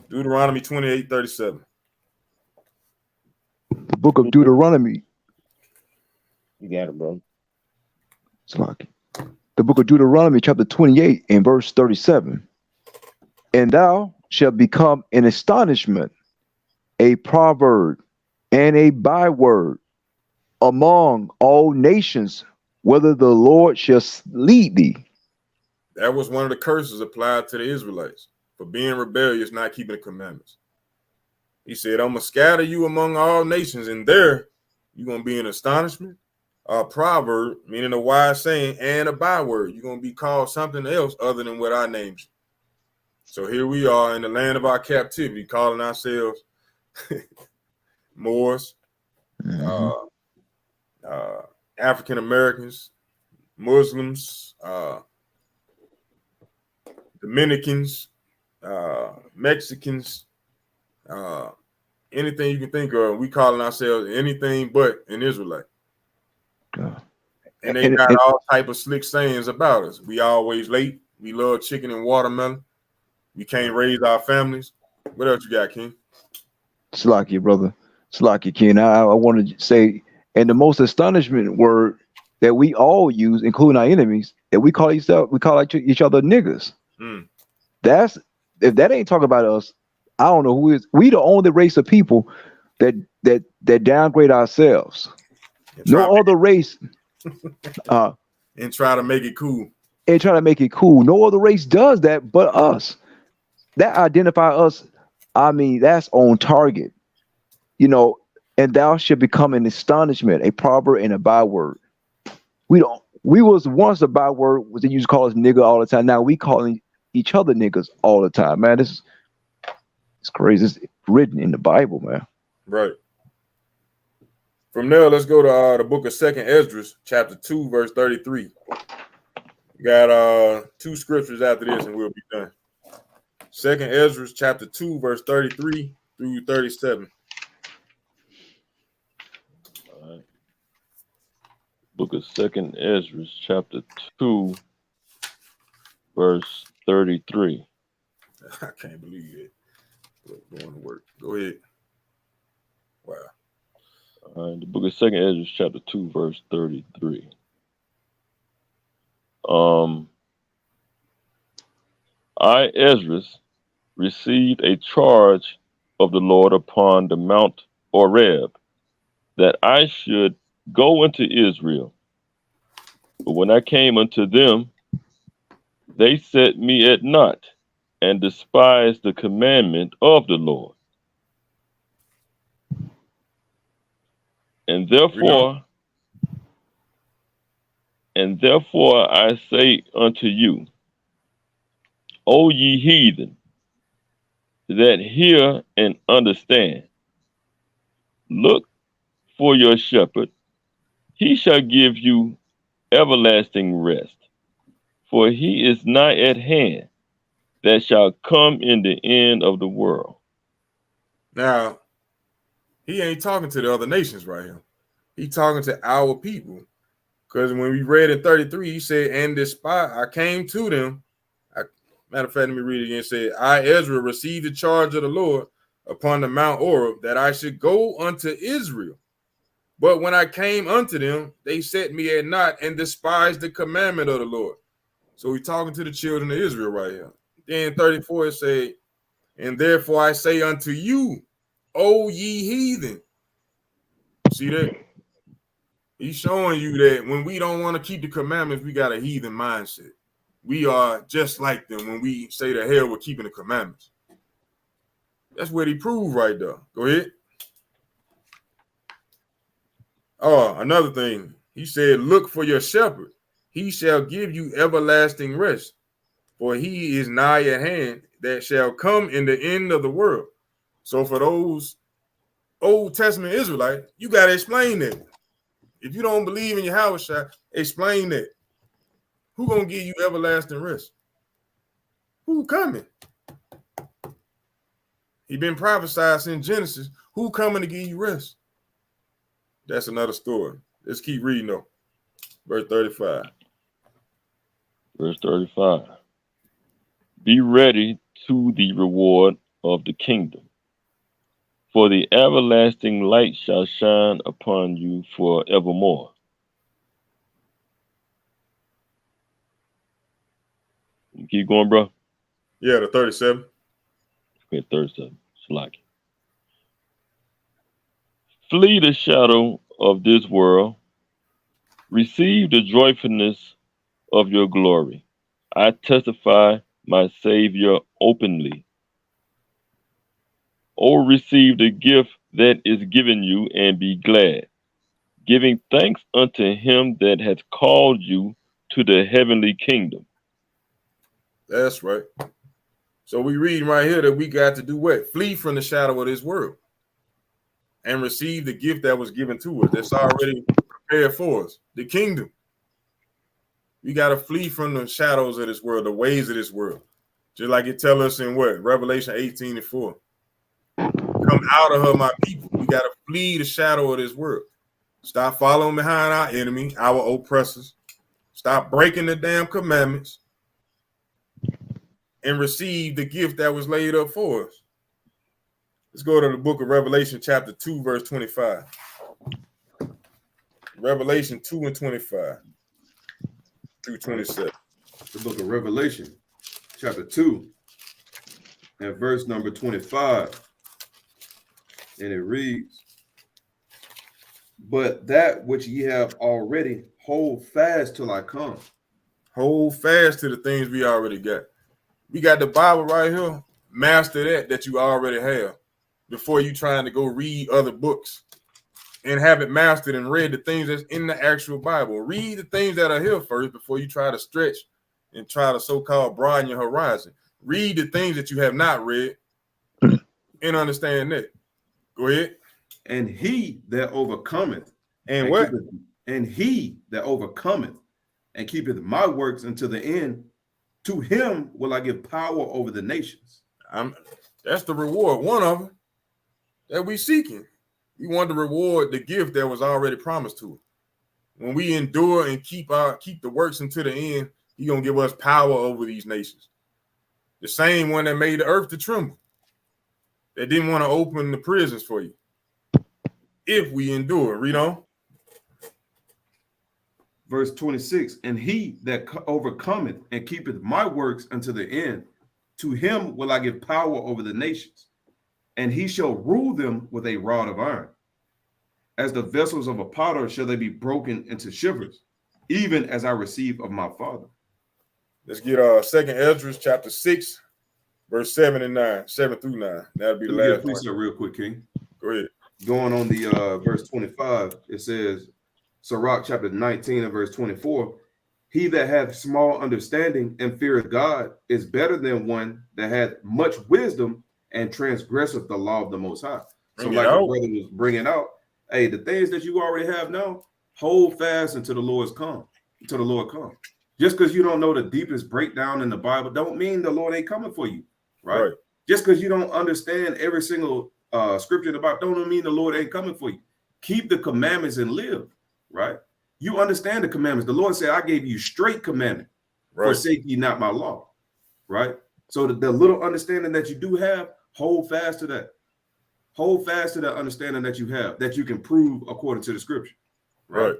Deuteronomy 28:37. The book of Deuteronomy. You got it, bro. The book of Deuteronomy, chapter 28, and verse 37. And thou shalt become an astonishment, a proverb, and a byword among all nations, whether the Lord shall lead thee. That was one of the curses applied to the Israelites for being rebellious, not keeping the commandments. He said, I'm going to scatter you among all nations, and there you're going to be an astonishment, a proverb, meaning a wise saying, and a byword. You're going to be called something else other than what I named you. So here we are in the land of our captivity, calling ourselves Moors, African Americans, Muslims, Dominicans, Mexicans, anything you can think of. We calling ourselves anything but an Israelite. And they got all type of slick sayings about us. We always late. We love chicken and watermelon. We can't raise our families. What else you got, King? Slacky, brother. Slacky, King. I want to say, and the most astonishment word that we all use, including our enemies, that we call each other niggas. That's, if that ain't talking about us, I don't know who is. We the only race of people that downgrade ourselves. No other race. And try to make it cool. And try to make it cool. No other race does that but us. That identify us. I mean, that's on target. You know, and thou shalt become an astonishment, a proverb, and a byword. We was once a byword was they used to call us nigga all the time. Now we calling each other niggas all the time, man. It's crazy. It's written in the Bible, man. Right. From there, let's go to the book of 2nd Esdras, chapter 2, verse 33. We got two scriptures after this, and we'll be done. 2nd Esdras, chapter 2, verse 33 through 37. All right. Book of 2nd Esdras, chapter 2, verse 33. I can't believe it. Going to work. Go ahead. Wow. All right, the book of 2nd Esdras, chapter 2, verse 33. I, Esdras, received a charge of the Lord upon the Mount Oreb, that I should go into Israel. But when I came unto them, they set me at naught, and despised the commandment of the Lord. And therefore I say unto you, O ye heathen, that hear and understand. Look for your shepherd, he shall give you everlasting rest, for he is nigh at hand, that shall come in the end of the world. Now, he ain't talking to the other nations right here. He talking to our people. Because when we read in 33, he said, and despite I came to them. Matter of fact, let me read it again. It said, I, Ezra, received the charge of the Lord upon the Mount Oreb, that I should go unto Israel. But when I came unto them, they set me at naught and despised the commandment of the Lord. So we're talking to the children of Israel right here. Then 34, it said, and therefore I say unto you, O ye heathen. See that? He's showing you that when we don't want to keep the commandments, we got a heathen mindset. We are just like them when we say the hell with keeping the commandments. That's what he proved right there. Go ahead. Oh, another thing. He said, look for your shepherd. He shall give you everlasting rest. For he is nigh at hand, that shall come in the end of the world. So for those Old Testament Israelites, you got to explain that. If you don't believe in Yahushua, explain that. Who gonna give you everlasting rest? Who coming? He been prophesied since Genesis. Who coming to give you rest? That's another story. Let's keep reading though. Verse 35. Verse 35. Be ready to the reward of the kingdom, for the everlasting light shall shine upon you forevermore. Keep going, bro. Yeah, the 37. Okay, 37. Slack. Flee the shadow of this world. Receive the joyfulness of your glory. I testify my Savior openly. O receive the gift that is given you and be glad, giving thanks unto him that hath called you to the heavenly kingdom. That's right. So we reading right here that we got to do what? Flee from the shadow of this world and receive the gift that was given to us. That's already prepared for us. The kingdom. We got to flee from the shadows of this world, the ways of this world. Just like it tells us in what? Revelation 18:4. Come out of her, my people. We got to flee the shadow of this world. Stop following behind our enemy, our oppressors. Stop breaking the damn commandments and receive the gift that was laid up for us. Let's go to the book of Revelation, chapter 2, verse 25. Revelation 2 and 25 through 27. The book of Revelation, chapter 2, and verse number 25. And it reads, but that which ye have already, hold fast till I come. Hold fast to the things we already got. We got the Bible right here. Master that you already have before you trying to go read other books and have it mastered and read the things that's in the actual Bible. Read the things that are here first before you try to stretch and try to so-called broaden your horizon. Read the things that you have not read and understand that. Go ahead. And he that overcometh, and what? And he that overcometh and keepeth my works unto the end, to him will I give power over the nations. That's the reward, one of them that we seeking. We want to reward the gift that was already promised to us. When we endure and keep the works until the end, he's gonna give us power over these nations. The same one that made the earth to tremble, that didn't want to open the prisons for you. If we endure, read on. Verse 26, and he that overcometh and keepeth my works unto the end, to him will I give power over the nations, and he shall rule them with a rod of iron. As the vessels of a potter shall they be broken into shivers, even as I receive of my Father. Let's get 2 Ezra chapter 6, verse 7 and 9, 7 through 9. That'll be the last one. Real quick, King. Go ahead. Going on the verse 25, it says, Sirach chapter 19 and verse 24, he that hath small understanding and feareth God is better than one that hath much wisdom and transgresseth the law of the Most High. So like the brother was bringing out, hey, the things that you already have now, hold fast until the Lord's come, until the Lord come. Just because you don't know the deepest breakdown in the Bible don't mean the Lord ain't coming for you, right? Just because you don't understand every single scripture in the Bible don't mean the Lord ain't coming for you. Keep the commandments and live, right? You understand the commandments. The Lord said, I gave you straight commandment. Forsake ye not my law, right? So the little understanding that you do have, hold fast to that. Hold fast to that understanding that you have, that you can prove according to the scripture, right?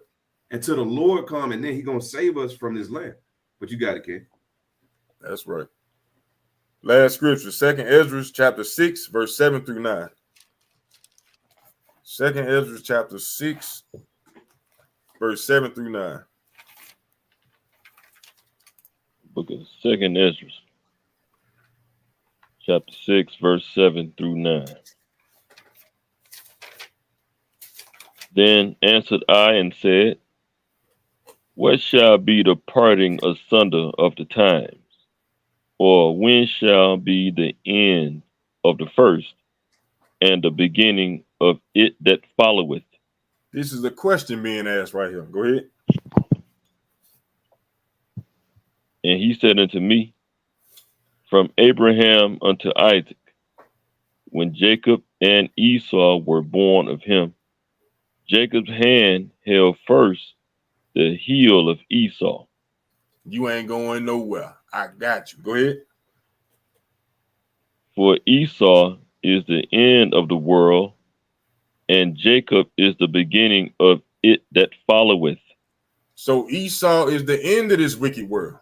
Until the Lord come, and then he going to save us from this land. But you got it, kid. That's right. Last scripture, 2nd Ezra chapter 6, verse 7 through 9. 2nd Ezra chapter 6, verse 7 through 9. Book of 2nd Ezra, chapter 6, verse 7 through 9. Then answered I and said, what shall be the parting asunder of the times? Or when shall be the end of the first, and the beginning of it that followeth? This is a question being asked right here. Go ahead. And he said unto me, from Abraham unto Isaac, when Jacob and Esau were born of him, Jacob's hand held first the heel of Esau. You ain't going nowhere. I got you. Go ahead. For Esau is the end of the world, and Jacob is the beginning of it that followeth. So Esau is the end of this wicked world,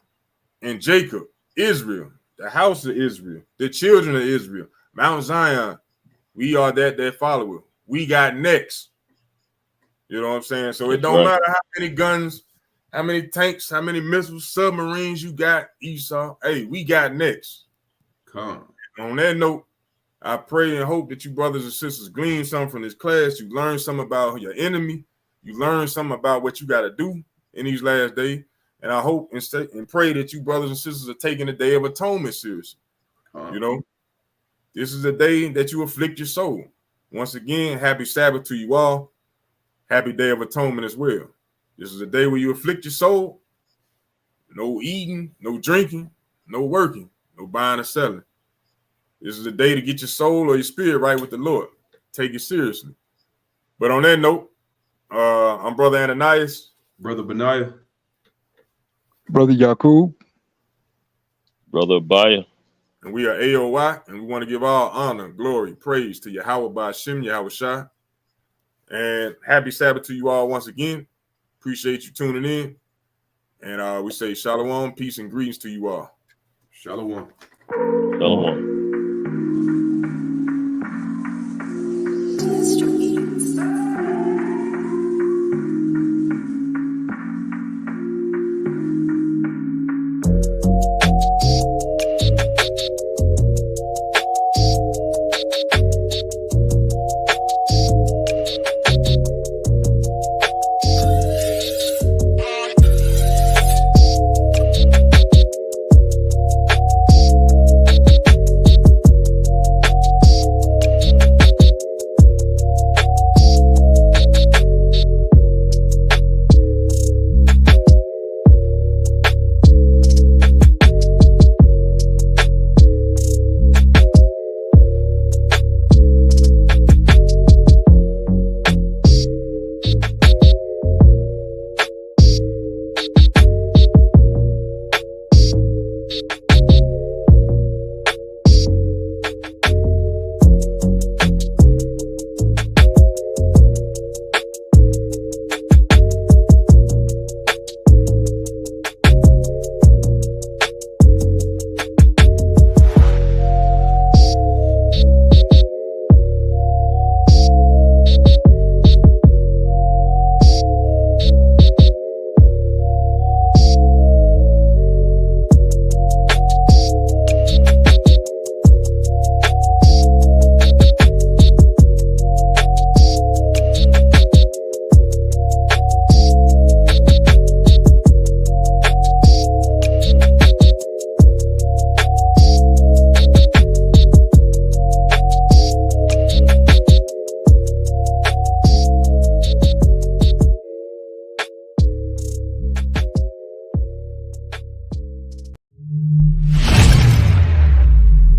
and Jacob, Israel, the house of Israel, the children of Israel, Mount Zion, we are that follower. We got next. You know what I'm saying? So it don't matter how many guns, how many tanks, how many missiles, submarines you got, Esau. Hey, we got next. Come. On that note, I pray and hope that you brothers and sisters glean something from this class. You learn something about your enemy. You learn something about what you got to do in these last days. And I hope and pray that you brothers and sisters are taking the Day of Atonement seriously. You know, this is a day that you afflict your soul. Once again, happy Sabbath to you all. Happy Day of Atonement as well. This is a day where you afflict your soul. No eating, no drinking, no working, no buying or selling. This is a day to get your soul or your spirit right with the Lord. Take it seriously. But on that note, I'm Brother Ananias. Brother Benaiah. Brother Yakub. Brother Abaya. And we are A.O.I, and we want to give all honor, glory, praise to Yahweh Ba'ashem, Yahweh Shai. And happy Sabbath to you all once again. Appreciate you tuning in. And we say shalom, peace, and greetings to you all. Shalom. Shalom. Streets.